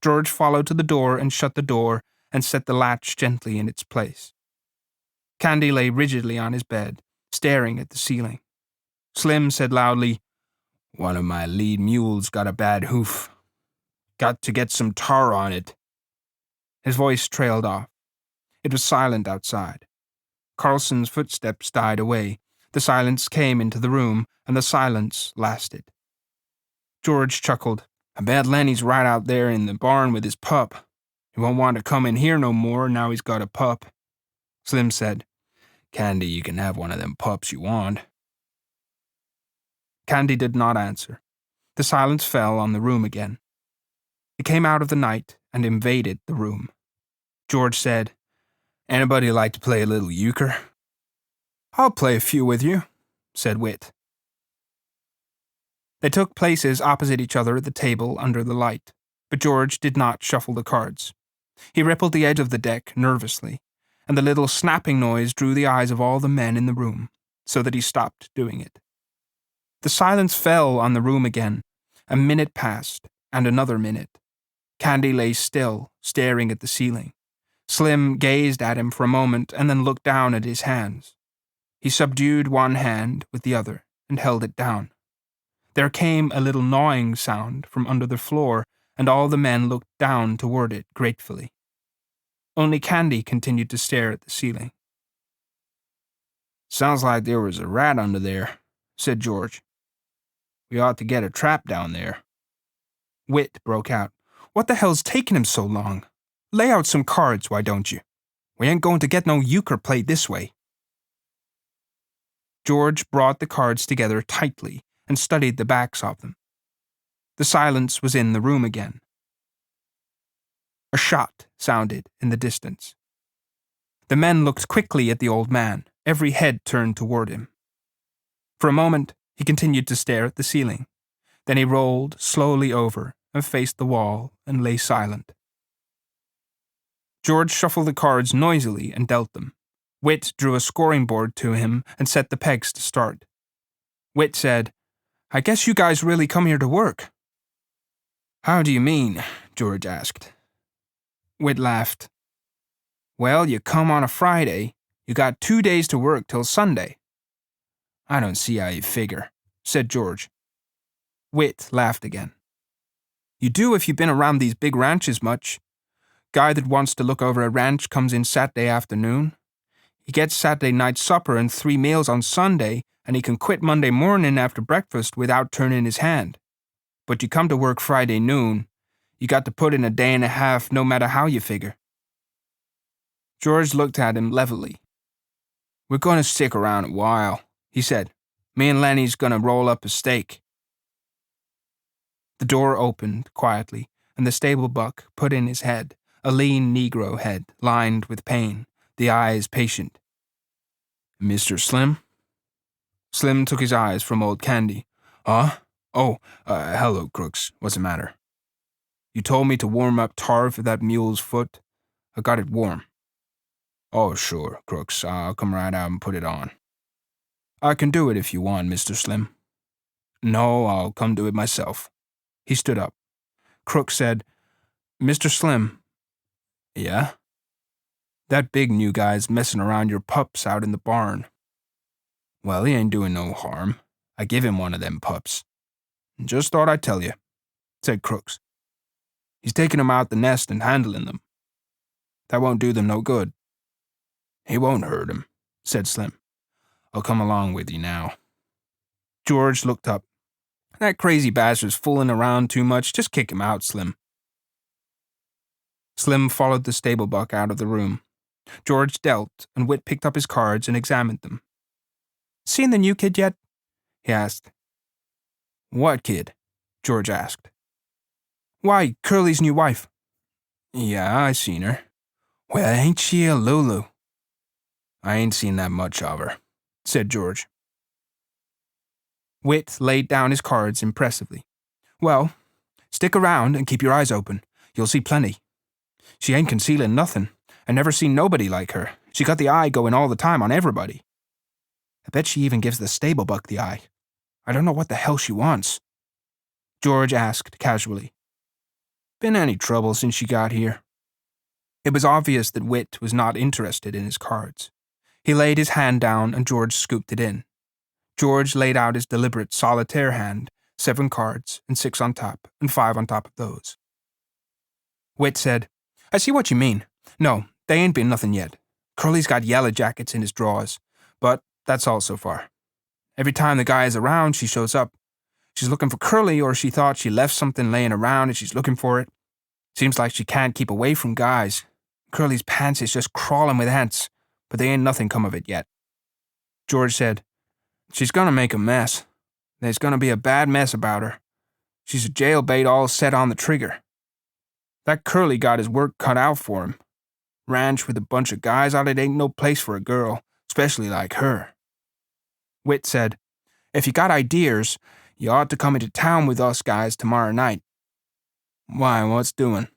George followed to the door and shut the door and set the latch gently in its place. Candy lay rigidly on his bed, staring at the ceiling. Slim said loudly, One of my lead mules got a bad hoof. Got to get some tar on it. His voice trailed off. It was silent outside. Carlson's footsteps died away. The silence came into the room, and the silence lasted. George chuckled. I bet Lennie's right out there in the barn with his pup. He won't want to come in here no more now he's got a pup. Slim said, Candy, you can have one of them pups you want. Candy did not answer. The silence fell on the room again. It came out of the night and invaded the room. George said, Anybody like to play a little euchre? I'll play a few with you, said Wit. They took places opposite each other at the table under the light, but George did not shuffle the cards. He rippled the edge of the deck nervously, and the little snapping noise drew the eyes of all the men in the room, so that he stopped doing it. The silence fell on the room again, A minute passed, and another minute. Candy lay still, staring at the ceiling. Slim gazed at him for a moment and then looked down at his hands. He subdued one hand with the other and held it down. There came a little gnawing sound from under the floor, and all the men looked down toward it gratefully. Only Candy continued to stare at the ceiling. "Sounds like there was a rat under there," said George. "We ought to get a trap down there." Whit broke out. "What the hell's taking him so long? Lay out some cards, why don't you? We ain't going to get no euchre played this way." George brought the cards together tightly and studied the backs of them. The silence was in the room again. A shot sounded in the distance. The men looked quickly at the old man, every head turned toward him. For a moment, he continued to stare at the ceiling. Then he rolled slowly over and faced the wall and lay silent. George shuffled the cards noisily and dealt them. Whit drew a scoring board to him and set the pegs to start. Whit said, "I guess you guys really come here to work." "How do you mean?" George asked. Whit laughed. "Well, you come on a Friday. You got 2 days to work till Sunday." "I don't see how you figure," said George. Whit laughed again. "You do if you've been around these big ranches much. Guy that wants to look over a ranch comes in Saturday afternoon. He gets Saturday night supper and 3 meals on Sunday, and he can quit Monday morning after breakfast without turning his hand. But you come to work Friday noon, you got to put in a day and a half no matter how you figure." George looked at him levelly. "We're going to stick around a while," he said. "Me and Lennie's going to roll up a steak." The door opened quietly, and the stable buck put in his head, a lean Negro head lined with pain, the eyes patient. "Mr. Slim?" Slim took his eyes from old Candy. "Huh? Oh, hello, Crooks. What's the matter?" "You told me to warm up tar for that mule's foot. I got it warm." "Oh, sure, Crooks. I'll come right out and put it on." "I can do it if you want, Mr. Slim." "No, I'll come do it myself." He stood up. Crooks said, "Mr. Slim." "Yeah?" "That big new guy's messing around your pups out in the barn." "Well, he ain't doing no harm. I give him one of them pups." "Just thought I'd tell you," said Crooks. "He's taking them out the nest and handling them. That won't do them no good." "He won't hurt him," said Slim. "I'll come along with you now." George looked up. "That crazy bastard's fooling around too much. Just kick him out, Slim." Slim followed the stable buck out of the room. George dealt, and Whit picked up his cards and examined them. "Seen the new kid yet?" he asked. "What kid?" George asked. "Why, Curly's new wife." "Yeah, I seen her." "Well, ain't she a Lulu?" "I ain't seen that much of her," said George. Whit laid down his cards impressively. "Well, stick around and keep your eyes open. You'll see plenty. She ain't concealing nothing. I never seen nobody like her. She got the eye going all the time on everybody. I bet she even gives the stable buck the eye. I don't know what the hell she wants." George asked casually. "Been any trouble since she got here?" It was obvious that Whit was not interested in his cards. He laid his hand down and George scooped it in. George laid out his deliberate solitaire hand, 7 cards, and 6 on top, and 5 on top of those. Whit said, "I see what you mean. No, they ain't been nothing yet. Curly's got yellow jackets in his drawers, but that's all so far. Every time the guy is around, she shows up. She's looking for Curly, or she thought she left something laying around and she's looking for it. Seems like she can't keep away from guys. Curly's pants is just crawling with ants, but there ain't nothing come of it yet." George said, "She's gonna make a mess. There's gonna be a bad mess about her. She's a jailbait all set on the trigger. That Curly got his work cut out for him. Ranch with a bunch of guys on it ain't no place for a girl, especially like her." Whit said, "If you got ideas, you ought to come into town with us guys tomorrow night." "Why, what's doing?"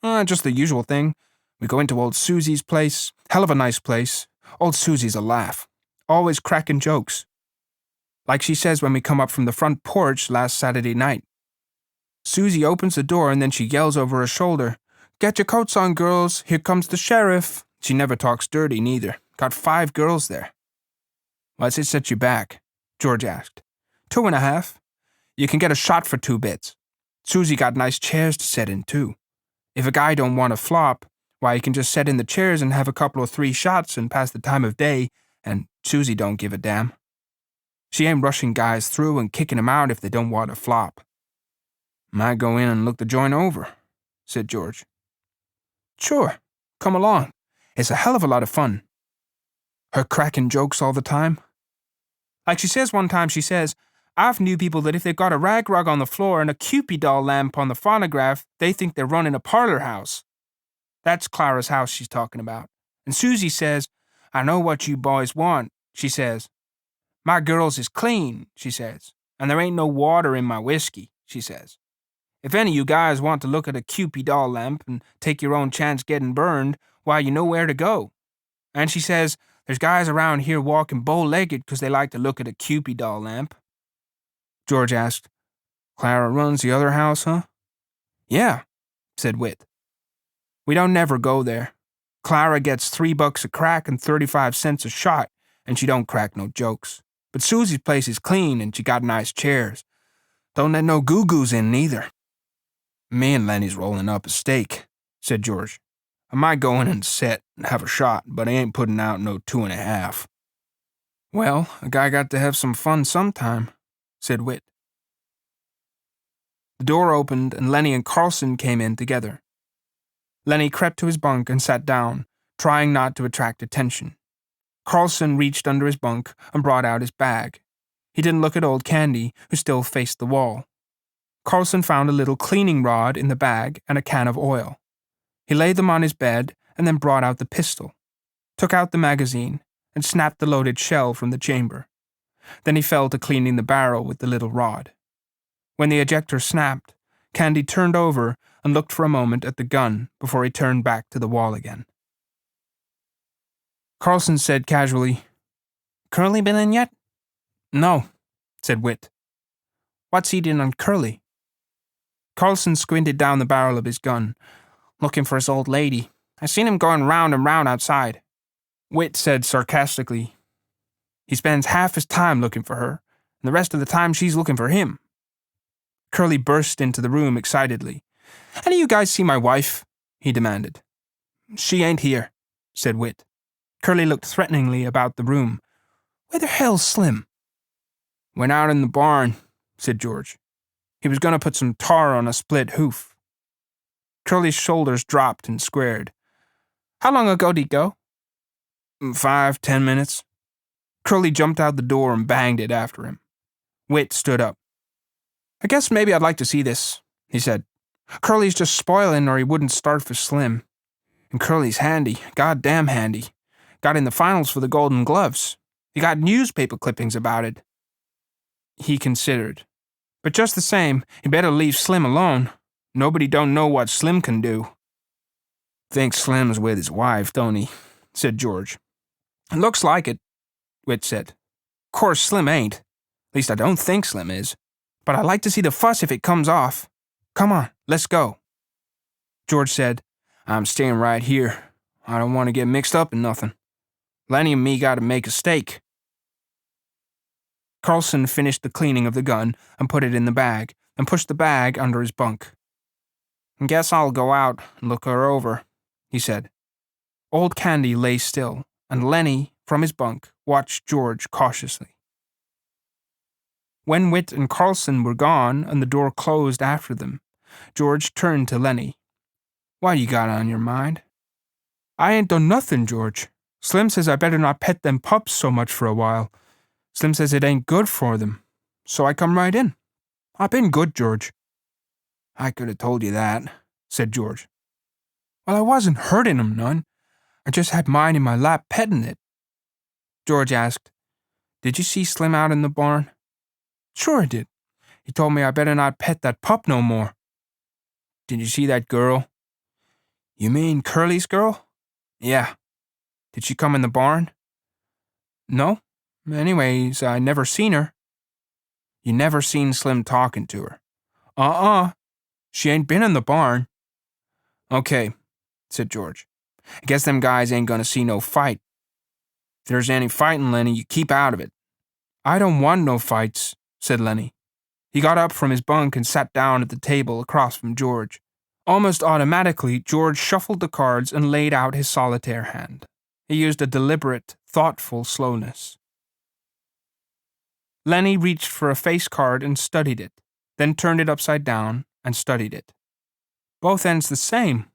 Just the usual thing. We go into old Susie's place. Hell of a nice place. Old Susie's a laugh. Always cracking jokes." Like she says when we come up from the front porch last Saturday night. Susie opens the door and then she yells over her shoulder, "Get your coats on, girls. Here comes the sheriff." She never talks dirty, neither. Got 5 girls there. "What's it set you back?" George asked. 2.5. You can get a shot for 2 bits. Susie got nice chairs to sit in, too. If a guy don't want to flop, why, he can just sit in the chairs and have a couple of 3 shots and pass the time of day, and Susie don't give a damn. She ain't rushing guys through and kicking them out if they don't want to flop. "Might go in and look the joint over," said George. "Sure, come along. It's a hell of a lot of fun." "Her cracking jokes all the time?" "Like she says one time, she says, I've knew people that if they've got a rag rug on the floor and a Cupid doll lamp on the phonograph, they think they're running a parlor house. That's Clara's house she's talking about. And Susie says, 'I know what you boys want,' she says. 'My girls is clean,' she says, 'and there ain't no water in my whiskey,' she says. If any of you guys want to look at a Cupid doll lamp and take your own chance getting burned, why, you know where to go. And she says, there's guys around here walking bow-legged 'cause they like to look at a Cupid doll lamp." George asked, "Clara runs the other house, huh?" "Yeah," said Whit. "We don't never go there. Clara gets $3 a crack and 35 cents a shot, and she don't crack no jokes. But Susie's place is clean, and she got nice chairs. Don't let no goo-goos in, neither." "Me and Lennie's rolling up a steak," said George. "I might go in and sit and have a shot, but I ain't putting out no 2.5. "Well, a guy got to have some fun sometime," said Whit. The door opened and Lennie and Carlson came in together. Lennie crept to his bunk and sat down, trying not to attract attention. Carlson reached under his bunk and brought out his bag. He didn't look at old Candy, who still faced the wall. Carlson found a little cleaning rod in the bag and a can of oil. He laid them on his bed and then brought out the pistol, took out the magazine, and snapped the loaded shell from the chamber. Then he fell to cleaning the barrel with the little rod. When the ejector snapped, Candy turned over and looked for a moment at the gun before he turned back to the wall again. Carlson said casually, "Curly been in yet?" "No," said Whit. "What's eating on Curly?" Carlson squinted down the barrel of his gun, looking for his old lady. "I seen him going round and round outside." Whit said sarcastically, "He spends half his time looking for her, and the rest of the time she's looking for him." Curly burst into the room excitedly. "Any of you guys see my wife?" he demanded. "She ain't here," said Whit. Curly looked threateningly about the room. "Where the hell's Slim?" "Went out in the barn," said George. "He was going to put some tar on a split hoof." Curly's shoulders dropped and squared. "How long ago did he go?" 5-10 minutes. Curly jumped out the door and banged it after him. Whit stood up. "I guess maybe I'd like to see this," he said. "Curly's just spoiling or he wouldn't start for Slim. And Curly's handy, goddamn handy. Got in the finals for the Golden Gloves. He got newspaper clippings about it." He considered. "But just the same, you better leave Slim alone. Nobody don't know what Slim can do." "Thinks Slim's with his wife, don't he?" said George. "It looks like it," Whit said. "Course Slim ain't. At least I don't think Slim is. But I'd like to see the fuss if it comes off. Come on, let's go." George said, "I'm staying right here. I don't want to get mixed up in nothing. Lennie and me got to make a steak." Carlson finished the cleaning of the gun and put it in the bag and pushed the bag under his bunk. "Guess I'll go out and look her over," he said. Old Candy lay still, and Lennie, from his bunk, watched George cautiously. When Whit and Carlson were gone and the door closed after them, George turned to Lennie. "What you got on your mind?" "I ain't done nothing, George. Slim says I better not pet them pups so much for a while. Slim says it ain't good for them. So I come right in. I been good, George." "I could have told you that," said George. "Well, I wasn't hurting 'em none. I just had mine in my lap petting it." George asked, "Did you see Slim out in the barn?" "Sure I did. He told me I better not pet that pup no more." "Did you see that girl?" "You mean Curly's girl?" "Yeah. Did she come in the barn?" "No. Anyways, I never seen her." You never seen Slim talking to her. Uh-uh. She ain't been in the barn. Okay, said George. I guess them guys ain't gonna see no fight. If there's any fighting, Lennie, you keep out of it. I don't want no fights, said Lennie. He got up from his bunk and sat down at the table across from George. Almost automatically, George shuffled the cards and laid out his solitaire hand. He used a deliberate, thoughtful slowness. Lennie reached for a face card and studied it, then turned it upside down and studied it. Both ends the same,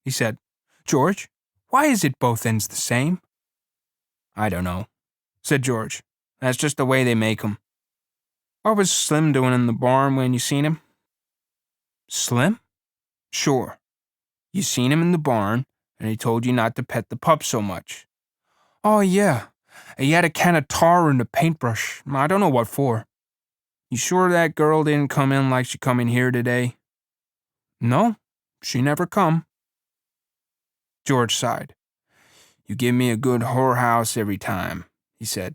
he said. George, why is it both ends the same? I don't know, said George. That's just the way they make 'em. What was Slim doing in the barn when you seen him? Slim? Sure. You seen him in the barn, and he told you not to pet the pup so much. Oh, yeah. He had a can of tar and a paintbrush. I don't know what for. You sure that girl didn't come in like she come in here today? No, she never come. George sighed. You give me a good whorehouse every time, he said.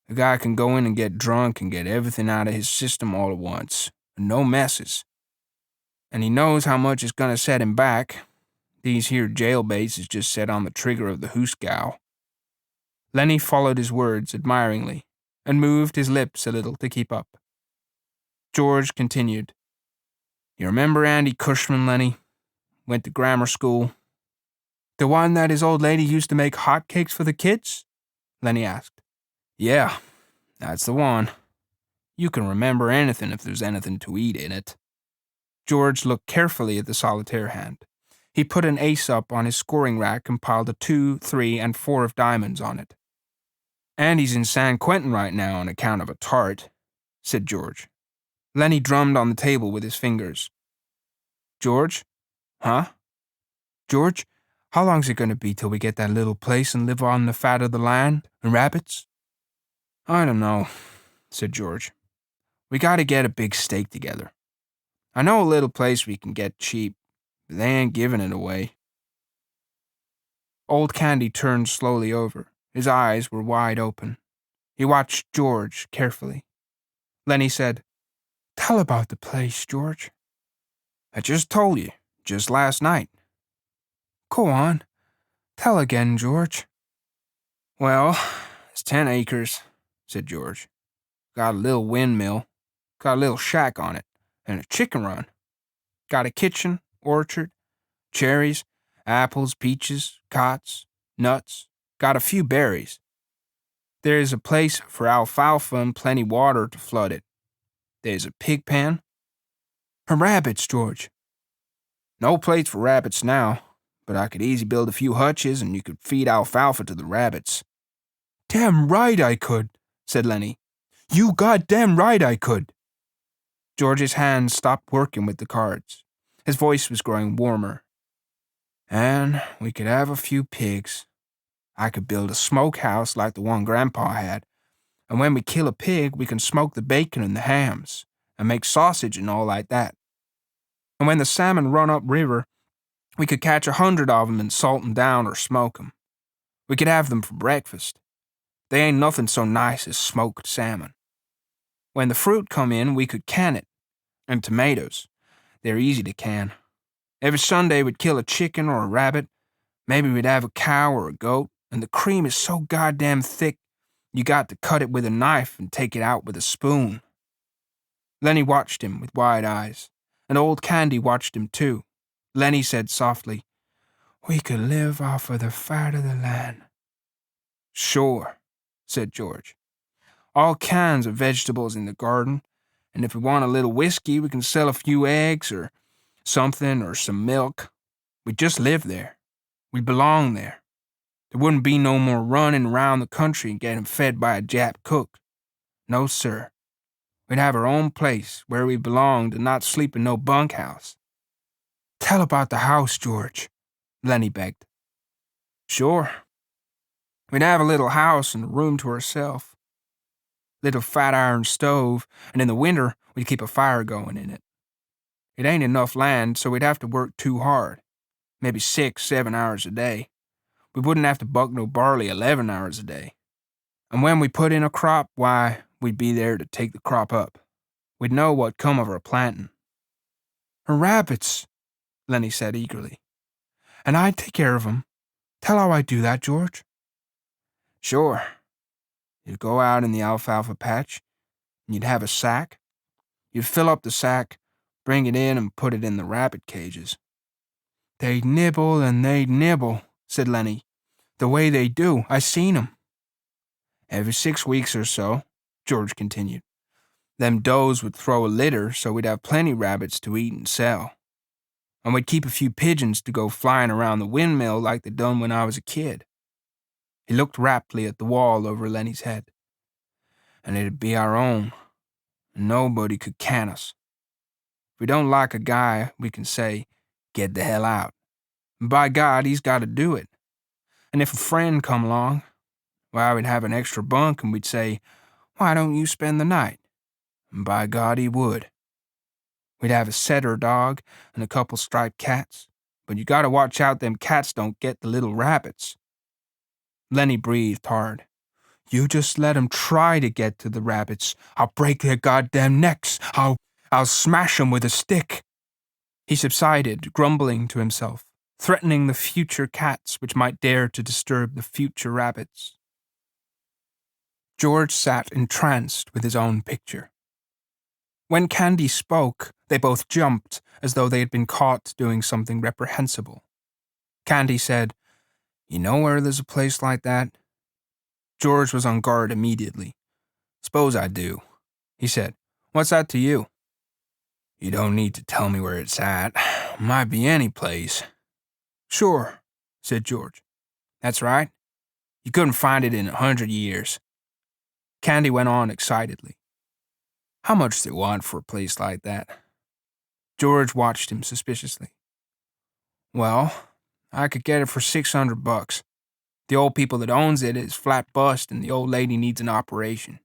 A guy can go in and get drunk and get everything out of his system all at once, and no messes. And he knows how much it's gonna set him back. These here jailbaits is just set on the trigger of the hoosgow. Lennie followed his words admiringly, and moved his lips a little to keep up. George continued. You remember Andy Cushman, Lennie? Went to grammar school. The one that his old lady used to make hotcakes for the kids? Lennie asked. Yeah, that's the one. You can remember anything if there's anything to eat in it. George looked carefully at the solitaire hand. He put an ace up on his scoring rack and piled a 2, 3, and 4 of diamonds on it. Andy's in San Quentin right now on account of a tart, said George. Lennie drummed on the table with his fingers. George? Huh? George, how long's it going to be till we get that little place and live on the fat of the land and rabbits? I don't know, said George. We got to get a big stake together. I know a little place we can get cheap, but they ain't giving it away. Old Candy turned slowly over. His eyes were wide open. He watched George carefully. Lennie said, Tell about the place, George. I just told you, just last night. Go on. Tell again, George. Well, it's 10 acres, said George. Got a little windmill, got a little shack on it, and a chicken run. Got a kitchen, orchard, cherries, apples, peaches, cots, nuts. Got a few berries. There's a place for alfalfa and plenty water to flood it. There's a pig pen. And rabbits, George. No place for rabbits now, but I could easy build a few hutches and you could feed alfalfa to the rabbits. Damn right I could, said Lennie. You goddamn right I could. George's hands stopped working with the cards. His voice was growing warmer. And we could have a few pigs. I could build a smokehouse like the one Grandpa had, and when we kill a pig, we can smoke the bacon and the hams, and make sausage and all like that. And when the salmon run up river, we could catch 100 of 'em and salt 'em down or smoke 'em. We could have them for breakfast. They ain't nothing so nice as smoked salmon. When the fruit come in, we could can it. And tomatoes. They're easy to can. Every Sunday we'd kill a chicken or a rabbit. Maybe we'd have a cow or a goat. And the cream is so goddamn thick, you got to cut it with a knife and take it out with a spoon. Lennie watched him with wide eyes, and Old Candy watched him too. Lennie said softly, We could live off of the fat of the land. Sure, said George. All kinds of vegetables in the garden, and if we want a little whiskey, we can sell a few eggs or something or some milk. We'd just live there. We'd belong there. There wouldn't be no more running around the country and getting fed by a Jap cook. No, sir. We'd have our own place where we belonged and not sleep in no bunkhouse. Tell about the house, George, Lennie begged. Sure. We'd have a little house and a room to ourselves. Little fat iron stove, and in the winter we'd keep a fire going in it. It ain't enough land, so we'd have to work too hard. Maybe 6, 7 hours a day. We wouldn't have to buck no barley 11 hours a day. And when we put in a crop, why, we'd be there to take the crop up. We'd know what come of our planting." "Her rabbits," Lennie said eagerly. "And I'd take care of 'em. Tell how I do that, George." "Sure. You'd go out in the alfalfa patch, and you'd have a sack. You'd fill up the sack, bring it in, and put it in the rabbit cages." "They'd nibble and they'd nibble," said Lennie. "The way they do. I seen 'em." "Every 6 weeks or so," George continued, "them does would throw a litter so we'd have plenty rabbits to eat and sell. And we'd keep a few pigeons to go flying around the windmill like they done when I was a kid." He looked raptly at the wall over Lennie's head. "And it'd be our own, and nobody could can us. If we don't like a guy, we can say, 'Get the hell out.' And by God, he's got to do it. And if a friend come along, why, we'd have an extra bunk and we'd say, 'Why don't you spend the night?' And by God, he would. We'd have a setter dog and a couple striped cats, but you gotta watch out them cats don't get the little rabbits." Lennie breathed hard. "You just let 'em try to get to the rabbits. I'll break their goddamn necks. I'll smash 'em with a stick." He subsided, grumbling to himself, threatening the future cats which might dare to disturb the future rabbits. George sat entranced with his own picture. When Candy spoke, they both jumped as though they had been caught doing something reprehensible. Candy said, "You know where there's a place like that?" George was on guard immediately. "S'pose I do," he said. "What's that to you?" "You don't need to tell me where it's at. Might be any place." "Sure," said George. "That's right. You couldn't find it in 100 years. Candy went on excitedly. "How much do you want for a place like that?" George watched him suspiciously. "Well, I could get it for $600. The old people that owns it is flat bust and the old lady needs an operation.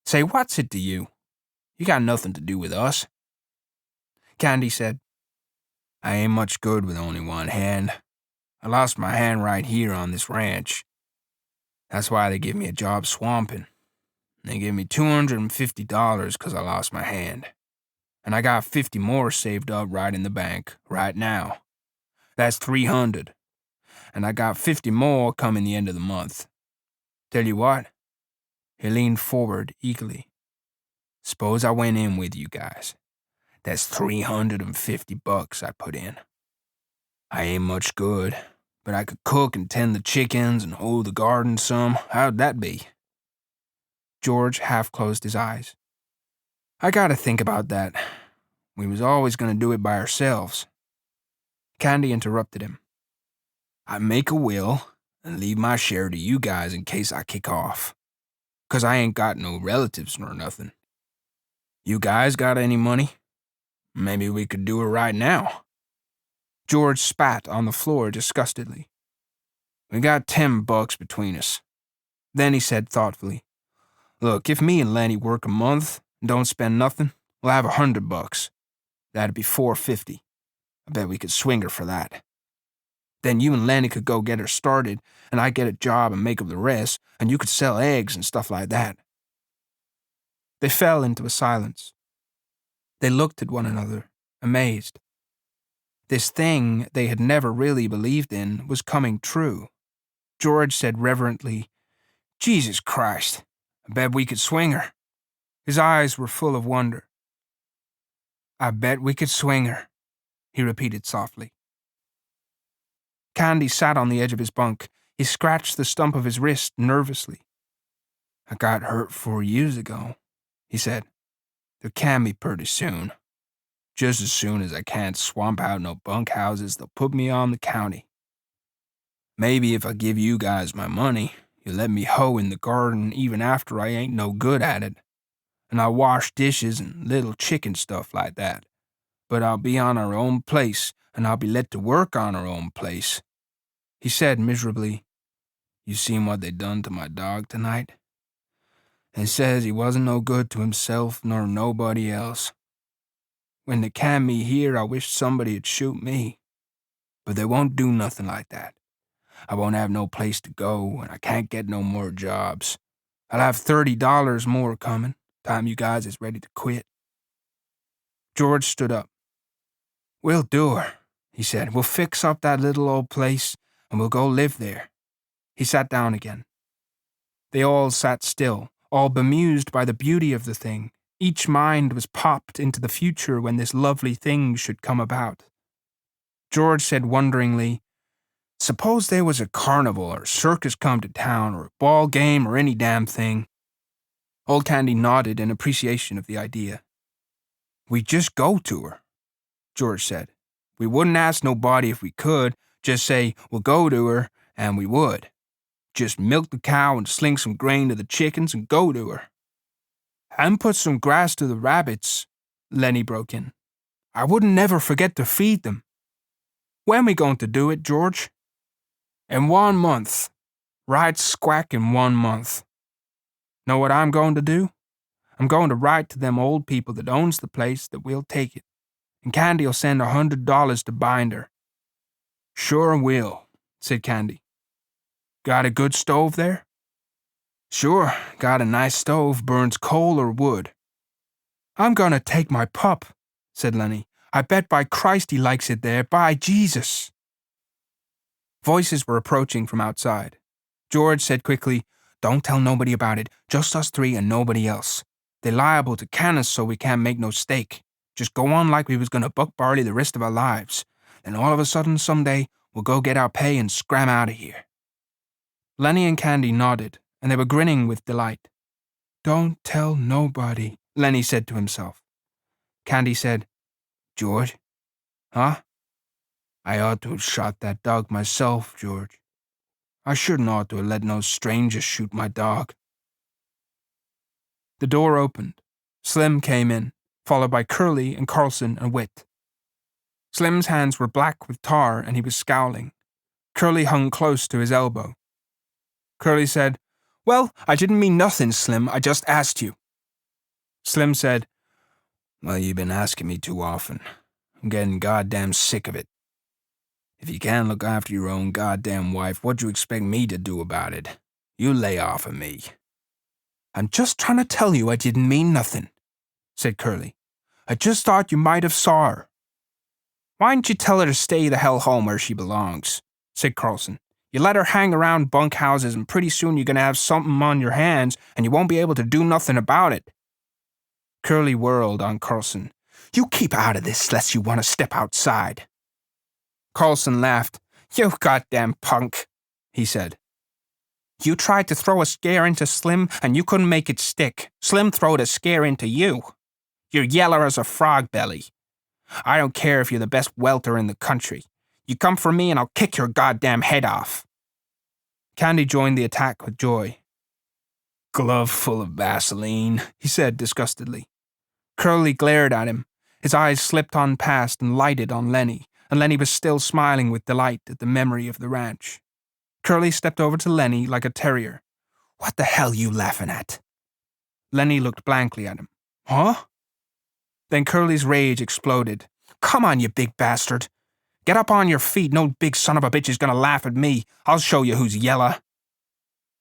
Say, what's it to you? You got nothing to do with us." Candy said, "I ain't much good with only one hand. I lost my hand right here on this ranch. That's why they give me a job swamping. They give me $250 'cause I lost my hand. And I got 50 more saved up right in the bank, right now. That's 300. And I got 50 more coming the end of the month. Tell you what," he leaned forward eagerly, "s'pose I went in with you guys. That's $350 I put in. I ain't much good, but I could cook and tend the chickens and hoe the garden some. How'd that be?" George half closed his eyes. "I gotta think about that. We was always gonna do it by ourselves." Candy interrupted him. "I make a will and leave my share to you guys in case I kick off. 'Cause I ain't got no relatives nor nothing. You guys got any money? Maybe we could do it right now." George spat on the floor disgustedly. "We got $10 between us." Then he said thoughtfully, "Look, if me and Lennie work a month and don't spend nothing, we'll have $100. That'd be $450. I bet we could swing her for that. Then you and Lennie could go get her started, and I'd get a job and make up the rest, and you could sell eggs and stuff like that." They fell into a silence. They looked at one another, amazed. This thing they had never really believed in was coming true. George said reverently, "Jesus Christ, I bet we could swing her." His eyes were full of wonder. "I bet we could swing her," he repeated softly. Candy sat on the edge of his bunk. He scratched the stump of his wrist nervously. "I got hurt 4 years ago," he said. "There can be pretty soon. Just as soon as I can't swamp out no bunkhouses, they'll put me on the county. Maybe if I give you guys my money, you'll let me hoe in the garden even after I ain't no good at it. And I'll wash dishes and little chicken stuff like that. But I'll be on our own place, and I'll be let to work on our own place." He said miserably, "You seen what they done to my dog tonight? They says he wasn't no good to himself nor nobody else. When they can me here, I wish somebody'd shoot me. But they won't do nothing like that. I won't have no place to go, and I can't get no more jobs. I'll have $30 more coming, time you guys is ready to quit. George stood up. We'll do her, he said. We'll fix up that little old place, and we'll go live there. He sat down again. They all sat still, all bemused by the beauty of the thing. Each mind was popped into the future when this lovely thing should come about. George said wonderingly, Suppose there was a carnival or a circus come to town or a ball game or any damn thing. Old Candy nodded in appreciation of the idea. We'd just go to her, George said. We wouldn't ask nobody if we could, just say we'll go to her, and we would. Just milk the cow and sling some grain to the chickens and go to her. And put some grass to the rabbits, Lennie broke in. I wouldn't never forget to feed them. When we going to do it, George? In 1 month. Right squack in 1 month. Know what I'm going to do? I'm going to write to them old people that owns the place that we'll take it, and Candy'll send $100 to bind her. Sure will, said Candy. Got a good stove there? Sure, got a nice stove, burns coal or wood. I'm going to take my pup, said Lennie. I bet by Christ he likes it there, by Jesus. Voices were approaching from outside. George said quickly, Don't tell nobody about it, just us three and nobody else. They're liable to can us so we can't make no stake. Just go on like we was going to buck barley the rest of our lives. Then all of a sudden, someday, we'll go get our pay and scram out of here. Lennie and Candy nodded, and they were grinning with delight. Don't tell nobody, Lennie said to himself. Candy said, George? Huh? I ought to have shot that dog myself, George. I shouldn't ought to have let no stranger shoot my dog. The door opened. Slim came in, followed by Curly and Carlson and Whit. Slim's hands were black with tar and he was scowling. Curly hung close to his elbow. Curly said, Well, I didn't mean nothing, Slim. I just asked you. Slim said, Well, you've been asking me too often. I'm getting goddamn sick of it. If you can't look after your own goddamn wife, what do you expect me to do about it? You lay off of me. I'm just trying to tell you I didn't mean nothing, said Curly. I just thought you might have saw her. Why didn't you tell her to stay the hell home where she belongs, said Carlson. You let her hang around bunkhouses and pretty soon you're going to have something on your hands and you won't be able to do nothing about it. Curly whirled on Carlson. You keep out of this lest you want to step outside. Carlson laughed. You goddamn punk, he said. You tried to throw a scare into Slim and you couldn't make it stick. Slim throwed a scare into you. You're yeller as a frog belly. I don't care if you're the best welter in the country. You come for me and I'll kick your goddamn head off. Candy joined the attack with joy. Glove full of Vaseline, he said disgustedly. Curly glared at him. His eyes slipped on past and lighted on Lennie, and Lennie was still smiling with delight at the memory of the ranch. Curly stepped over to Lennie like a terrier. What the hell you laughing at? Lennie looked blankly at him. Huh? Then Curly's rage exploded. Come on, you big bastard. Get up on your feet. No big son of a bitch is going to laugh at me. I'll show you who's yeller.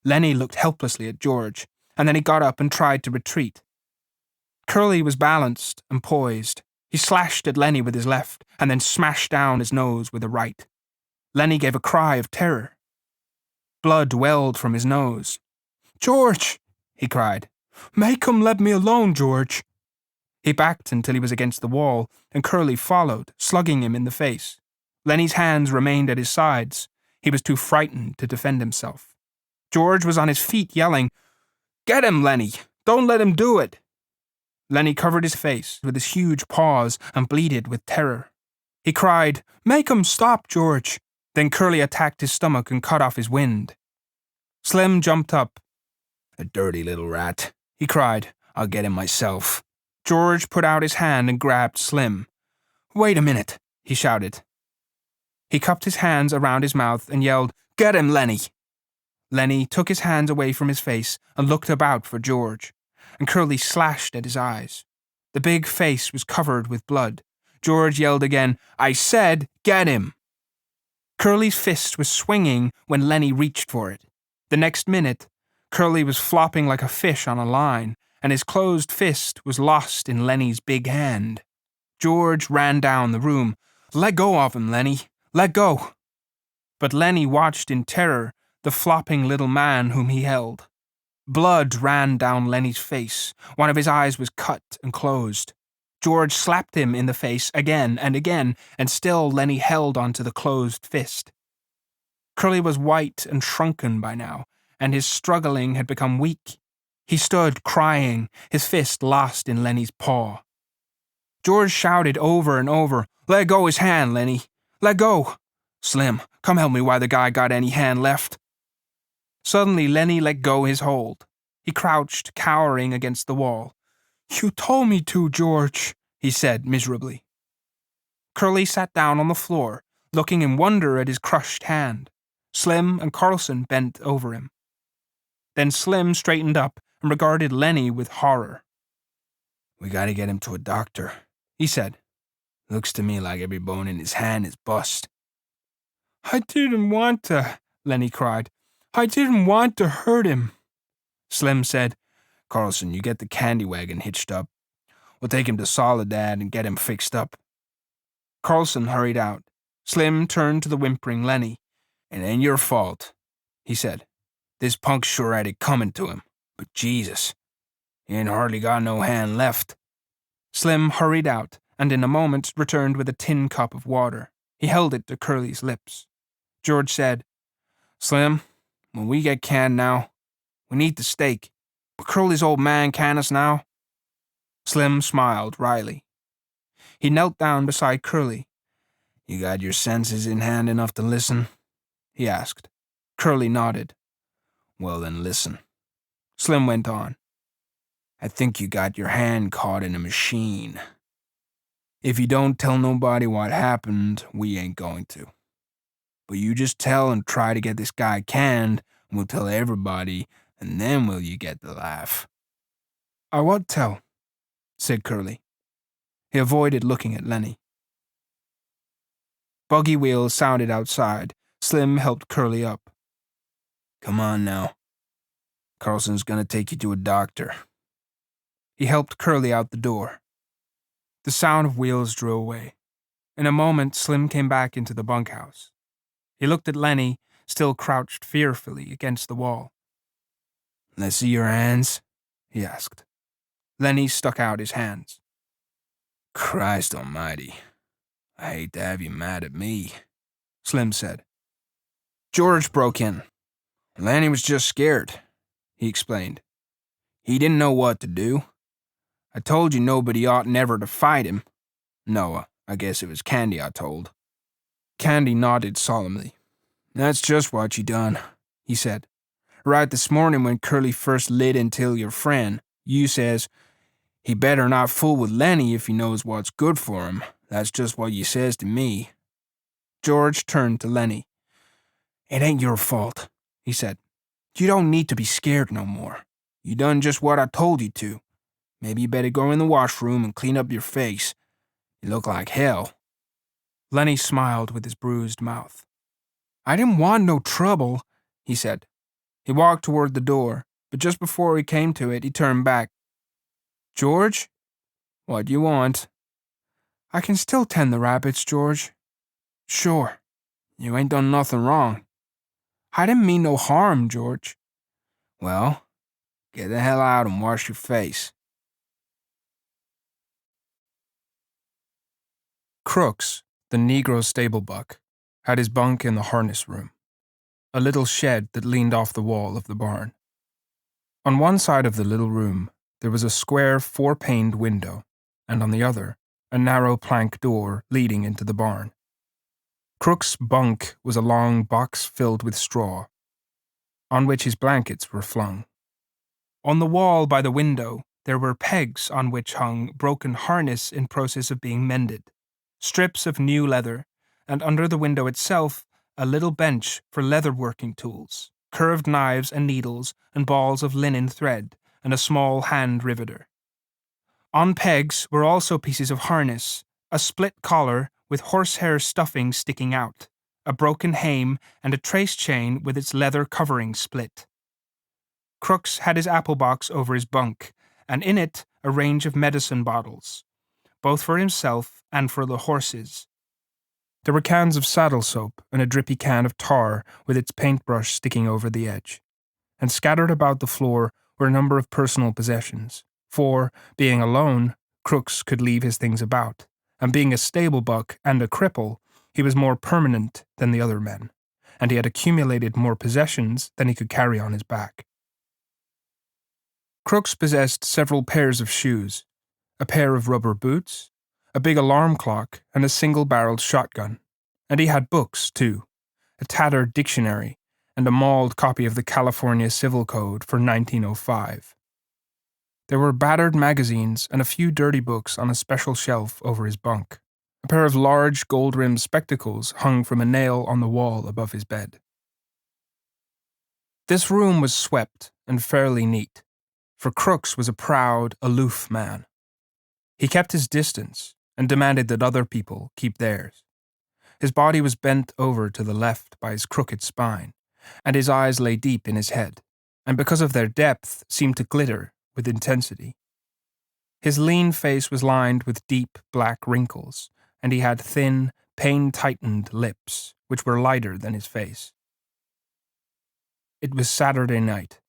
Lennie looked helplessly at George, and then he got up and tried to retreat. Curly was balanced and poised. He slashed at Lennie with his left, and then smashed down his nose with the right. Lennie gave a cry of terror. Blood welled from his nose. George, he cried. Make him let me alone, George. He backed until he was against the wall, and Curly followed, slugging him in the face. Lennie's hands remained at his sides. He was too frightened to defend himself. George was on his feet, yelling, Get him, Lennie! Don't let him do it! Lennie covered his face with his huge paws and bleated with terror. He cried, Make him stop, George! Then Curly attacked his stomach and cut off his wind. Slim jumped up. A dirty little rat, he cried. I'll get him myself. George put out his hand and grabbed Slim. Wait a minute, he shouted. He cupped his hands around his mouth and yelled, Get him, Lennie! Lennie took his hands away from his face and looked about for George, and Curly slashed at his eyes. The big face was covered with blood. George yelled again, I said, get him! Curly's fist was swinging when Lennie reached for it. The next minute, Curly was flopping like a fish on a line, and his closed fist was lost in Lennie's big hand. George ran down the room. "Let go of him, Lennie. Let go." But Lennie watched in terror the flopping little man whom he held. Blood ran down Lennie's face. One of his eyes was cut and closed. George slapped him in the face again, and still Lennie held onto the closed fist. Curly was white and shrunken by now, and his struggling had become weak. He stood crying, his fist lost in Lennie's paw. George shouted over and over, "Let go his hand, Lennie. Let go. Slim, come help me while the guy got any hand left." Suddenly, Lennie let go his hold. He crouched, cowering against the wall. "You told me to, George," he said miserably. Curly sat down on the floor, looking in wonder at his crushed hand. Slim and Carlson bent over him. Then Slim straightened up and regarded Lennie with horror. "We gotta get him to a doctor," he said. "Looks to me like every bone in his hand is bust." "I didn't want to," Lennie cried. "I didn't want to hurt him." Slim said, "Carlson, you get the candy wagon hitched up. We'll take him to Soledad and get him fixed up." Carlson hurried out. Slim turned to the whimpering Lennie. "It ain't your fault," he said. "This punk sure had it coming to him. But Jesus, he ain't hardly got no hand left." Slim hurried out, and in a moment returned with a tin cup of water. He held it to Curly's lips. George said, "Slim, when we get canned now, we need the steak. Will Curly's old man can us now?" Slim smiled wryly. He knelt down beside Curly. "You got your senses in hand enough to listen?" he asked. Curly nodded. "Well then, listen." Slim went on. "I think you got your hand caught in a machine. If you don't tell nobody what happened, we ain't going to. But you just tell and try to get this guy canned, and we'll tell everybody, and then will you get the laugh." "I won't tell," said Curly. He avoided looking at Lennie. Buggy wheels sounded outside. Slim helped Curly up. "Come on now. Carlson's gonna take you to a doctor." He helped Curly out the door. The sound of wheels drew away. In a moment, Slim came back into the bunkhouse. He looked at Lennie, still crouched fearfully against the wall. "Let's see your hands?" he asked. Lennie stuck out his hands. "Christ almighty, I hate to have you mad at me," Slim said. George broke in. "Lennie was just scared," he explained. "He didn't know what to do. I told you nobody ought never to fight him. No, I guess it was Candy I told." Candy nodded solemnly. "That's just what you done," he said. "Right this morning when Curly first lit into your friend, you says, 'He better not fool with Lennie if he knows what's good for him.' That's just what you says to me." George turned to Lennie. "It ain't your fault," he said. "You don't need to be scared no more. You done just what I told you to. Maybe you better go in the washroom and clean up your face. You look like hell." Lennie smiled with his bruised mouth. "I didn't want no trouble," he said. He walked toward the door, but just before he came to it, he turned back. "George? What do you want?" "I can still tend the rabbits, George." "Sure. You ain't done nothing wrong." "I didn't mean no harm, George." "Well, get the hell out and wash your face." Crooks, the Negro stable buck, had his bunk in the harness room, a little shed that leaned off the wall of the barn. On one side of the little room, there was a square four-paned window, and on the other, a narrow plank door leading into the barn. Crook's bunk was a long box filled with straw, on which his blankets were flung. On the wall by the window, there were pegs on which hung broken harness in process of being mended, strips of new leather, and under the window itself, a little bench for leather-working tools, curved knives and needles and balls of linen thread, and a small hand riveter. On pegs were also pieces of harness, a split collar with horsehair stuffing sticking out, a broken hame, and a trace chain with its leather covering split. Crooks had his apple box over his bunk, and in it a range of medicine bottles, both for himself and for the horses. There were cans of saddle soap and a drippy can of tar with its paintbrush sticking over the edge. And scattered about the floor were a number of personal possessions, for, being alone, Crooks could leave his things about, and being a stable buck and a cripple, he was more permanent than the other men, and he had accumulated more possessions than he could carry on his back. Crooks possessed several pairs of shoes, a pair of rubber boots, a big alarm clock, and a single-barreled shotgun. And he had books, too, a tattered dictionary, and a mauled copy of the California Civil Code for 1905. There were battered magazines and a few dirty books on a special shelf over his bunk. A pair of large gold-rimmed spectacles hung from a nail on the wall above his bed. This room was swept and fairly neat, for Crooks was a proud, aloof man. He kept his distance and demanded that other people keep theirs. His body was bent over to the left by his crooked spine, and his eyes lay deep in his head, and because of their depth seemed to glitter with intensity. His lean face was lined with deep black wrinkles, and he had thin, pain-tightened lips, which were lighter than his face. It was Saturday night.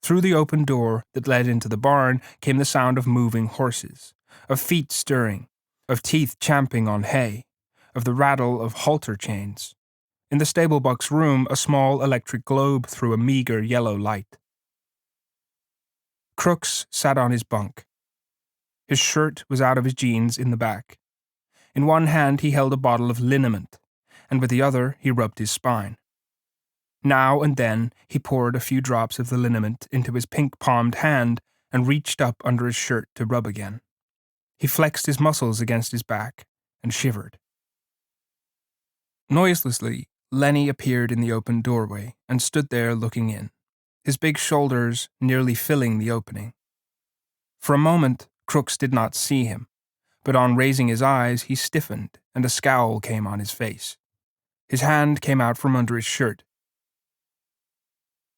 Through the open door that led into the barn came the sound of moving horses, of feet stirring, of teeth champing on hay, of the rattle of halter chains. In the stable-buck's room, a small electric globe threw a meager yellow light. Crooks sat on his bunk. His shirt was out of his jeans in the back. In one hand he held a bottle of liniment, and with the other he rubbed his spine. Now and then he poured a few drops of the liniment into his pink-palmed hand and reached up under his shirt to rub again. He flexed his muscles against his back and shivered. Noiselessly, Lennie appeared in the open doorway and stood there looking in, his big shoulders nearly filling the opening. For a moment, Crooks did not see him, but on raising his eyes he stiffened and a scowl came on his face. His hand came out from under his shirt.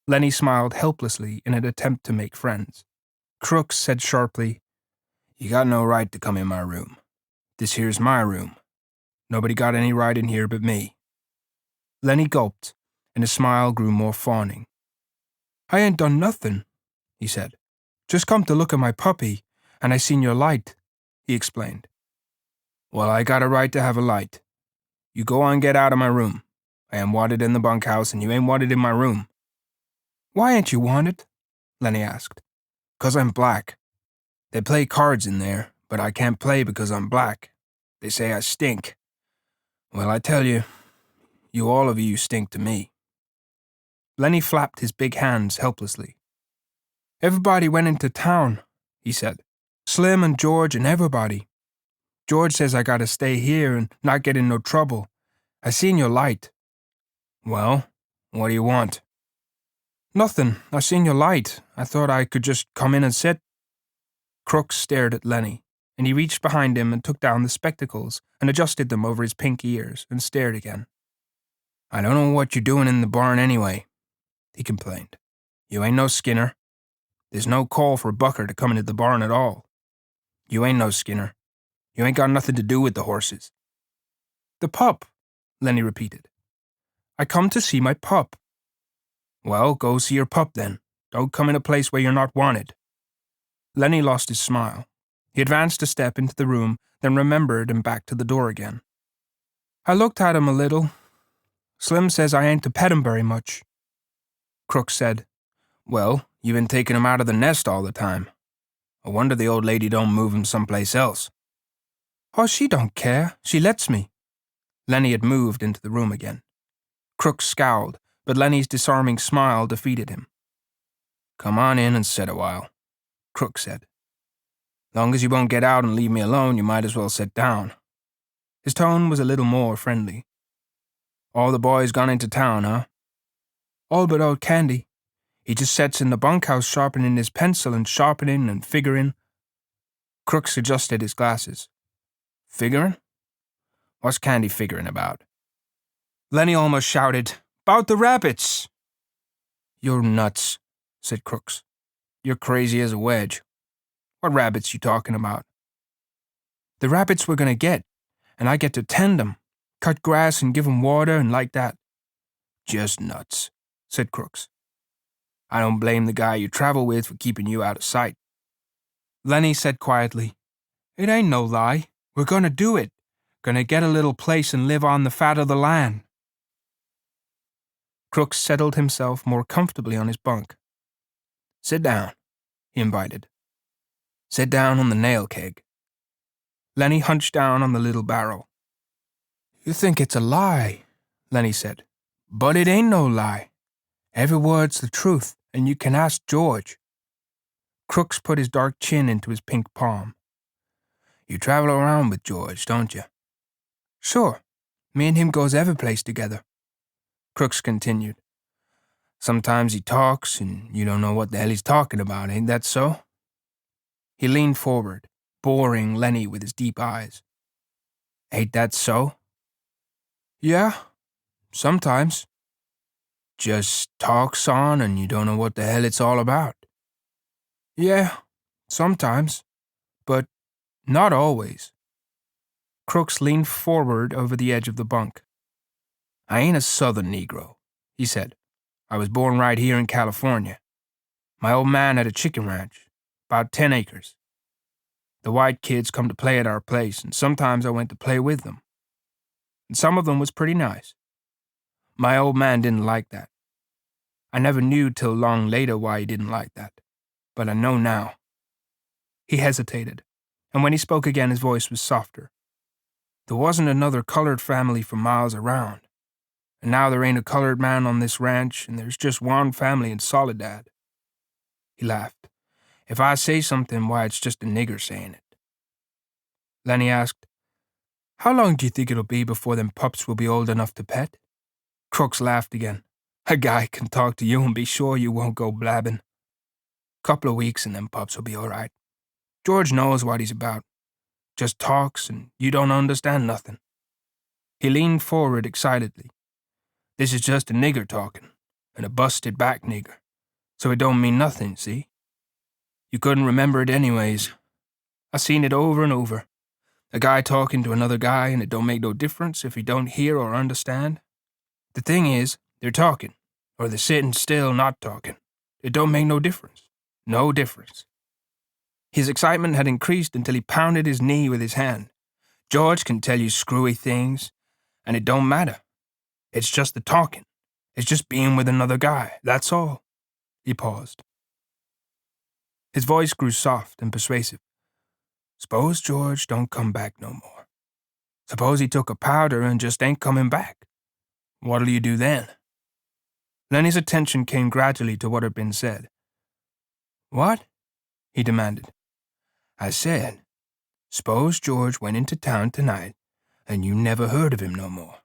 Lennie smiled helplessly in an attempt to make friends. Crooks said sharply, "You got no right to come in my room. This here's my room. Nobody got any right in here but me." Lennie gulped, and his smile grew more fawning. "I ain't done nothing," he said. "Just come to look at my puppy, and I seen your light," he explained. "Well, I got a right to have a light. You go on get out of my room. I am wanted in the bunkhouse, and you ain't wanted in my room." "Why ain't you wanted?" Lennie asked. "'Cause I'm black. They play cards in there, but I can't play because I'm black. They say I stink. Well, I tell you, all of you stink to me." Lennie flapped his big hands helplessly. "Everybody went into town," he said. "Slim and George and everybody. George says I gotta stay here and not get in no trouble. I seen your light." "Well, what do you want?" "Nothing. I seen your light. I thought I could just come in and sit." Crooks stared at Lennie, and he reached behind him and took down the spectacles and adjusted them over his pink ears and stared again. "I don't know what you're doing in the barn anyway," he complained. "You ain't no Skinner. There's no call for a bucker to come into the barn at all. You ain't no Skinner. You ain't got nothing to do with the horses." "The pup," Lennie repeated. "I come to see my pup." "Well, go see your pup then. Don't come in a place where you're not wanted." Lennie lost his smile. He advanced a step into the room, then remembered and backed to the door again. "I looked at him a little. Slim says I ain't to pet him very much." Crooks said, "Well, you've been taking him out of the nest all the time. I wonder the old lady don't move him someplace else." "Oh, she don't care. She lets me." Lennie had moved into the room again. Crooks scowled, but Lennie's disarming smile defeated him. "Come on in and sit a while," Crooks said. "Long as you won't get out and leave me alone, you might as well sit down." His tone was a little more friendly. "All the boys gone into town, huh?" "All but old Candy. He just sits in the bunkhouse sharpening his pencil and sharpening and figuring." Crooks adjusted his glasses. "Figuring? What's Candy figuring about?" Lennie almost shouted, "'Bout the rabbits!" "You're nuts," said Crooks. "You're crazy as a wedge. What rabbits you talking about?" "The rabbits we're gonna get, and I get to tend them, cut grass and give 'em water and like that." "Just nuts," said Crooks. "I don't blame the guy you travel with for keeping you out of sight." Lennie said quietly, "It ain't no lie. We're gonna do it. Gonna get a little place and live on the fat of the land." Crooks settled himself more comfortably on his bunk. "Sit down," he invited. "Sit down on the nail keg." Lennie hunched down on the little barrel. "You think it's a lie," Lennie said. "But it ain't no lie. Every word's the truth, and you can ask George." Crooks put his dark chin into his pink palm. "You travel around with George, don't you?" "Sure. Me and him goes every place together." Crooks continued. "Sometimes he talks, and you don't know what the hell he's talking about, ain't that so?" He leaned forward, boring Lennie with his deep eyes. "Ain't that so?" "Yeah, sometimes." "Just talks on, and you don't know what the hell it's all about?" "Yeah, sometimes, but not always." Crooks leaned forward over the edge of the bunk. "I ain't a Southern Negro," he said. "I was born right here in California. My old man had a chicken ranch, about 10 acres. The white kids come to play at our place, and sometimes I went to play with them. And some of them was pretty nice. My old man didn't like that. I never knew till long later why he didn't like that, but I know now." He hesitated, and when he spoke again his voice was softer. "There wasn't another colored family for miles around, and now there ain't a colored man on this ranch, and there's just one family in Soledad." He laughed. "If I say something, why, it's just a nigger saying it." Lennie asked, "How long do you think it'll be before them pups will be old enough to pet?" Crooks laughed again. "A guy can talk to you and be sure you won't go blabbing. Couple of weeks and them pups will be all right. George knows what he's about. Just talks and you don't understand nothing." He leaned forward excitedly. "This is just a nigger talking, and a busted back nigger, so it don't mean nothing, see? You couldn't remember it anyways. I seen it over and over. A guy talking to another guy, and it don't make no difference if he don't hear or understand. The thing is, they're talking, or they're sitting still not talking. It don't make no difference. No difference." His excitement had increased until he pounded his knee with his hand. "George can tell you screwy things, and it don't matter. It's just the talking. It's just being with another guy, that's all." He paused. His voice grew soft and persuasive. "Suppose George don't come back no more. Suppose he took a powder and just ain't coming back. What'll you do then?" Lennie's attention came gradually to what had been said. "What?" he demanded. "I said, suppose George went into town tonight, and you never heard of him no more."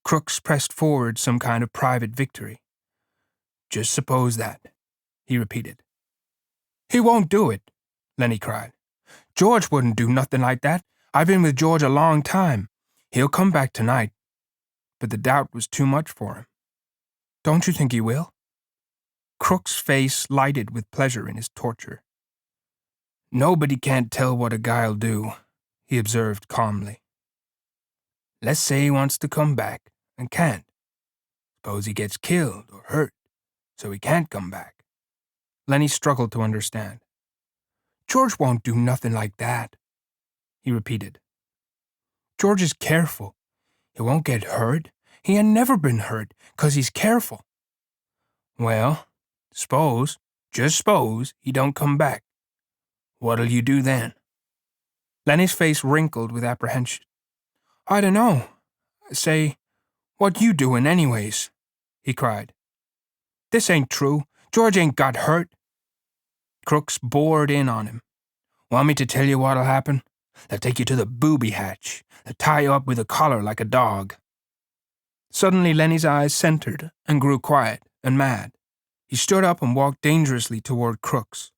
Crooks pressed forward some kind of private victory. "Just suppose that," he repeated. "He won't do it," Lennie cried. "George wouldn't do nothing like that. I've been with George a long time. He'll come back tonight." But the doubt was too much for him. "Don't you think he will?" Crook's face lighted with pleasure in his torture. "Nobody can't tell what a guy'll do," he observed calmly. "Let's say he wants to come back and can't. Suppose he gets killed or hurt, so he can't come back." Lennie struggled to understand. "George won't do nothing like that," he repeated. "George is careful. He won't get hurt. He ain't never been hurt, 'cause he's careful." "Well, just suppose, he don't come back. What'll you do then?" Lennie's face wrinkled with apprehension. "I dunno. Say, what you doing anyways?" he cried. "This ain't true. George ain't got hurt." Crooks bored in on him. "Want me to tell you what'll happen? They'll take you to the booby hatch. They'll tie you up with a collar like a dog." Suddenly Lennie's eyes centered and grew quiet and mad. He stood up and walked dangerously toward Crooks.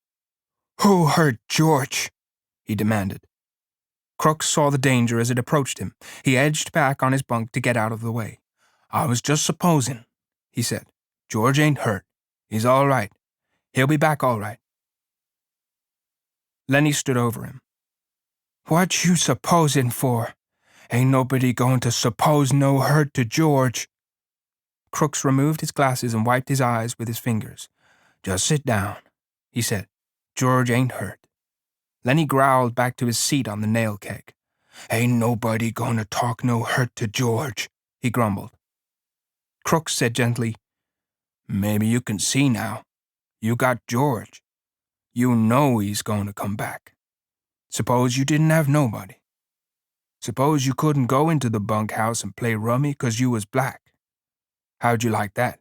"Who hurt George?" he demanded. Crooks saw the danger as it approached him. He edged back on his bunk to get out of the way. "I was just supposing," he said. "George ain't hurt. He's all right. He'll be back all right. Lennie stood over him. What you supposing for? Ain't nobody going to suppose no hurt to George. Crooks removed his glasses and wiped his eyes with his fingers. Just sit down, he said. George ain't hurt. Lennie growled back to his seat on the nail keg. Ain't nobody going to talk no hurt to George, he grumbled. Crooks said gently, Maybe you can see now. You got George. You know he's going to come back. Suppose you didn't have nobody. Suppose you couldn't go into the bunkhouse and play rummy 'cause you was black. How'd you like that?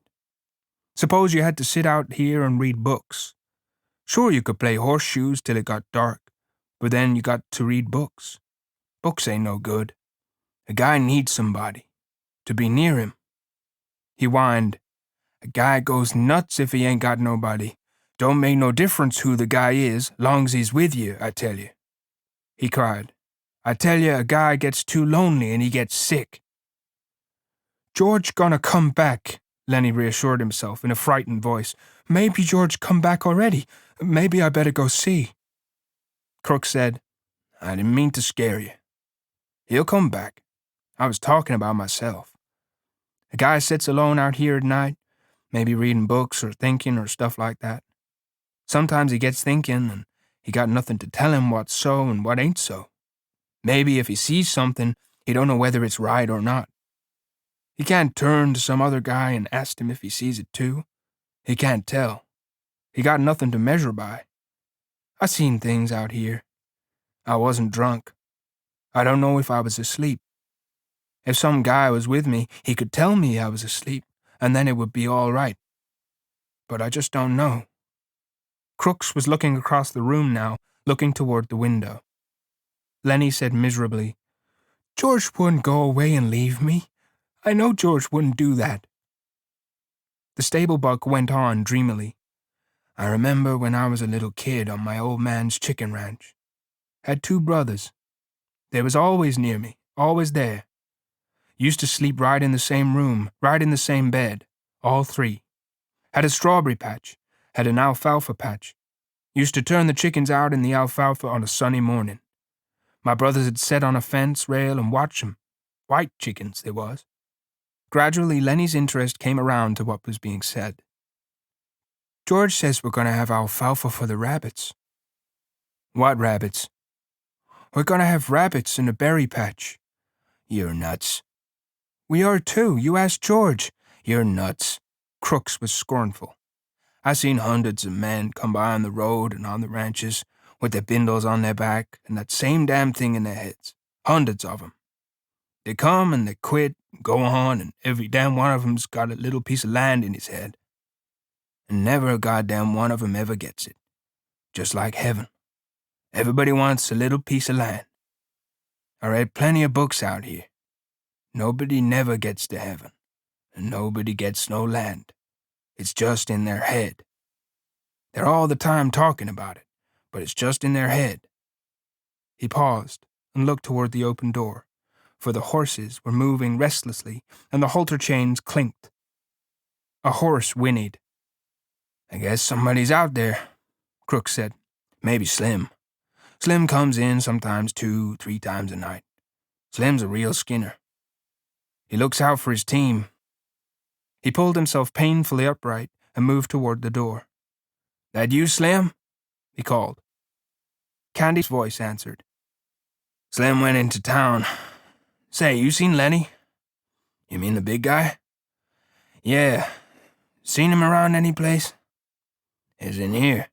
Suppose you had to sit out here and read books. Sure, you could play horseshoes till it got dark, but then you got to read books. Books ain't no good. A guy needs somebody. To be near him. He whined. A guy goes nuts if he ain't got nobody. Don't make no difference who the guy is, long's he's with you, I tell you. He cried. I tell you, a guy gets too lonely and he gets sick. George gonna come back, Lennie reassured himself in a frightened voice. Maybe George come back already. Maybe I better go see. Crooks said, I didn't mean to scare you. He'll come back. I was talking about myself. A guy sits alone out here at night, maybe reading books or thinking or stuff like that. Sometimes he gets thinking and he got nothing to tell him what's so and what ain't so. Maybe if he sees something, he don't know whether it's right or not. He can't turn to some other guy and ask him if he sees it too. He can't tell. He got nothing to measure by. I seen things out here. I wasn't drunk. I don't know if I was asleep. If some guy was with me, he could tell me I was asleep, and then it would be all right. But I just don't know. Crooks was looking across the room now, looking toward the window. Lennie said miserably, George wouldn't go away and leave me. I know George wouldn't do that. The stable buck went on dreamily. I remember when I was a little kid on my old man's chicken ranch. Had 2 brothers. They was always near me, always there. Used to sleep right in the same room, right in the same bed, all 3. Had a strawberry patch, had an alfalfa patch. Used to turn the chickens out in the alfalfa on a sunny morning. My brothers had set on a fence rail and watch 'em. White chickens, they was. Gradually, Lennie's interest came around to what was being said. George says we're going to have alfalfa for the rabbits. What rabbits? We're going to have rabbits in a berry patch. You're nuts. We are too. You ask George. You're nuts. Crooks was scornful. I seen hundreds of men come by on the road and on the ranches with their bindles on their back and that same damn thing in their heads. Hundreds of 'em. They come and they quit and go on, and every damn one of 'em's got a little piece of land in his head. And never a goddamn one of 'em ever gets it. Just like heaven. Everybody wants a little piece of land. I read plenty of books out here. Nobody never gets to heaven, and nobody gets no land. It's just in their head. They're all the time talking about it, but it's just in their head. He paused and looked toward the open door, for the horses were moving restlessly and the halter chains clinked. A horse whinnied. I guess somebody's out there, Crooks said. Maybe Slim. Slim comes in sometimes 2-3 times a night. Slim's a real skinner. He looks out for his team. He pulled himself painfully upright and moved toward the door. That you, Slim? He called. Candy's voice answered. Slim went into town. Say, you seen Lennie? You mean the big guy? Yeah. Seen him around any place? He's in here,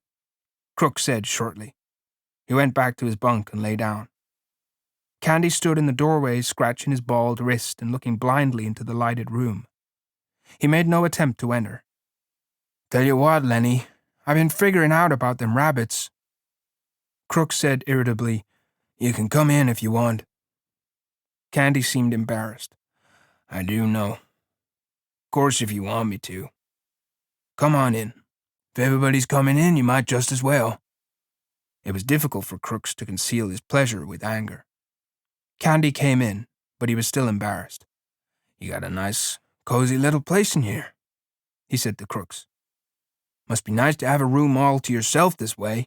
Crooks said shortly. He went back to his bunk and lay down. Candy stood in the doorway, scratching his bald wrist and looking blindly into the lighted room. He made no attempt to enter. Tell you what, Lennie, I've been figuring out about them rabbits. Crooks said irritably, You can come in if you want. Candy seemed embarrassed. I do know. Course if you want me to. Come on in. If everybody's coming in, you might just as well. It was difficult for Crooks to conceal his pleasure with anger. Candy came in, but he was still embarrassed. You got a nice, cozy little place in here, he said to Crooks. Must be nice to have a room all to yourself this way.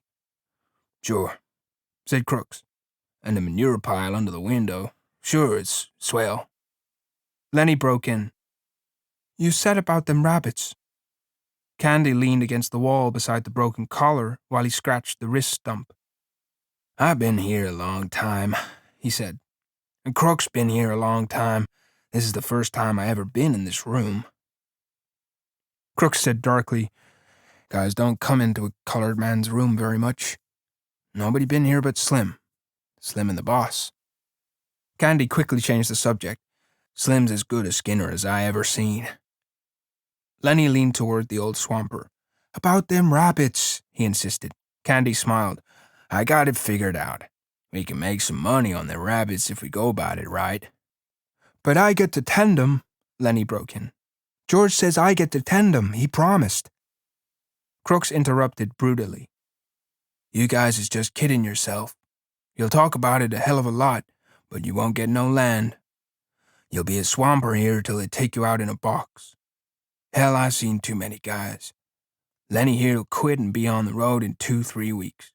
Sure, said Crooks. And the manure pile under the window. Sure, it's swell. Lennie broke in. You said about them rabbits. Candy leaned against the wall beside the broken collar while he scratched the wrist stump. I've been here a long time, he said. And Crook's been here a long time. This is the first time I ever been in this room. Crooks said darkly, Guys don't come into a colored man's room very much. Nobody been here but Slim. Slim and the boss. Candy quickly changed the subject. Slim's as good a skinner as I ever seen. Lennie leaned toward the old swamper. About them rabbits, he insisted. Candy smiled. I got it figured out. We can make some money on the rabbits if we go about it right. But I get to tend 'em, Lennie broke in. George says I get to tend 'em, he promised. Crooks interrupted brutally. You guys is just kidding yourself. You'll talk about it a hell of a lot, but you won't get no land. You'll be a swamper here till they take you out in a box. Hell, I've seen too many guys. Lennie here'll quit and be on the road in 2-3 weeks.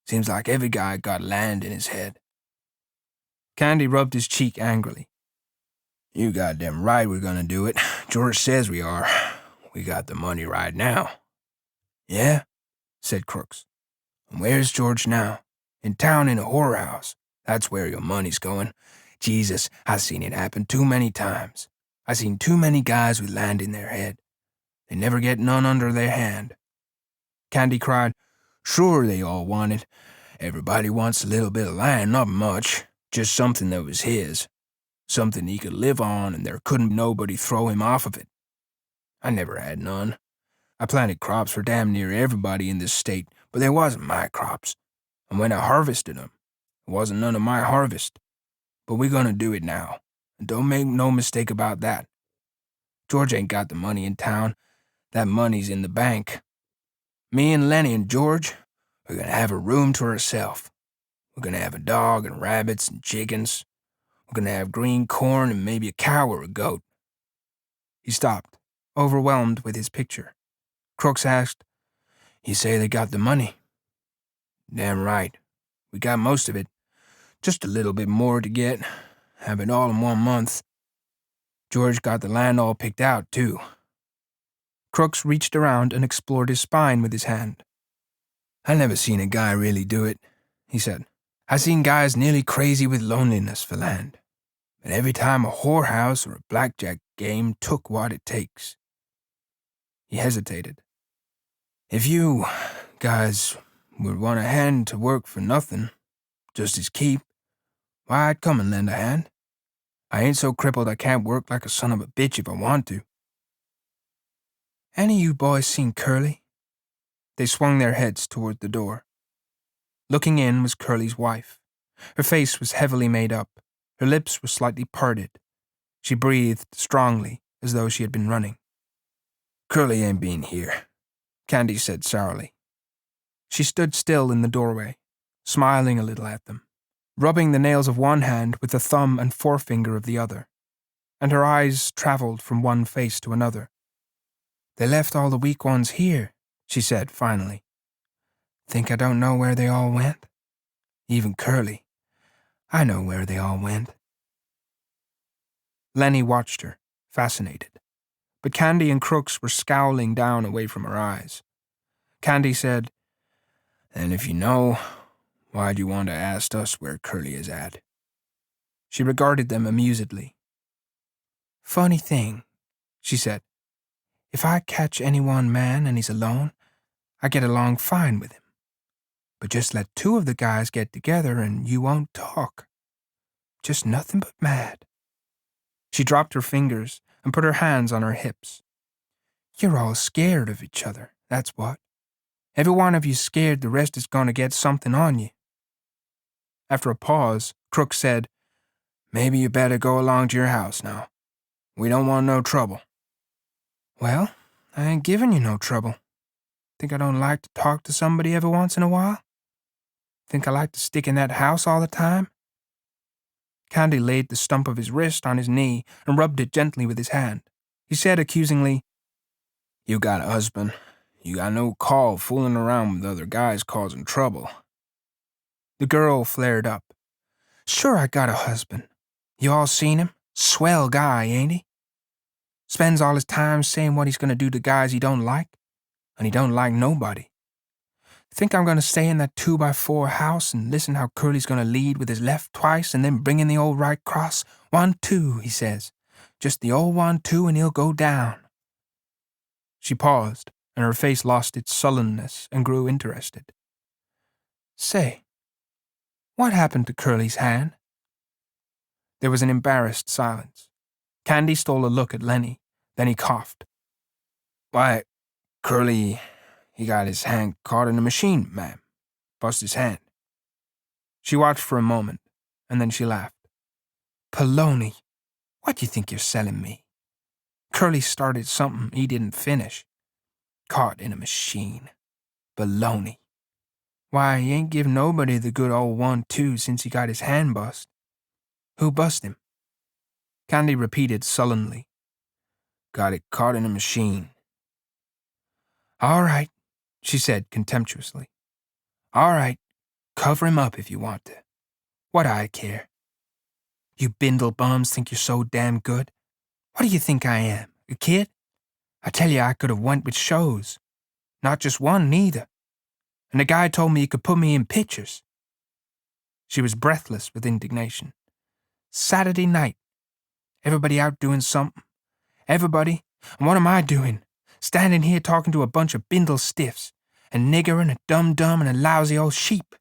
Seems like every guy got land in his head. Candy rubbed his cheek angrily. You goddamn right we're gonna do it. George says we are. We got the money right now. Yeah, said Crooks. And where's George now? In town in a whorehouse. That's where your money's going. Jesus, I seen it happen too many times. I seen too many guys with land in their head. They never get none under their hand. Candy cried, Sure they all want it. Everybody wants a little bit of land, not much. Just something that was his. Something he could live on and there couldn't nobody throw him off of it. I never had none. I planted crops for damn near everybody in this state, but they wasn't my crops. And when I harvested 'em, it wasn't none of my harvest. But we're gonna do it now. And don't make no mistake about that. George ain't got the money in town. That money's in the bank. Me and Lennie and George, we're gonna have a room to ourselves. We're gonna have a dog and rabbits and chickens. We're gonna have green corn and maybe a cow or a goat. He stopped, overwhelmed with his picture. Crooks asked, You say they got the money? Damn right. We got most of it. Just a little bit more to get. Have it all in 1 month. George got the land all picked out, too. Crooks reached around and explored his spine with his hand. I never seen a guy really do it, he said. I seen guys nearly crazy with loneliness for land. But every time a whorehouse or a blackjack game took what it takes. He hesitated. If you guys would want a hand to work for nothing, just as keep, why, I'd come and lend a hand. I ain't so crippled I can't work like a son of a bitch if I want to. Any of you boys seen Curly? They swung their heads toward the door. Looking in was Curly's wife. Her face was heavily made up. Her lips were slightly parted. She breathed strongly, as though she had been running. Curly ain't been here, Candy said sourly. She stood still in the doorway, smiling a little at them, rubbing the nails of one hand with the thumb and forefinger of the other, and her eyes traveled from one face to another. They left all the weak ones here, she said finally. Think I don't know where they all went? Even Curly. I know where they all went. Lennie watched her, fascinated, but Candy and Crooks were scowling down away from her eyes. Candy said, And if you know, why'd you want to ask us where Curly is at? She regarded them amusedly. Funny thing, she said. If I catch any one man and he's alone, I get along fine with him. But just let two of the guys get together and you won't talk. Just nothing but mad. She dropped her fingers and put her hands on her hips. You're all scared of each other, that's what. Every one of you's scared the rest is going to get something on you. After a pause, Crooks said, Maybe you better go along to your house now. We don't want no trouble. Well, I ain't giving you no trouble. Think I don't like to talk to somebody every once in a while? Think I like to stick in that house all the time? Candy laid the stump of his wrist on his knee and rubbed it gently with his hand. He said accusingly, You got a husband. You got no call fooling around with other guys causing trouble. The girl flared up. Sure, I got a husband. You all seen him? Swell guy, ain't he? Spends all his time saying what he's gonna do to guys he don't like, and he don't like nobody. Think I'm gonna stay in that 2x4 house and listen how Curly's gonna lead with his left twice and then bring in the old right cross? 1-2, he says. Just the old 1-2 and he'll go down. She paused, and her face lost its sullenness and grew interested. Say, what happened to Curly's hand? There was an embarrassed silence. Candy stole a look at Lennie, then he coughed. Why, Curly, he got his hand caught in a machine, ma'am. Bust his hand. She watched for a moment, and then she laughed. Polony, what do you think you're selling me? Curly started something he didn't finish. Caught in a machine. Baloney. Why, he ain't give nobody the good old 1-2 since he got his hand bust. Who bust him? Candy repeated sullenly. Got it caught in a machine. All right, she said contemptuously. All right, cover him up if you want to. What I care? You bindle bums think you're so damn good? What do you think I am, a kid? I tell you I could have went with shows. Not just one, neither. And the guy told me he could put me in pictures. She was breathless with indignation. Saturday night. Everybody out doing something. Everybody. And what am I doing? Standing here talking to a bunch of bindle stiffs. A nigger and a dum-dum and a lousy old sheep.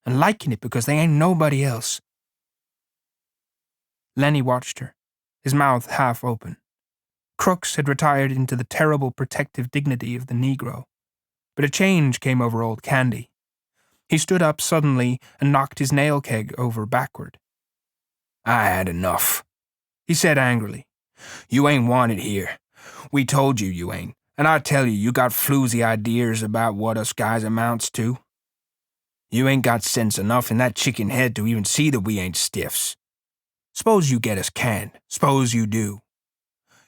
And liking it because they ain't nobody else. Lennie watched her, his mouth half open. Crooks had retired into the terrible protective dignity of the Negro. But a change came over old Candy. He stood up suddenly and knocked his nail keg over backward. I had enough, he said angrily. You ain't wanted here. We told you you ain't. And I tell you, you got floozy ideas about what us guys amounts to. You ain't got sense enough in that chicken head to even see that we ain't stiffs. S'pose you get us canned. S'pose you do.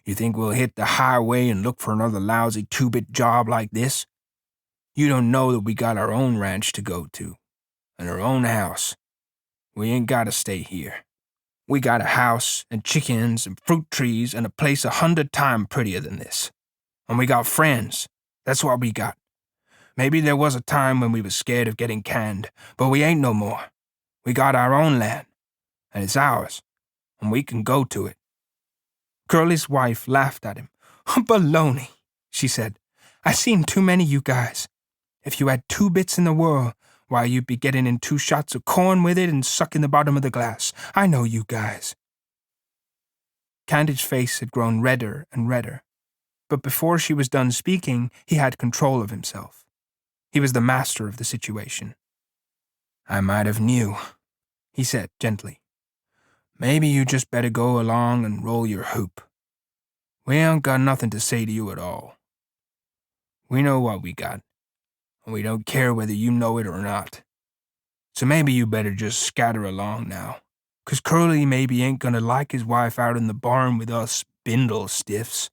You think we'll hit the highway and look for another lousy two-bit job like this? You don't know that we got our own ranch to go to, and our own house. We ain't gotta stay here. We got a house and chickens and fruit trees and a place 100 times prettier than this. And we got friends. That's what we got. Maybe there was a time when we was scared of getting canned, but we ain't no more. We got our own land, and it's ours, and we can go to it. Curly's wife laughed at him. Baloney, she said. I seen too many you guys. If you had 2 bits in the world, why, you'd be getting in 2 shots of corn with it and sucking the bottom of the glass. I know you guys. Candy's face had grown redder and redder. But before she was done speaking, he had control of himself. He was the master of the situation. I might have knew, he said gently. Maybe you just better go along and roll your hoop. We ain't got nothing to say to you at all. We know what we got, and we don't care whether you know it or not. So maybe you better just scatter along now, 'cause Curly maybe ain't gonna like his wife out in the barn with us bindle stiffs.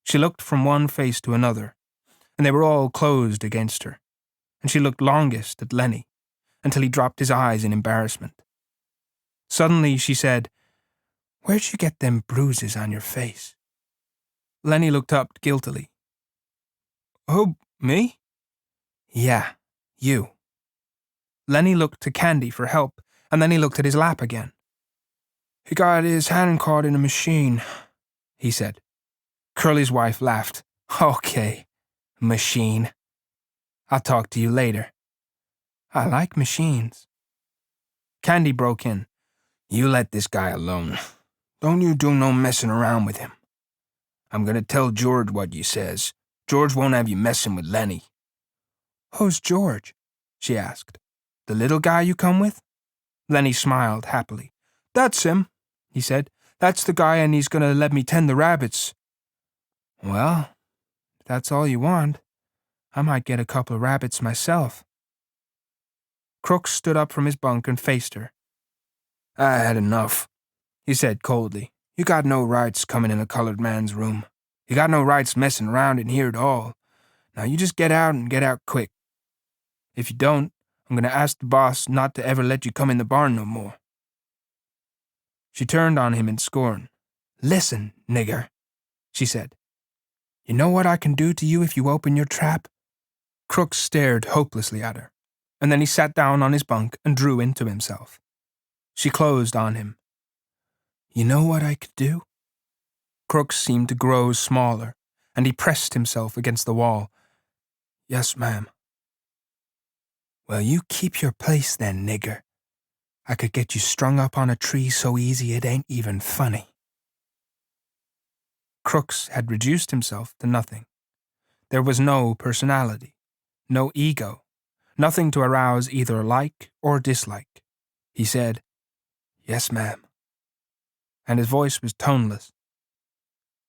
She looked from one face to another, and they were all closed against her, and she looked longest at Lennie, until he dropped his eyes in embarrassment. Suddenly she said, Where'd you get them bruises on your face? Lennie looked up guiltily. Oh, me? Yeah, you. Lennie looked to Candy for help, and then he looked at his lap again. He got his hand caught in a machine, he said. Curly's wife laughed. Okay, machine. I'll talk to you later. I like machines. Candy broke in. You let this guy alone. Don't you do no messing around with him. I'm gonna tell George what you says. George won't have you messing with Lennie. Who's George? She asked. The little guy you come with? Lennie smiled happily. That's him, he said. That's the guy, and he's gonna let me tend the rabbits. Well, if that's all you want, I might get a couple of rabbits myself. Crooks stood up from his bunk and faced her. I had enough, he said coldly. You got no rights coming in a colored man's room. You got no rights messing around in here at all. Now you just get out and get out quick. If you don't, I'm going to ask the boss not to ever let you come in the barn no more." She turned on him in scorn. "Listen, nigger," she said. "You know what I can do to you if you open your trap?" Crooks stared hopelessly at her, and then he sat down on his bunk and drew into himself. She closed on him. "You know what I could do?" Crooks seemed to grow smaller, and he pressed himself against the wall. "Yes, ma'am." "Well, you keep your place then, nigger. I could get you strung up on a tree so easy it ain't even funny." Crooks had reduced himself to nothing. There was no personality, no ego, nothing to arouse either like or dislike. He said, "Yes, ma'am," and his voice was toneless.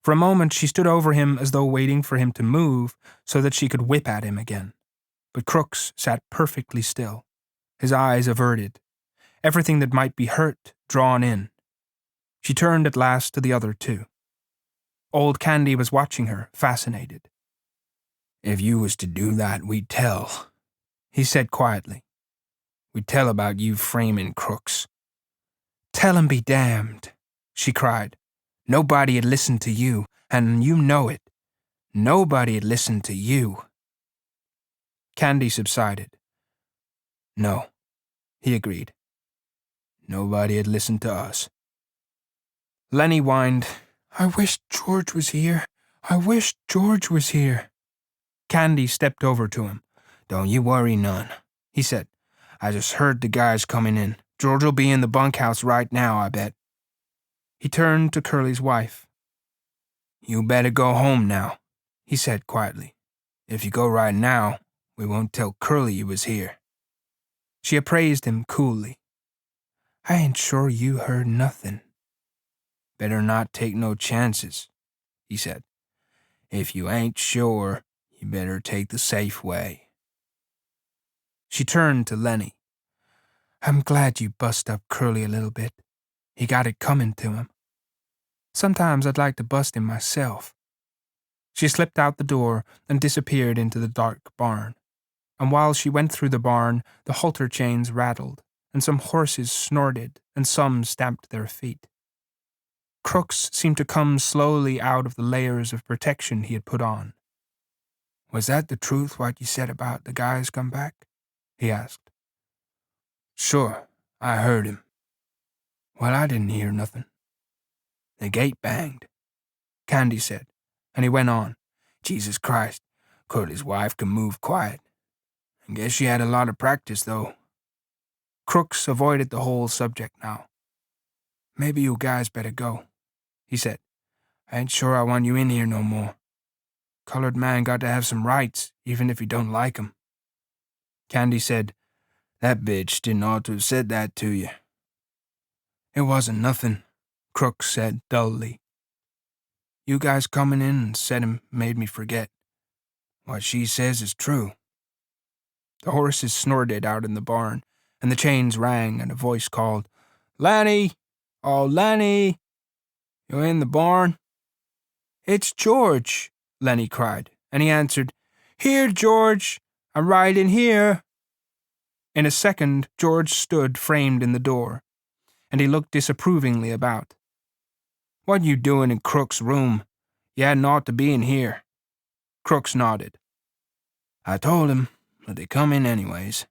For a moment she stood over him as though waiting for him to move so that she could whip at him again. But Crooks sat perfectly still, his eyes averted, everything that might be hurt drawn in. She turned at last to the other two. Old Candy was watching her, fascinated. "If you was to do that, we'd tell," he said quietly. "We'd tell about you framing Crooks." "Tell him be damned," she cried. "Nobody'd listen to you, and you know it. Nobody'd listen to you." Candy subsided. "No," he agreed. "Nobody'd listen to us." Lennie whined, "I wish George was here. I wish George was here." Candy stepped over to him. "Don't you worry none," he said. "I just heard the guys coming in. George'll be in the bunkhouse right now, I bet." He turned to Curly's wife. "You better go home now," he said quietly. "If you go right now, we won't tell Curly you was here." She appraised him coolly. "I ain't sure you heard nothing." "Better not take no chances," he said. "If you ain't sure, you better take the safe way." She turned to Lennie. "I'm glad you bust up Curly a little bit. He got it coming to him. Sometimes I'd like to bust him myself." She slipped out the door and disappeared into the dark barn. And while she went through the barn, the halter chains rattled, and some horses snorted, and some stamped their feet. Crooks seemed to come slowly out of the layers of protection he had put on. "Was that the truth what you said about the guys come back?" he asked. "Sure, I heard him." "Well, I didn't hear nothing." "The gate banged," Candy said, and he went on. "Jesus Christ, Curly's wife can move quiet. I guess she had a lot of practice, though." Crooks avoided the whole subject now. "Maybe you guys better go," he said. "I ain't sure I want you in here no more. Colored man got to have some rights, even if you don't like 'em." Candy said, "That bitch didn't ought to have said that to you." "It wasn't nothing," Crooks said dully. "You guys coming in and said him made me forget. What she says is true." The horses snorted out in the barn, and the chains rang, and a voice called, "Lennie! Oh, Lennie! You in the barn?" "It's George," Lennie cried, and he answered, "Here, George! I'm right in here." In a second, George stood framed in the door, and he looked disapprovingly about. "What you doing in Crook's room? You hadn't ought to be in here." Crooks nodded. "I told him, but they come in anyways."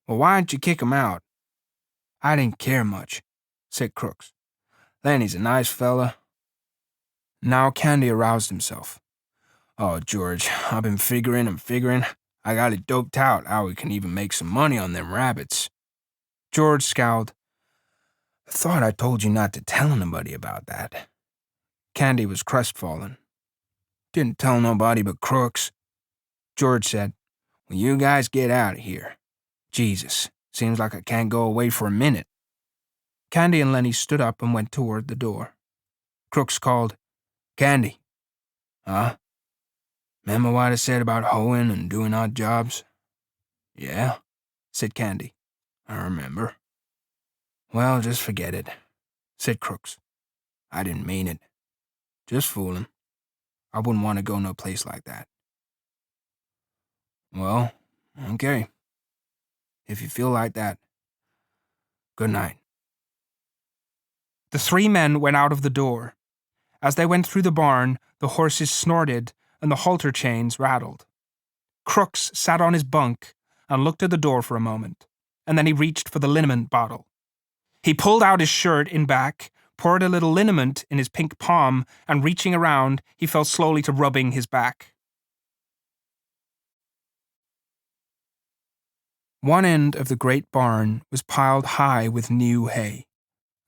"Well, why didn't you kick 'em out?" "I didn't care much," said Crooks. "Lennie's a nice fella." Now Candy aroused himself. "Oh, George, I've been figuring and figuring. I got it doped out how we can even make some money on them rabbits." George scowled. "I thought I told you not to tell anybody about that." Candy was crestfallen. "Didn't tell nobody but Crooks." George said, "Well, you guys get out of here. Jesus, seems like I can't go away for a minute." Candy and Lennie stood up and went toward the door. Crooks called, "Candy." "Huh? 'Member what I said about hoeing and doing odd jobs?" "Yeah," said Candy. "I remember." "Well, just forget it," said Crooks. "I didn't mean it. Just fooling. I wouldn't want to go no place like that." Well, okay. If you feel like that, good night. The three men went out of the door. As they went through the barn, the horses snorted and the halter chains rattled. Crooks sat on his bunk and looked at the door for a moment, and then he reached for the liniment bottle. He pulled out his shirt in back, poured a little liniment in his pink palm, and reaching around, he fell slowly to rubbing his back. One end of the great barn was piled high with new hay,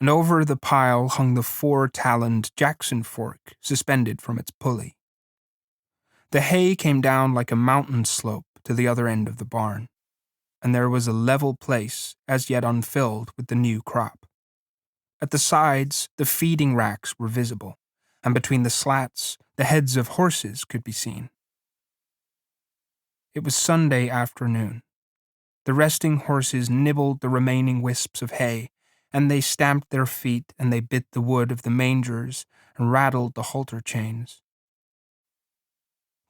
and over the pile hung the 4-taloned Jackson fork suspended from its pulley. The hay came down like a mountain slope to the other end of the barn, and there was a level place as yet unfilled with the new crop. At the sides, the feeding racks were visible, and between the slats, the heads of horses could be seen. It was Sunday afternoon. The resting horses nibbled the remaining wisps of hay, and they stamped their feet and they bit the wood of the mangers and rattled the halter chains.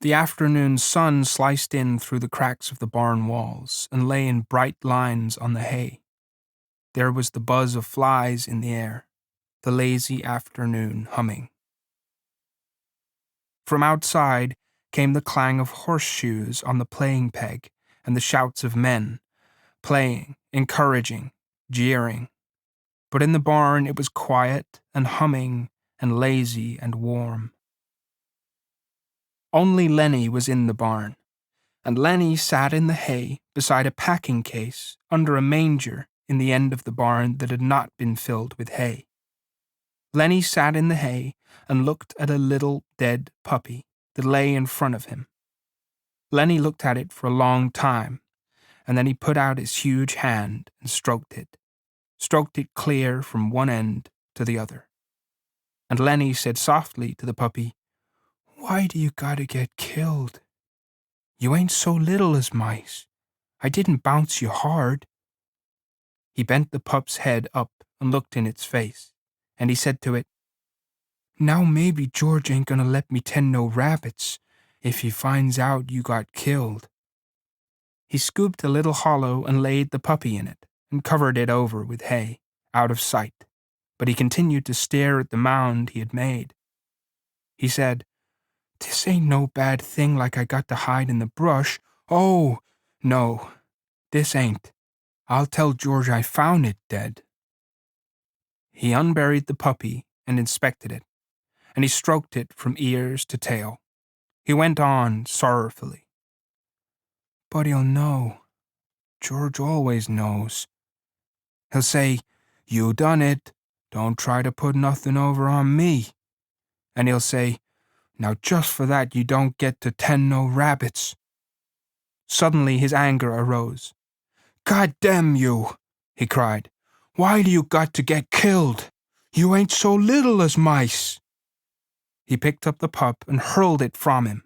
The afternoon sun sliced in through the cracks of the barn walls and lay in bright lines on the hay. There was the buzz of flies in the air, the lazy afternoon humming. From outside came the clang of horseshoes on the playing peg and the shouts of men, playing, encouraging, jeering. But in the barn it was quiet and humming and lazy and warm. Only Lennie was in the barn, and Lennie sat in the hay beside a packing case under a manger in the end of the barn that had not been filled with hay. Lennie sat in the hay and looked at a little dead puppy that lay in front of him. Lennie looked at it for a long time, and then he put out his huge hand and stroked it clear from one end to the other. And Lennie said softly to the puppy, "Why do you gotta get killed? You ain't so little as mice. I didn't bounce you hard." He bent the pup's head up and looked in its face, and he said to it, "Now maybe George ain't gonna let me tend no rabbits if he finds out you got killed." He scooped a little hollow and laid the puppy in it and covered it over with hay, out of sight, but he continued to stare at the mound he had made. He said, "This ain't no bad thing like I got to hide in the brush. Oh, no, this ain't. I'll tell George I found it dead." He unburied the puppy and inspected it, and he stroked it from ears to tail. He went on sorrowfully. "But he'll know. George always knows. He'll say, 'You done it. Don't try to put nothing over on me.' And he'll say, 'Now just for that you don't get to tend no rabbits.'" Suddenly his anger arose. "God damn you," he cried. "Why do you got to get killed? You ain't so little as mice." He picked up the pup and hurled it from him.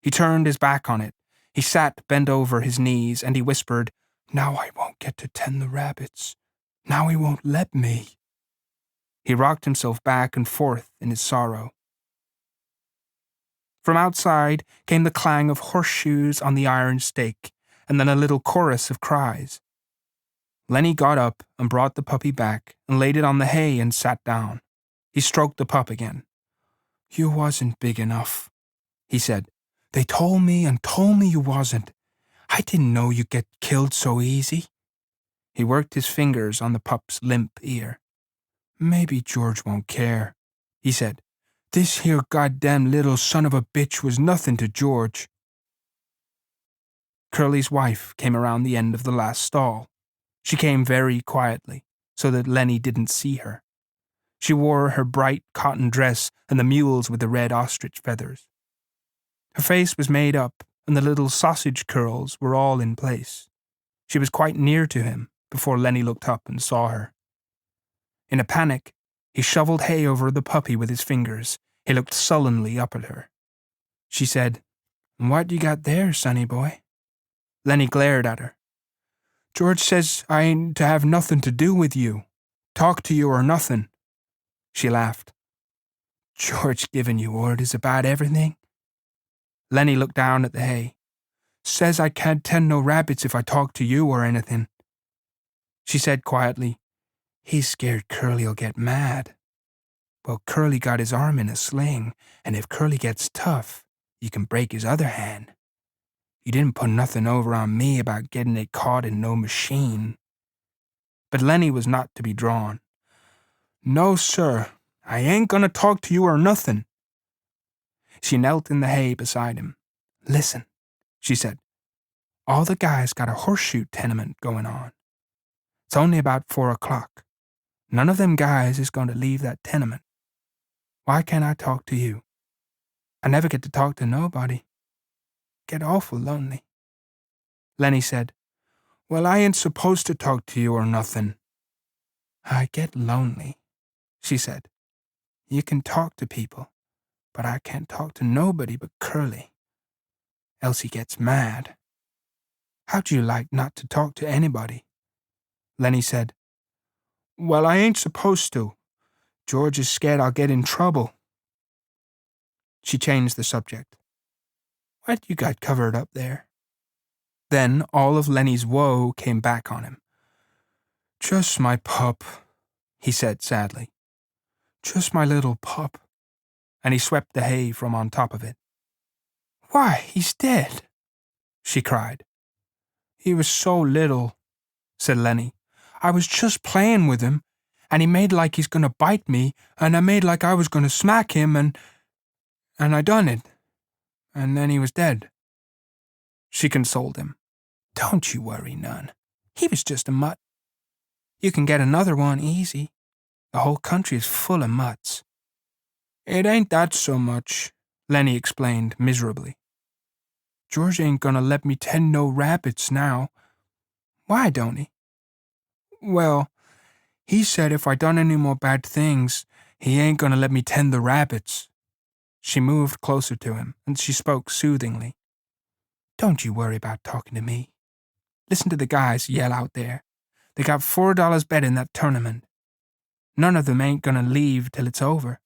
He turned his back on it. He sat bent over his knees and he whispered, "Now I won't get to tend the rabbits. Now he won't let me." He rocked himself back and forth in his sorrow. From outside came the clang of horseshoes on the iron stake, and then a little chorus of cries. Lennie got up and brought the puppy back and laid it on the hay and sat down. He stroked the pup again. "You wasn't big enough," he said. "They told me you wasn't. I didn't know you'd get killed so easy." He worked his fingers on the pup's limp ear. "Maybe George won't care," he said. "This here goddamn little son of a bitch was nothing to George." Curly's wife came around the end of the last stall. She came very quietly, so that Lennie didn't see her. She wore her bright cotton dress and the mules with the red ostrich feathers. Her face was made up, and the little sausage curls were all in place. She was quite near to him before Lennie looked up and saw her. In a panic, he shoveled hay over the puppy with his fingers. He looked sullenly up at her. She said, "What you got there, sonny boy?" Lennie glared at her. "George says I ain't to have nothing to do with you. Talk to you or nothing." She laughed. "George giving you orders about everything?" Lennie looked down at the hay. Says I can't tend no rabbits if I talk to you or anything. She said quietly, He's scared Curly'll get mad. Well, Curly got his arm in a sling, and if Curly gets tough, you can break his other hand. You didn't put nothing over on me about getting it caught in no machine. But Lennie was not to be drawn. No, sir, I ain't gonna talk to you or nothing. She knelt in the hay beside him. Listen, she said. All the guys got a horseshoe tenement going on. It's only about 4 o'clock. None of them guys is going to leave that tenement. Why can't I talk to you? I never get to talk to nobody. Get awful lonely. Lennie said, Well, I ain't supposed to talk to you or nothing. I get lonely, she said. You can talk to people, but I can't talk to nobody but Curly. Else he gets mad. How'd you like not to talk to anybody? Lennie said, Well, I ain't supposed to. George is scared I'll get in trouble. She changed the subject. What you got covered up there? Then all of Lennie's woe came back on him. Just my pup, he said sadly. Just my little pup. And he swept the hay from on top of it. Why, he's dead, she cried. He was so little, said Lennie. I was just playing with him, and he made like he's gonna bite me, and I made like I was gonna smack him, and I done it. And then he was dead. She consoled him. Don't you worry none. He was just a mutt. You can get another one easy. The whole country is full of mutts. It ain't that so much, Lennie explained miserably. George ain't gonna let me tend no rabbits now. Why don't he? Well, he said if I done any more bad things, he ain't gonna let me tend the rabbits. She moved closer to him, and she spoke soothingly. Don't you worry about talking to me. Listen to the guys yell out there. They got $4 bet in that tournament. None of them ain't gonna leave till it's over.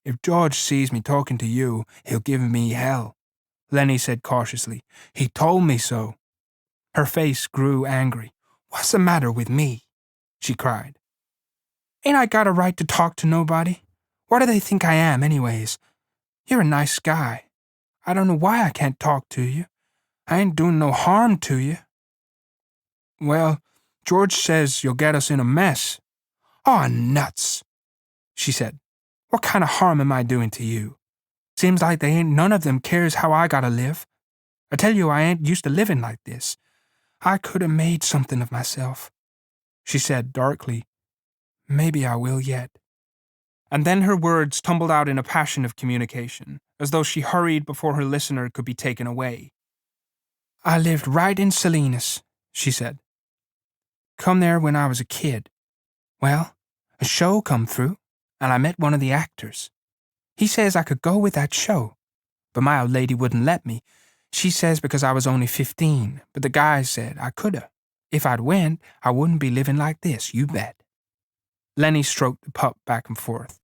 If George sees me talking to you, he'll give me hell, Lennie said cautiously. He told me so. Her face grew angry. What's the matter with me? She cried. Ain't I got a right to talk to nobody? What do they think I am, anyways? You're a nice guy. I don't know why I can't talk to you. I ain't doing no harm to you. Well, George says you'll get us in a mess. Aw, nuts, she said. What kind of harm am I doing to you? Seems like they ain't none of them cares how I gotta live. I tell you, I ain't used to living like this. I could have made something of myself, she said darkly. Maybe I will yet. And then her words tumbled out in a passion of communication, as though she hurried before her listener could be taken away. I lived right in Salinas, she said. Come there when I was a kid. Well, a show come through, and I met one of the actors. He says I could go with that show, but my old lady wouldn't let me. She says because I was only 15, but the guy said I coulda. If I'd went, I wouldn't be living like this, you bet. Lennie stroked the pup back and forth.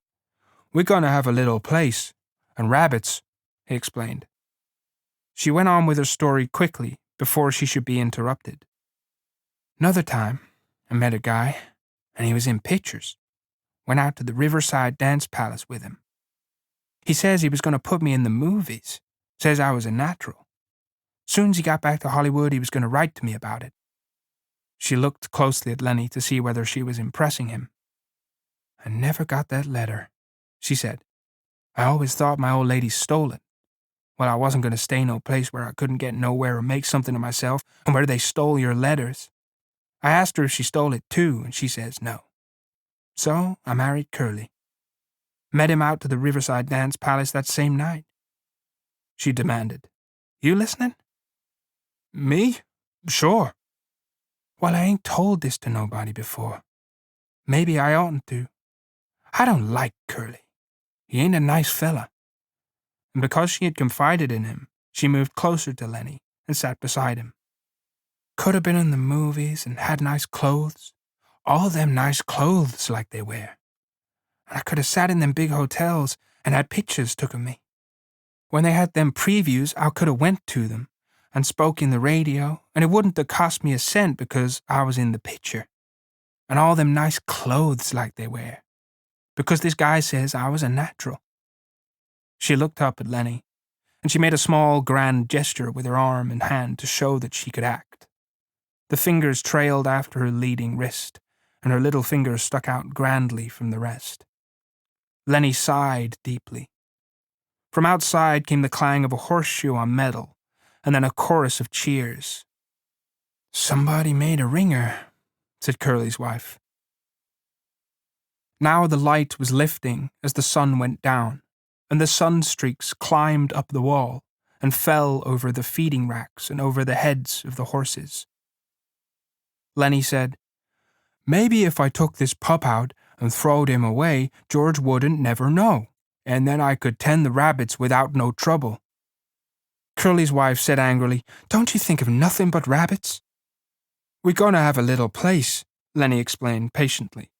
We're gonna have a little place, and rabbits, he explained. She went on with her story quickly before she should be interrupted. Another time, I met a guy, and he was in pictures. Went out to the Riverside Dance Palace with him. He says he was going to put me in the movies. Says I was a natural. Soon as he got back to Hollywood, he was going to write to me about it. She looked closely at Lennie to see whether she was impressing him. I never got that letter, she said. I always thought my old lady stole it. Well, I wasn't going to stay no place where I couldn't get nowhere or make something of myself, and where they stole your letters. I asked her if she stole it too, and she says no. So I married Curly. Met him out to the Riverside Dance Palace that same night. She demanded, You listening? Me? Sure. Well, I ain't told this to nobody before. Maybe I oughtn't to. I don't like Curly. He ain't a nice fella. And because she had confided in him, she moved closer to Lennie and sat beside him. Could have been in the movies and had nice clothes. All them nice clothes like they wear. And I could have sat in them big hotels and had pictures took of me. When they had them previews, I could have went to them. and spoke in the radio, and it wouldn't have cost me a cent because I was in the picture. And all them nice clothes like they wear, because this guy says I was a natural." She looked up at Lennie, and she made a small, grand gesture with her arm and hand to show that she could act. The fingers trailed after her leading wrist, and her little fingers stuck out grandly from the rest. Lennie sighed deeply. From outside came the clang of a horseshoe on metal, and then a chorus of cheers. "Somebody made a ringer," said Curly's wife. Now the light was lifting as the sun went down, and the sun streaks climbed up the wall and fell over the feeding racks and over the heads of the horses. Lennie said, "Maybe if I took this pup out and throwed him away, George wouldn't never know, and then I could tend the rabbits without no trouble." Curly's wife said angrily, "Don't you think of nothing but rabbits?" "We're going to have a little place," Lennie explained patiently.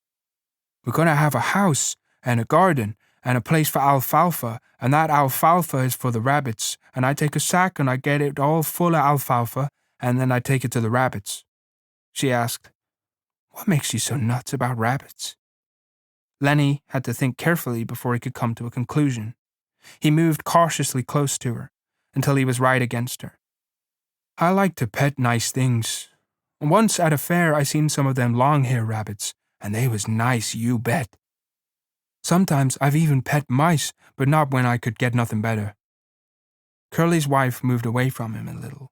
"We're going to have a house and a garden and a place for alfalfa, and that alfalfa is for the rabbits, and I take a sack and I get it all full of alfalfa, and then I take it to the rabbits." She asked, "What makes you so nuts about rabbits?" Lennie had to think carefully before he could come to a conclusion. He moved cautiously close to her, until he was right against her. "I like to pet nice things. Once at a fair I seen some of them long-hair rabbits, and they was nice, you bet. Sometimes I've even pet mice, but not when I could get nothing better." Curly's wife moved away from him a little.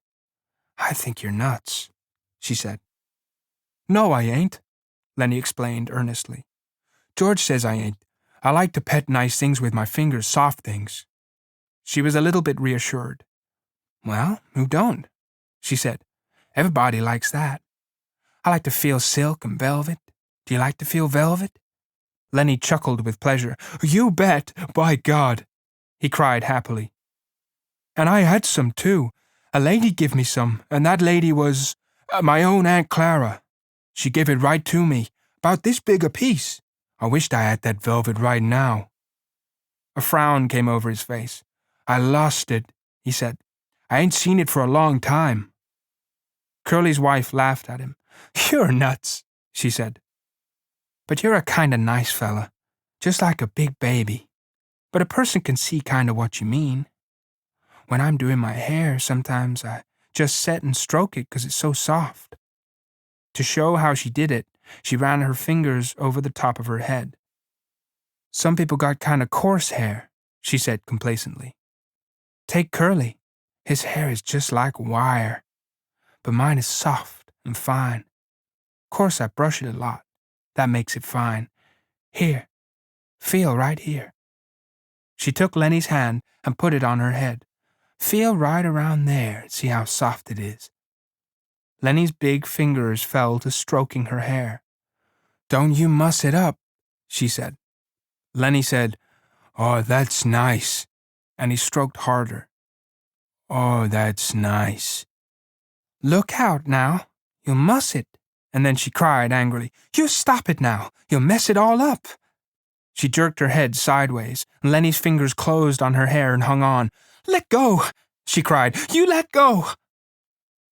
"I think you're nuts," she said. "No, I ain't," Lennie explained earnestly. "George says I ain't. I like to pet nice things with my fingers, soft things." She was a little bit reassured. "Well, who don't?" she said. "Everybody likes that. I like to feel silk and velvet. Do you like to feel velvet?" Lennie chuckled with pleasure. "You bet, by God," he cried happily. "And I had some, too. A lady give me some, and that lady was my own Aunt Clara. She gave it right to me, about this big a piece. I wished I had that velvet right now." A frown came over his face. "I lost it," he said. "I ain't seen it for a long time." Curly's wife laughed at him. "You're nuts," she said. "But you're a kind of nice fella, just like a big baby. But a person can see kind of what you mean. When I'm doing my hair, sometimes I just set and stroke it 'cause it's so soft." To show how she did it, she ran her fingers over the top of her head. "Some people got kind of coarse hair," she said complacently. "Take Curly. His hair is just like wire, but mine is soft and fine. Course I brush it a lot. That makes it fine. Here, feel right here." She took Lennie's hand and put it on her head. "Feel right around there and see how soft it is." Lennie's big fingers fell to stroking her hair. "Don't you muss it up," she said. Lennie said, "Oh, that's nice," and he stroked harder. "Oh, that's nice." "Look out now. You'll muss it." And then she cried angrily, "You stop it now. You'll mess it all up." She jerked her head sideways, and Lennie's fingers closed on her hair and hung on. "Let go," she cried. "You let go."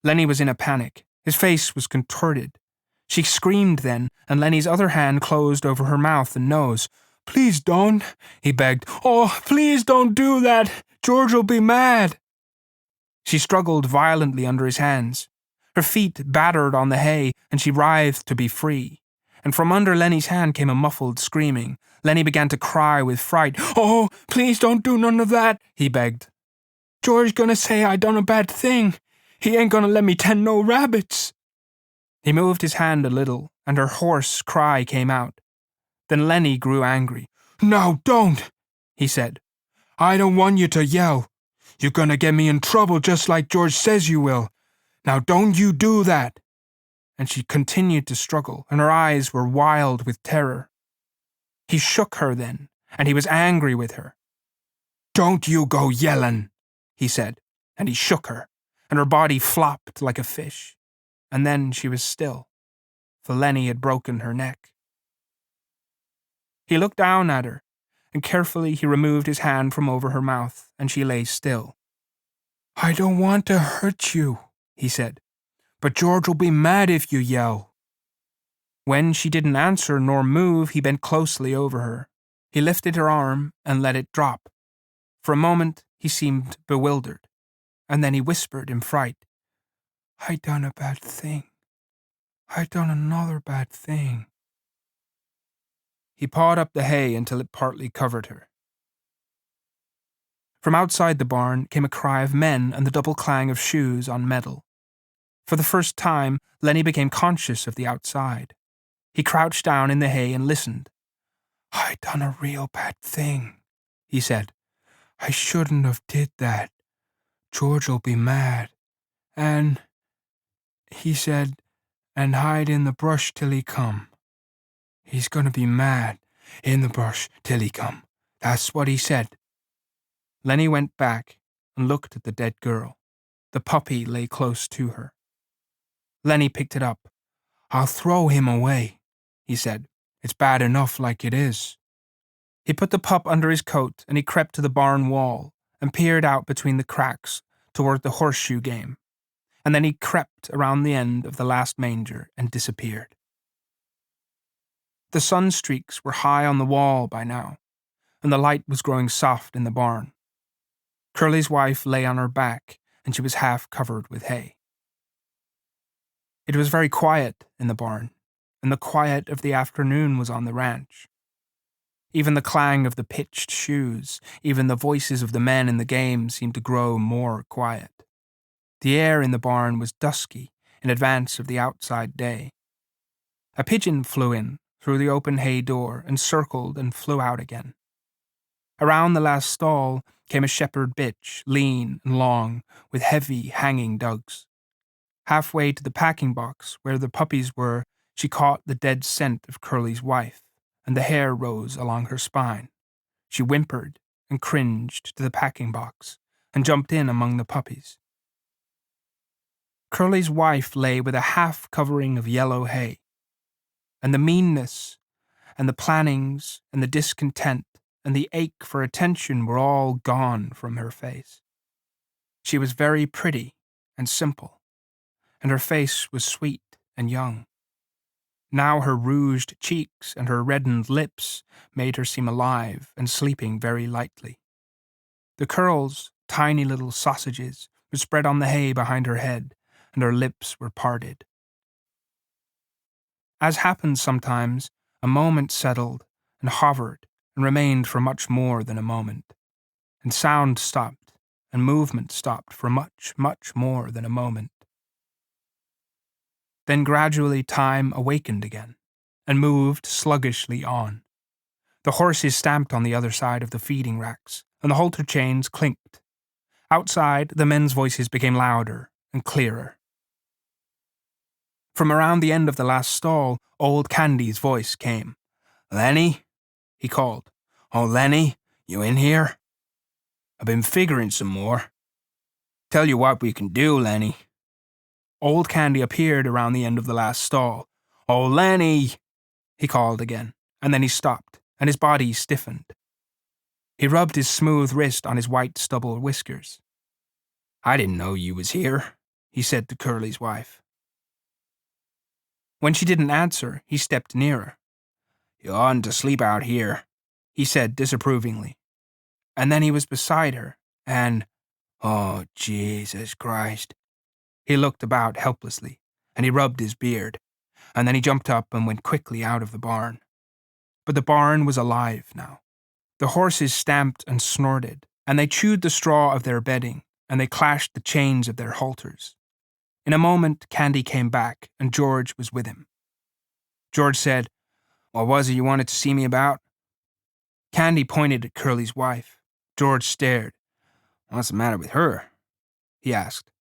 Lennie was in a panic. His face was contorted. She screamed then, and Lennie's other hand closed over her mouth and nose. "Please don't," he begged. "Oh, please don't do that. George'll be mad." She struggled violently under his hands. Her feet battered on the hay, and she writhed to be free. And from under Lennie's hand came a muffled screaming. Lennie began to cry with fright. "Oh, please don't do none of that," he begged. "George gonna say I done a bad thing. He ain't gonna let me tend no rabbits." He moved his hand a little, and her hoarse cry came out. Then Lennie grew angry. "No, don't," he said. "I don't want you to yell. You're gonna get me in trouble just like George says you will. Now don't you do that." And she continued to struggle, and her eyes were wild with terror. He shook her then, and he was angry with her. "Don't you go yellin'," he said, and he shook her, and her body flopped like a fish. And then she was still, for Lennie had broken her neck. He looked down at her, and carefully he removed his hand from over her mouth, and she lay still. I don't want to hurt you, he said, but George will be mad if you yell. When she didn't answer nor move, he bent closely over her. He lifted her arm and let it drop. For a moment, he seemed bewildered, and then he whispered in fright, I done a bad thing. I done another bad thing. He pawed up the hay until it partly covered her. From outside the barn came a cry of men and the double clang of shoes on metal. For the first time, Lennie became conscious of the outside. He crouched down in the hay and listened. I done a real bad thing, he said. I shouldn't have did that. George'll be mad. And, he said, and hide in the brush till he come. He's gonna be mad in the brush till he come. That's what he said. Lennie went back and looked at the dead girl. The puppy lay close to her. Lennie picked it up. I'll throw him away, he said. It's bad enough like it is. He put the pup under his coat and he crept to the barn wall and peered out between the cracks toward the horseshoe game. And then he crept around the end of the last manger and disappeared. The sun streaks were high on the wall by now, and the light was growing soft in the barn. Curly's wife lay on her back, and she was half covered with hay. It was very quiet in the barn, and the quiet of the afternoon was on the ranch. Even the clang of the pitched shoes, even the voices of the men in the game seemed to grow more quiet. The air in the barn was dusky in advance of the outside day. A pigeon flew in through the open hay door and circled and flew out again. Around the last stall came a shepherd bitch, lean and long, with heavy, hanging dugs. Halfway to the packing box where the puppies were, she caught the dead scent of Curly's wife, and the hair rose along her spine. She whimpered and cringed to the packing box and jumped in among the puppies. Curly's wife lay with a half covering of yellow hay, and the meanness and the plannings and the discontent and the ache for attention were all gone from her face. She was very pretty and simple, and her face was sweet and young. Now her rouged cheeks and her reddened lips made her seem alive and sleeping very lightly. The curls, tiny little sausages, were spread on the hay behind her head, and her lips were parted. As happens sometimes, a moment settled and hovered and remained for much more than a moment, and sound stopped and movement stopped for much, much more than a moment. Then gradually time awakened again, and moved sluggishly on. The horses stamped on the other side of the feeding racks, and the halter chains clinked. Outside, the men's voices became louder and clearer. From around the end of the last stall, old Candy's voice came. "Lennie?" he called. "Oh, Lennie, you in here? I've been figuring some more. Tell you what we can do, Lennie." Old Candy appeared around the end of the last stall. "Oh, Lennie!" he called again, and then he stopped, and his body stiffened. He rubbed his smooth wrist on his white stubble whiskers. "I didn't know you was here," he said to Curly's wife. When she didn't answer, he stepped nearer. "You oughtn't to sleep out here," he said disapprovingly. And then he was beside her, and, "Oh, Jesus Christ." He looked about helplessly, and he rubbed his beard, and then he jumped up and went quickly out of the barn. But the barn was alive now. The horses stamped and snorted, and they chewed the straw of their bedding, and they clashed the chains of their halters. In a moment, Candy came back, and George was with him. George said, "What was it you wanted to see me about?" Candy pointed at Curly's wife. George stared. "What's the matter with her?" he asked.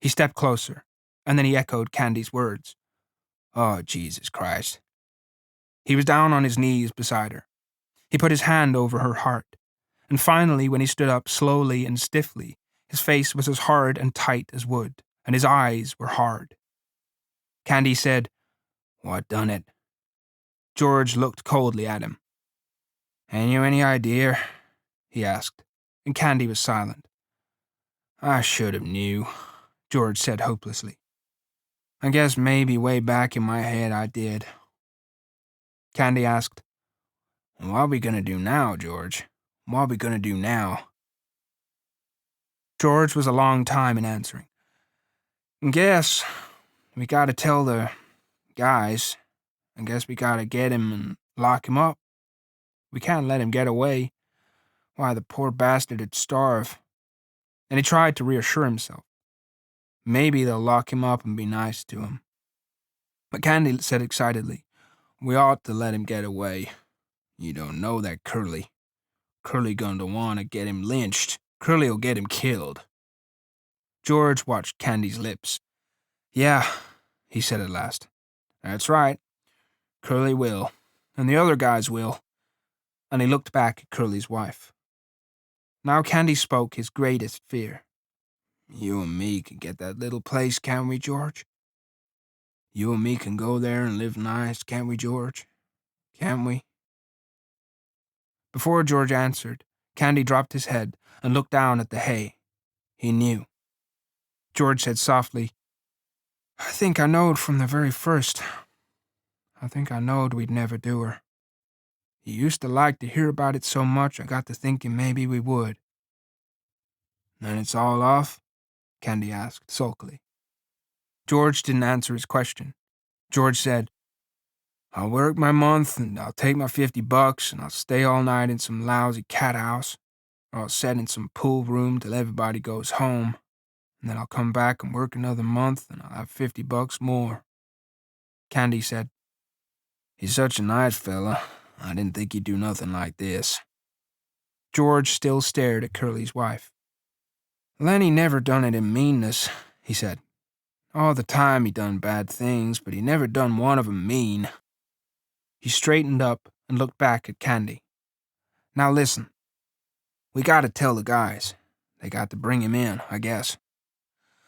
He stepped closer, and then he echoed Candy's words. "Oh, Jesus Christ." He was down on his knees beside her. He put his hand over her heart, and finally, when he stood up slowly and stiffly, his face was as hard and tight as wood, and his eyes were hard. Candy said, "What done it?" George looked coldly at him. "Ain't you any idea?" he asked, and Candy was silent. I should have knew, George said hopelessly. I guess maybe way back in my head I did. Candy asked, "What are we gonna do now, George? What are we gonna do now?" George was a long time in answering. "Guess we gotta tell the guys. I guess we gotta get him and lock him up. We can't let him get away. Why, the poor bastard'd starve." And he tried to reassure himself. Maybe they'll lock him up and be nice to him. But Candy said excitedly, "We ought to let him get away. You don't know that Curly. Curly gonna wanna get him lynched. Curly'll get him killed." George watched Candy's lips. "Yeah," he said at last. "That's right. Curly will. And the other guys will." And he looked back at Curly's wife. Now Candy spoke his greatest fear. "You and me can get that little place, can't we, George? You and me can go there and live nice, can't we, George? Can't we?" Before George answered, Candy dropped his head and looked down at the hay. He knew. George said softly, "I think I knowed from the very first. I think I knowed we'd never do her. You used to like to hear about it so much I got to thinking maybe we would." "Then it's all off?" Candy asked sulkily. George didn't answer his question. George said, "I'll work my month and I'll take my $50 and I'll stay all night in some lousy cat house, or I'll sit in some pool room till everybody goes home, and then I'll come back and work another month and I'll have $50 more." Candy said, "He's such a nice fella. I didn't think he'd do nothing like this." George still stared at Curly's wife. "Lennie never done it in meanness," he said. "All the time he done bad things, but he never done one of 'em mean." He straightened up and looked back at Candy. "Now listen. We gotta tell the guys. They got to bring him in, I guess.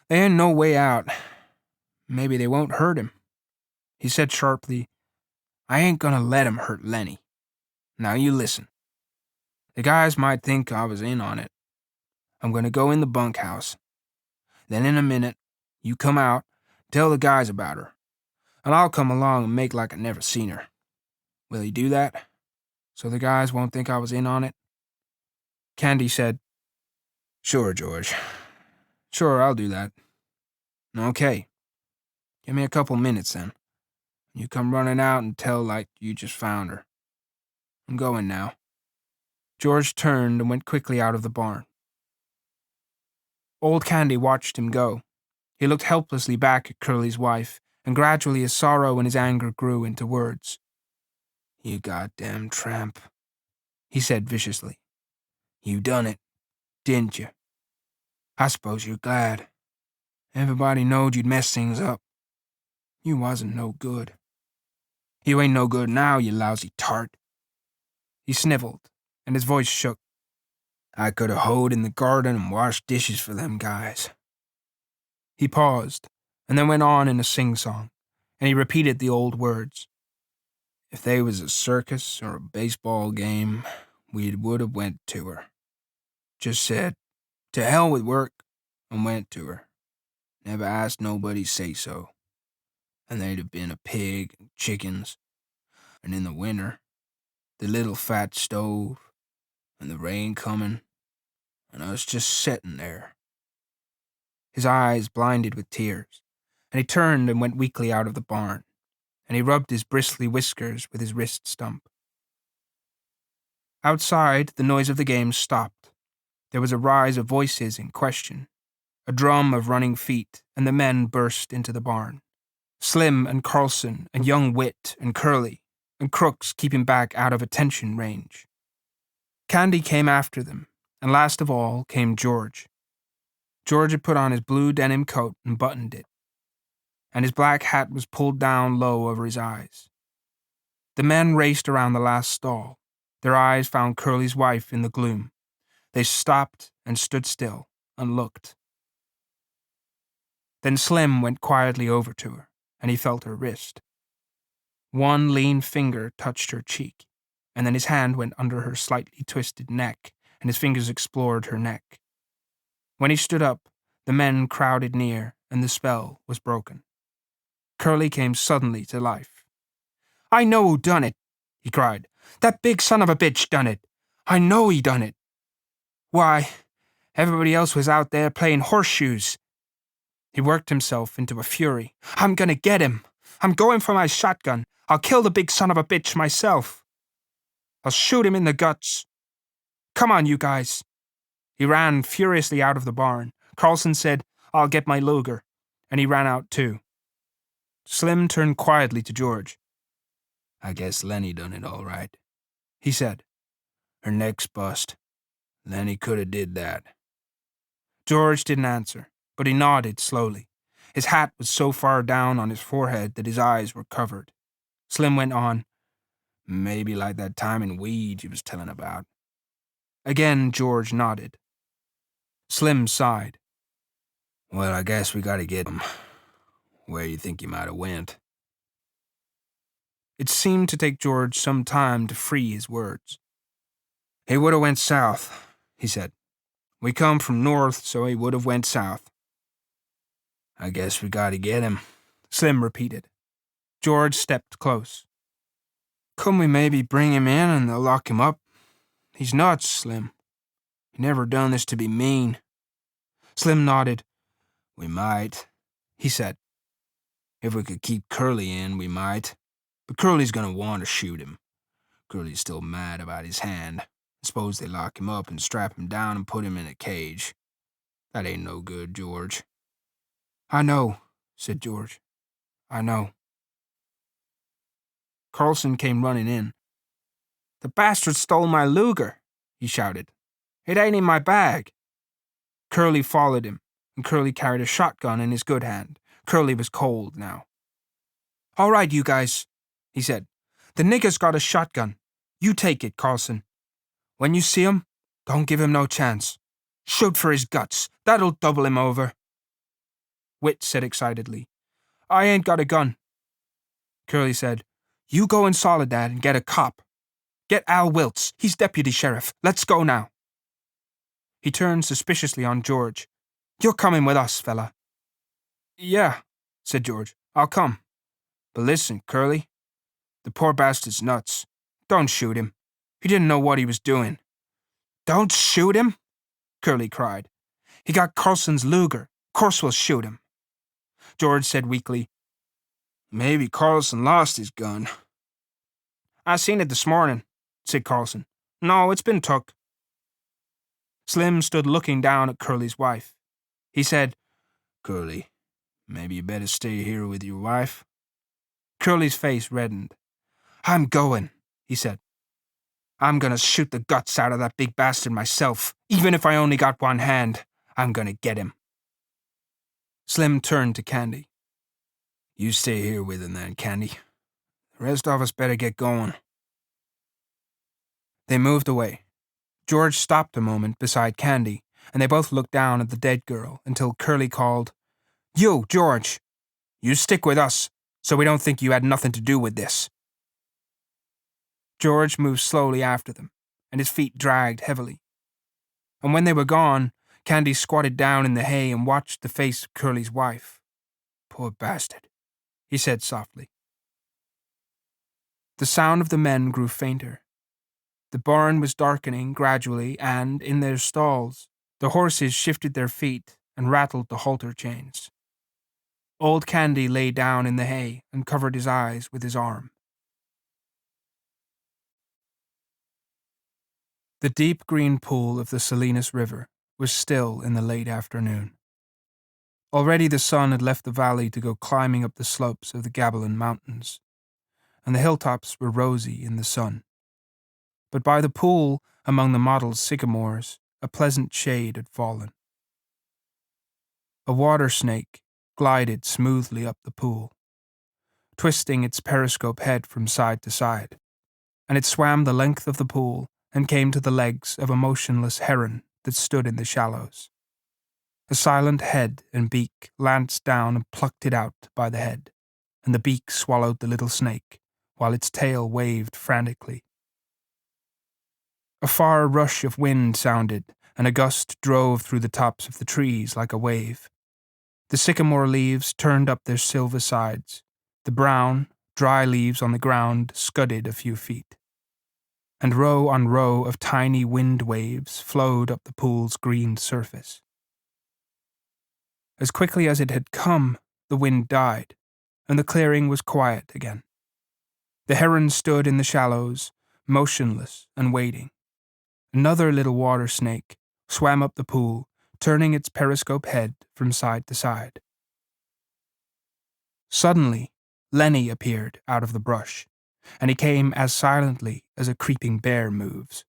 There ain't no way out. Maybe they won't hurt him." He said sharply, "I ain't gonna let 'em hurt Lennie. Now you listen. The guys might think I was in on it. I'm gonna go in the bunkhouse. Then in a minute, you come out, tell the guys about her, and I'll come along and make like I never seen her. Will you do that? So the guys won't think I was in on it?" Candy said, "Sure, George. Sure, I'll do that." "Okay. Give me a couple minutes then. You come running out and tell like you just found her. I'm going now." George turned and went quickly out of the barn. Old Candy watched him go. He looked helplessly back at Curly's wife, and gradually his sorrow and his anger grew into words. "You goddamn tramp," he said viciously. "You done it, didn't you? I suppose you're glad. Everybody knowed you'd mess things up. You wasn't no good. You ain't no good now, you lousy tart." He sniveled, and his voice shook. "I could have hoed in the garden and washed dishes for them guys." He paused, and then went on in a sing-song, and he repeated the old words. "If they was a circus or a baseball game, we would have went to her. Just said, 'To hell with work,' and went to her. Never asked nobody say so. And they'd have been a pig and chickens, and in the winter, the little fat stove, and the rain coming, and us just setting there." His eyes blinded with tears, and he turned and went weakly out of the barn, and he rubbed his bristly whiskers with his wrist stump. Outside, the noise of the game stopped. There was a rise of voices in question, a drum of running feet, and the men burst into the barn. Slim and Carlson and young Wit and Curly, and Crooks keeping back out of attention range. Candy came after them, and last of all came George. George had put on his blue denim coat and buttoned it, and his black hat was pulled down low over his eyes. The men raced around the last stall. Their eyes found Curly's wife in the gloom. They stopped and stood still and looked. Then Slim went quietly over to her, and he felt her wrist. One lean finger touched her cheek, and then his hand went under her slightly twisted neck, and his fingers explored her neck. When he stood up, the men crowded near, and the spell was broken. Curly came suddenly to life. "I know who done it," he cried. "That big son of a bitch done it. I know he done it. Why, everybody else was out there playing horseshoes." He worked himself into a fury. "I'm gonna get him. I'm going for my shotgun. I'll kill the big son of a bitch myself. I'll shoot him in the guts. Come on, you guys." He ran furiously out of the barn. Carlson said, "I'll get my Luger," and he ran out too. Slim turned quietly to George. "I guess Lennie done it all right," he said. "Her neck's bust. Lennie coulda did that." George didn't answer, but he nodded slowly. His hat was so far down on his forehead that his eyes were covered. Slim went on. "Maybe like that time in Weed you was telling about." Again, George nodded. Slim sighed. "Well, I guess we gotta get him. Where you think he might have went?" It seemed to take George some time to free his words. "He would have went south," he said. "We come from north, so he would have went south." "I guess we gotta get him," Slim repeated. George stepped close. "Couldn't we maybe bring him in and they'll lock him up? He's nuts, Slim. He never done this to be mean." Slim nodded. "We might," he said. "If we could keep Curly in, we might. But Curly's gonna want to shoot him. Curly's still mad about his hand. Suppose they lock him up and strap him down and put him in a cage. That ain't no good, George." "I know," said George. "I know." Carlson came running in. "The bastard stole my Luger," he shouted. "It ain't in my bag." Curly followed him, and Curly carried a shotgun in his good hand. Curly was cold now. "All right, you guys," he said. "The nigger's got a shotgun. You take it, Carlson. When you see him, don't give him no chance. Shoot for his guts. That'll double him over." Whit said excitedly, "I ain't got a gun." Curly said, "You go in Soledad and get a cop. Get Al Wiltz. He's deputy sheriff. Let's go now." He turned suspiciously on George. "You're coming with us, fella." "Yeah," said George. "I'll come. But listen, Curly, the poor bastard's nuts. Don't shoot him. He didn't know what he was doing." "Don't shoot him?" Curly cried. "He got Carlson's Luger. Course we'll shoot him." George said weakly, "Maybe Carlson lost his gun." "I seen it this morning," said Carlson. "No, it's been took." Slim stood looking down at Curly's wife. He said, "Curly, maybe you better stay here with your wife." Curly's face reddened. "I'm going," he said. "I'm gonna shoot the guts out of that big bastard myself, even if I only got one hand. I'm gonna get him." Slim turned to Candy. "You stay here with him then, Candy. The rest of us better get going." They moved away. George stopped a moment beside Candy, and they both looked down at the dead girl until Curly called, "You, George! You stick with us, so we don't think you had nothing to do with this." George moved slowly after them, and his feet dragged heavily. And when they were gone, Candy squatted down in the hay and watched the face of Curly's wife. "Poor bastard," he said softly. The sound of the men grew fainter. The barn was darkening gradually, and, in their stalls, the horses shifted their feet and rattled the halter chains. Old Candy lay down in the hay and covered his eyes with his arm. The deep green pool of the Salinas River was still in the late afternoon. Already the sun had left the valley to go climbing up the slopes of the Gabilan Mountains, and the hilltops were rosy in the sun. But by the pool, among the mottled sycamores, a pleasant shade had fallen. A water snake glided smoothly up the pool, twisting its periscope head from side to side, and it swam the length of the pool and came to the legs of a motionless heron that stood in the shallows. A silent head and beak lanced down and plucked it out by the head, and the beak swallowed the little snake, while its tail waved frantically. A far rush of wind sounded, and a gust drove through the tops of the trees like a wave. The sycamore leaves turned up their silver sides. The brown, dry leaves on the ground scudded a few feet. And row on row of tiny wind waves flowed up the pool's green surface. As quickly as it had come, the wind died, and the clearing was quiet again. The heron stood in the shallows, motionless and waiting. Another little water snake swam up the pool, turning its periscope head from side to side. Suddenly, Lennie appeared out of the brush, and he came as silently as a creeping bear moves.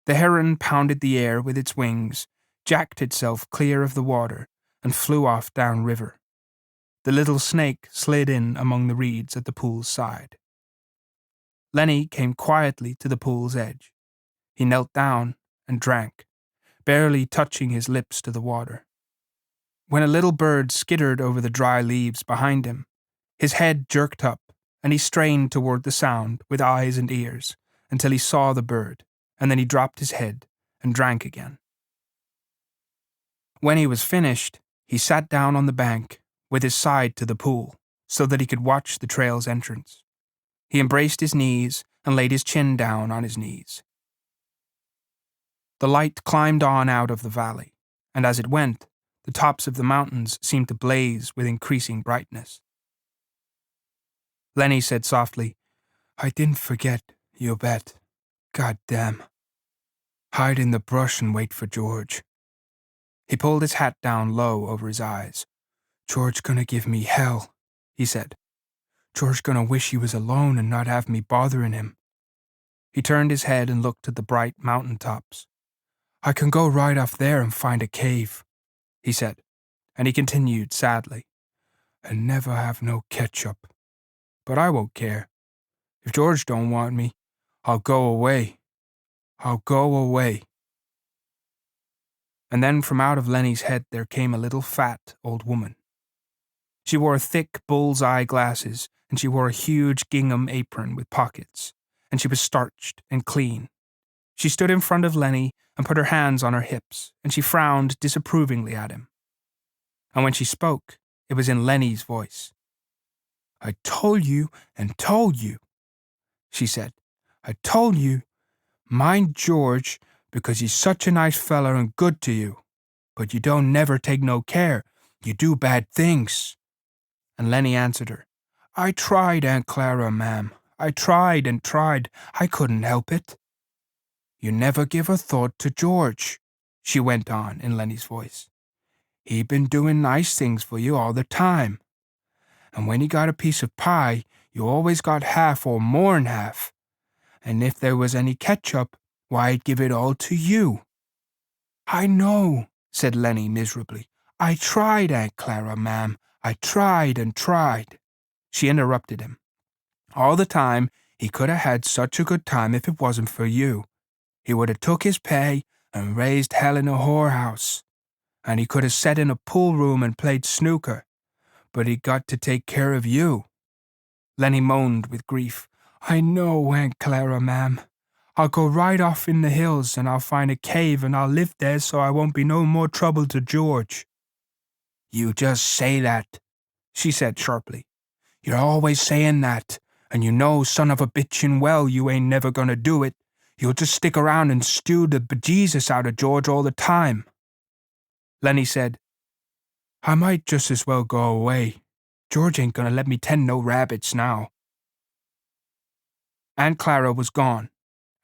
The heron pounded the air with its wings, jacked itself clear of the water, and flew off downriver. The little snake slid in among the reeds at the pool's side. Lennie came quietly to the pool's edge. He knelt down and drank, barely touching his lips to the water. When a little bird skittered over the dry leaves behind him, his head jerked up, and he strained toward the sound with eyes and ears until he saw the bird, and then he dropped his head and drank again. When he was finished, he sat down on the bank with his side to the pool so that he could watch the trail's entrance. He embraced his knees and laid his chin down on his knees. The light climbed on out of the valley, and as it went, the tops of the mountains seemed to blaze with increasing brightness. Lennie said softly, "I didn't forget, you bet. God damn. Hide in the brush and wait for George." He pulled his hat down low over his eyes. "George gonna give me hell," he said. "George gonna wish he was alone and not have me bothering him." He turned his head and looked at the bright mountain tops. "I can go right off there and find a cave," he said, and he continued sadly, "and never have no ketchup. But I won't care. If George don't want me, I'll go away. I'll go away." And then from out of Lennie's head there came a little fat old woman. She wore thick bull's-eye glasses, and she wore a huge gingham apron with pockets, and she was starched and clean. She stood in front of Lennie and put her hands on her hips, and she frowned disapprovingly at him. And when she spoke, it was in Lennie's voice. "I told you and told you," she said. "I told you, mind George, because he's such a nice feller and good to you. But you don't never take no care. You do bad things." And Lennie answered her, "I tried, Aunt Clara, ma'am. I tried and tried. I couldn't help it." "You never give a thought to George," she went on in Lennie's voice. "He been doing nice things for you all the time. And when he got a piece of pie, you always got half or more'n half. And if there was any ketchup, why, I'd give it all to you." "I know," said Lennie miserably. "I tried, Aunt Clara, ma'am. I tried and tried." She interrupted him. "All the time, he could have had such a good time if it wasn't for you. He would have took his pay and raised hell in a whorehouse. And he could have sat in a pool room and played snooker. But he got to take care of you." Lennie moaned with grief. "I know, Aunt Clara, ma'am. I'll go right off in the hills and I'll find a cave and I'll live there so I won't be no more trouble to George." "You just say that," she said sharply. "You're always saying that, and you know, son of a bitchin' well, you ain't never gonna do it. You'll just stick around and stew the bejesus out of George all the time." Lennie said, "I might just as well go away. George ain't gonna let me tend no rabbits now." Aunt Clara was gone,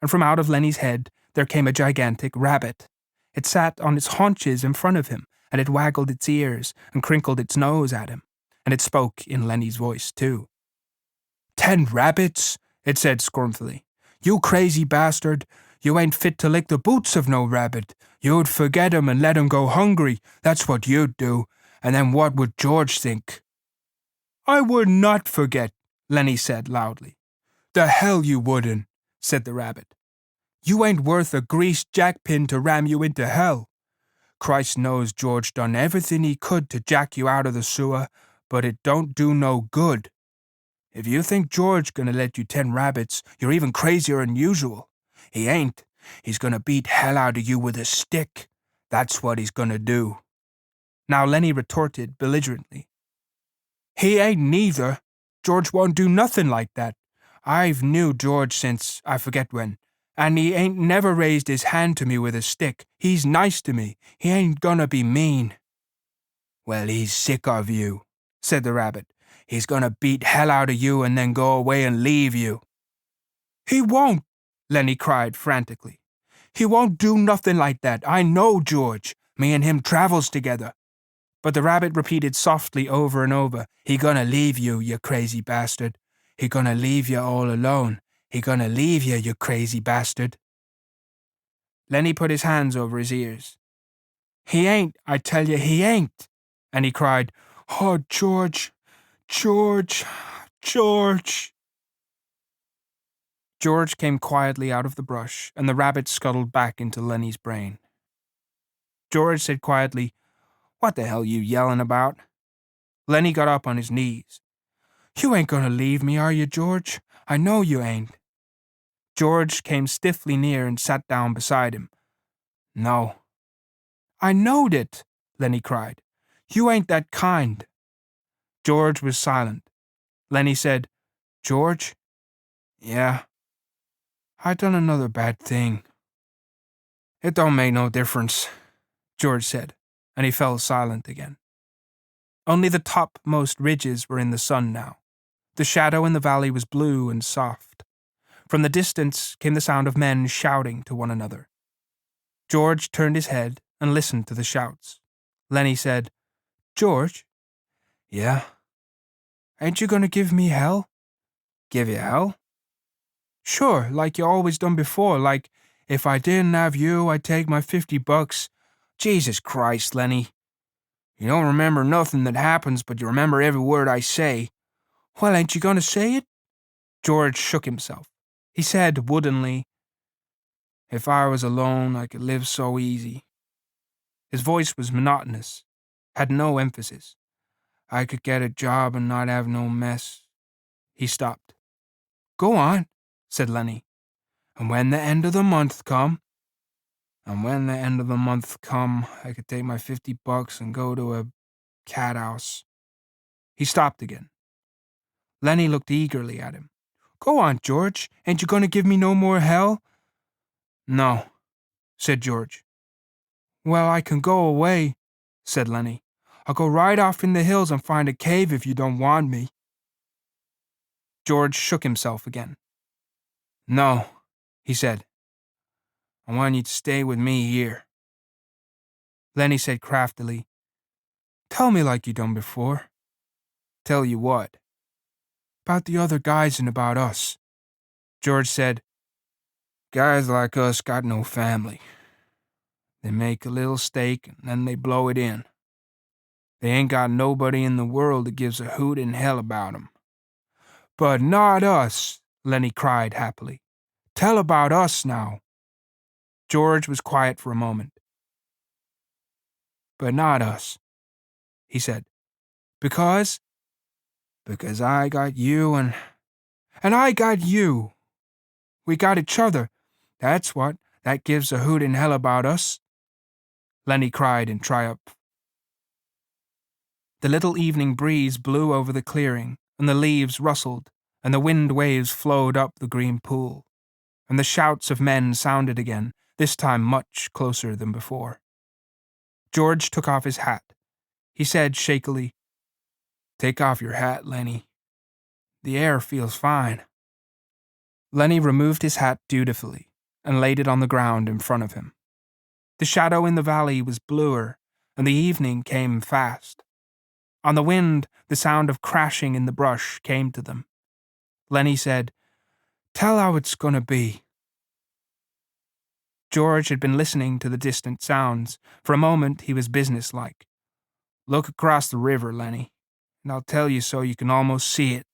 and from out of Lennie's head there came a gigantic rabbit. It sat on its haunches in front of him, and it waggled its ears and crinkled its nose at him, and it spoke in Lennie's voice, too. "10 rabbits," it said scornfully. "You crazy bastard. You ain't fit to lick the boots of no rabbit. You'd forget 'em and let 'em go hungry. That's what you'd do. And then what would George think?" "I would not forget," Lennie said loudly. "The hell you wouldn't," said the rabbit. "You ain't worth a greased jackpin to ram you into hell. Christ knows George done everything he could to jack you out of the sewer, but it don't do no good. If you think George gonna let you 10 rabbits, you're even crazier than usual. He ain't, He's gonna beat hell out of you with a stick. That's what he's gonna do." Now Lennie retorted belligerently. "He ain't neither. George won't do nothing like that. I've knew George since I forget when, and he ain't never raised his hand to me with a stick. He's nice to me. He ain't gonna be mean." "Well, he's sick of you," said the rabbit. "He's gonna beat hell out of you and then go away and leave you." "He won't," Lennie cried frantically. "He won't do nothing like that. I know George. Me and him travels together." But the rabbit repeated softly over and over, "He gonna leave you, you crazy bastard. He gonna leave you all alone. He gonna leave you, you crazy bastard." Lennie put his hands over his ears. "He ain't, I tell you, he ain't." And he cried, "Oh, George, George, George." George came quietly out of the brush, and the rabbit scuttled back into Lennie's brain. George said quietly, "What the hell you yelling about?" Lennie got up on his knees. "You ain't gonna leave me, are you, George? I know you ain't." George came stiffly near and sat down beside him. "No." "I knowed it," Lennie cried. "You ain't that kind." George was silent. Lennie said, "George?" "Yeah." "I done another bad thing." "It don't make no difference," George said, and he fell silent again. Only the topmost ridges were in the sun now. The shadow in the valley was blue and soft. From the distance came the sound of men shouting to one another. George turned his head and listened to the shouts. Lennie said, "George?" "Yeah." "Ain't you going to give me hell?" "Give you hell?" "Sure, like you always done before, like, if I didn't have you, I'd take my $50. Jesus Christ, Lennie. You don't remember nothing that happens, but you remember every word I say. Well, ain't you going to say it?" George shook himself. He said woodenly, "If I was alone, I could live so easy." His voice was monotonous, had no emphasis. "I could get a job and not have no mess." He stopped. "Go on," said Lennie. "And when the end of the month come, I could take my $50 and go to a cat house." He stopped again. Lennie looked eagerly at him. "Go on, George. Ain't you going to give me no more hell?" "No," said George. "Well, I can go away," said Lennie. "I'll go right off in the hills and find a cave if you don't want me." George shook himself again. "No," he said. "I want you to stay with me here." Lennie said craftily, "Tell me like you done before." "Tell you what?" "About the other guys and about us." George said, "Guys like us got no family. They make a little stake and then they blow it in. They ain't got nobody in the world that gives a hoot in hell about 'em." "But not us," Lennie cried happily. "Tell about us now." George was quiet for a moment. "But not us," he said. "Because I got you and I got you. We got each other. That's what. That gives a hoot in hell about us," Lennie cried in triumph. The little evening breeze blew over the clearing, and the leaves rustled, and the wind waves flowed up the green pool, and the shouts of men sounded again, this time much closer than before. George took off his hat. He said shakily, "Take off your hat, Lennie. The air feels fine." Lennie removed his hat dutifully and laid it on the ground in front of him. The shadow in the valley was bluer, and the evening came fast. On the wind, the sound of crashing in the brush came to them. Lennie said, "Tell how it's going to be." George had been listening to the distant sounds. For a moment, he was businesslike. "Look across the river, Lennie, and I'll tell you so you can almost see it."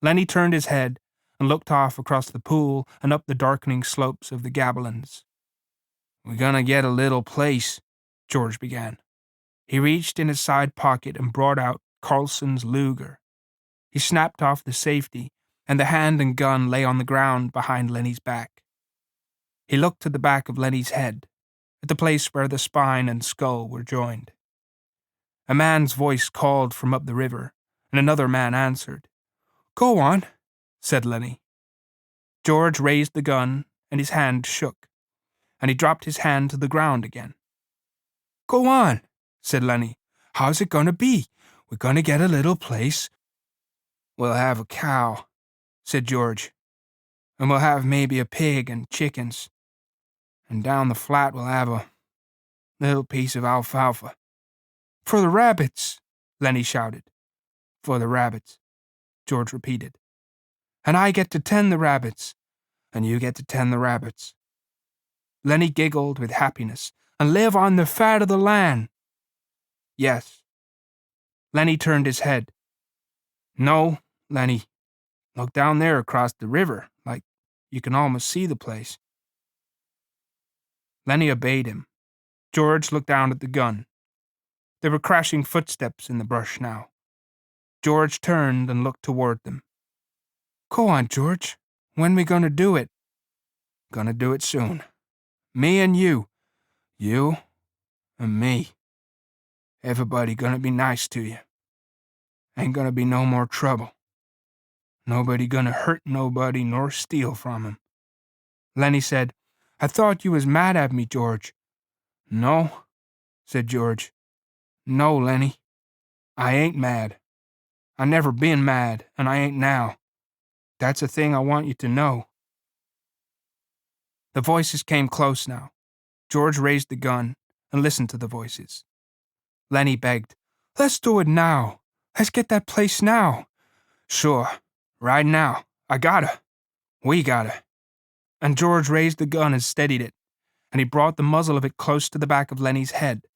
Lennie turned his head and looked off across the pool and up the darkening slopes of the Gabilands. "We're gonna get a little place," George began. He reached in his side pocket and brought out Carlson's Luger. He snapped off the safety, and the hand and gun lay on the ground behind Lennie's back. He looked at the back of Lennie's head, at the place where the spine and skull were joined. A man's voice called from up the river, and another man answered. "Go on," said Lennie. George raised the gun, and his hand shook, and he dropped his hand to the ground again. "Go on," said Lennie. "How's it gonna be? We're gonna get a little place." "We'll have a cow," said George. "And we'll have maybe a pig and chickens. And down the flat we'll have a little piece of alfalfa." "For the rabbits," Lennie shouted. "For the rabbits," George repeated. "And I get to tend the rabbits." "And you get to tend the rabbits." Lennie giggled with happiness. "And live on the fat of the land." "Yes." Lennie turned his head. "No, Lennie. Look down there across the river, like you can almost see the place." Lennie obeyed him. George looked down at the gun. There were crashing footsteps in the brush now. George turned and looked toward them. "Go on, George. When we gonna do it?" "Gonna do it soon. Me and you. You and me. Everybody gonna be nice to you. Ain't gonna be no more trouble. Nobody gonna hurt nobody nor steal from 'em." Lennie said, "I thought you was mad at me, George." "No," said George. "No, Lennie. I ain't mad. I never been mad, and I ain't now. That's a thing I want you to know." The voices came close now. George raised the gun and listened to the voices. Lennie begged, "Let's do it now. Let's get that place now." "Sure. Right now. I gotta. We gotta." And George raised the gun and steadied it, and he brought the muzzle of it close to the back of Lennie's head.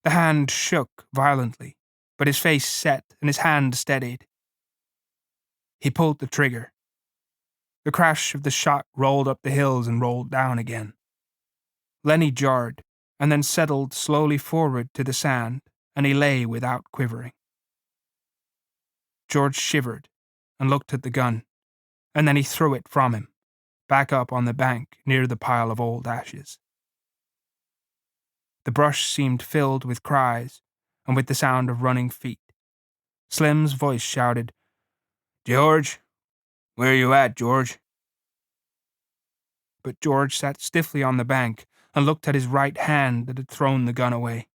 The hand shook violently, but his face set and his hand steadied. He pulled the trigger. The crash of the shot rolled up the hills and rolled down again. Lennie jarred, and then settled slowly forward to the sand, and he lay without quivering. George shivered and looked at the gun, and then he threw it from him, back up on the bank near the pile of old ashes. The brush seemed filled with cries and with the sound of running feet. Slim's voice shouted, "George? Where you at, George?" But George sat stiffly on the bank and looked at his right hand that had thrown the gun away.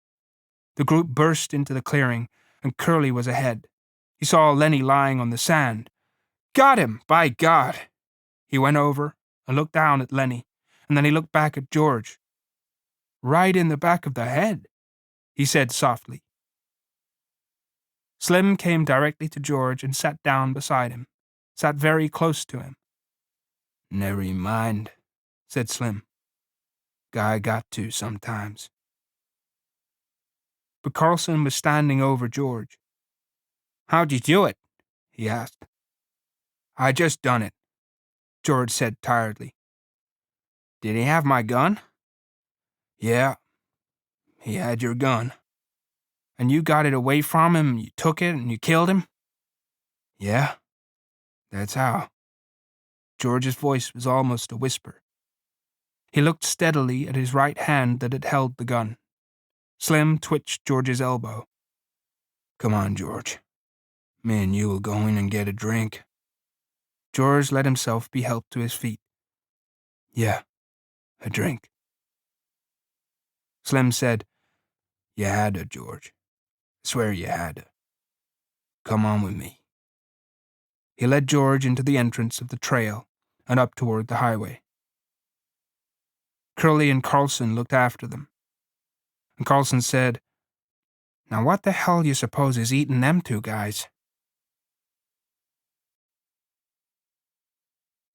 The group burst into the clearing, and Curly was ahead. He saw Lennie lying on the sand. "Got him, by God!" He went over and looked down at Lennie, and then he looked back at George. "Right in the back of the head," he said softly. Slim came directly to George and sat down beside him, sat very close to him. "Never you mind," said Slim. "Guy got to sometimes." But Carlson was standing over George. "How'd you do it?" he asked. "I just done it," George said tiredly. "Did he have my gun?" "Yeah, he had your gun." "And you got it away from him, you took it, and you killed him?" "Yeah, that's how." George's voice was almost a whisper. He looked steadily at his right hand that had held the gun. Slim twitched George's elbow. "Come on, George. Me and you will go in and get a drink." George let himself be helped to his feet. "Yeah, a drink." Slim said, "You had to, George. I swear you had to. Come on with me." He led George into the entrance of the trail and up toward the highway. Curly and Carlson looked after them, and Carlson said, "Now what the hell you suppose is eating them two guys?"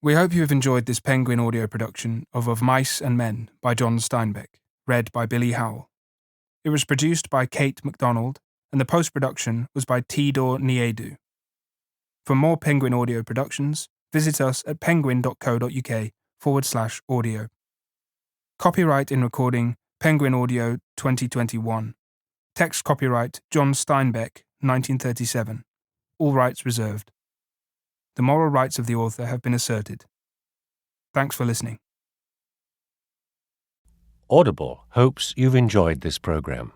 We hope you have enjoyed this Penguin audio production of Mice and Men by John Steinbeck, read by Billy Howell. It was produced by Kate MacDonald, and the post-production was by Tidor Niedu. For more Penguin audio productions, visit us at penguin.co.uk/audio. Copyright in recording Penguin Audio 2021. Text copyright John Steinbeck, 1937. All rights reserved. The moral rights of the author have been asserted. Thanks for listening. Audible hopes you've enjoyed this program.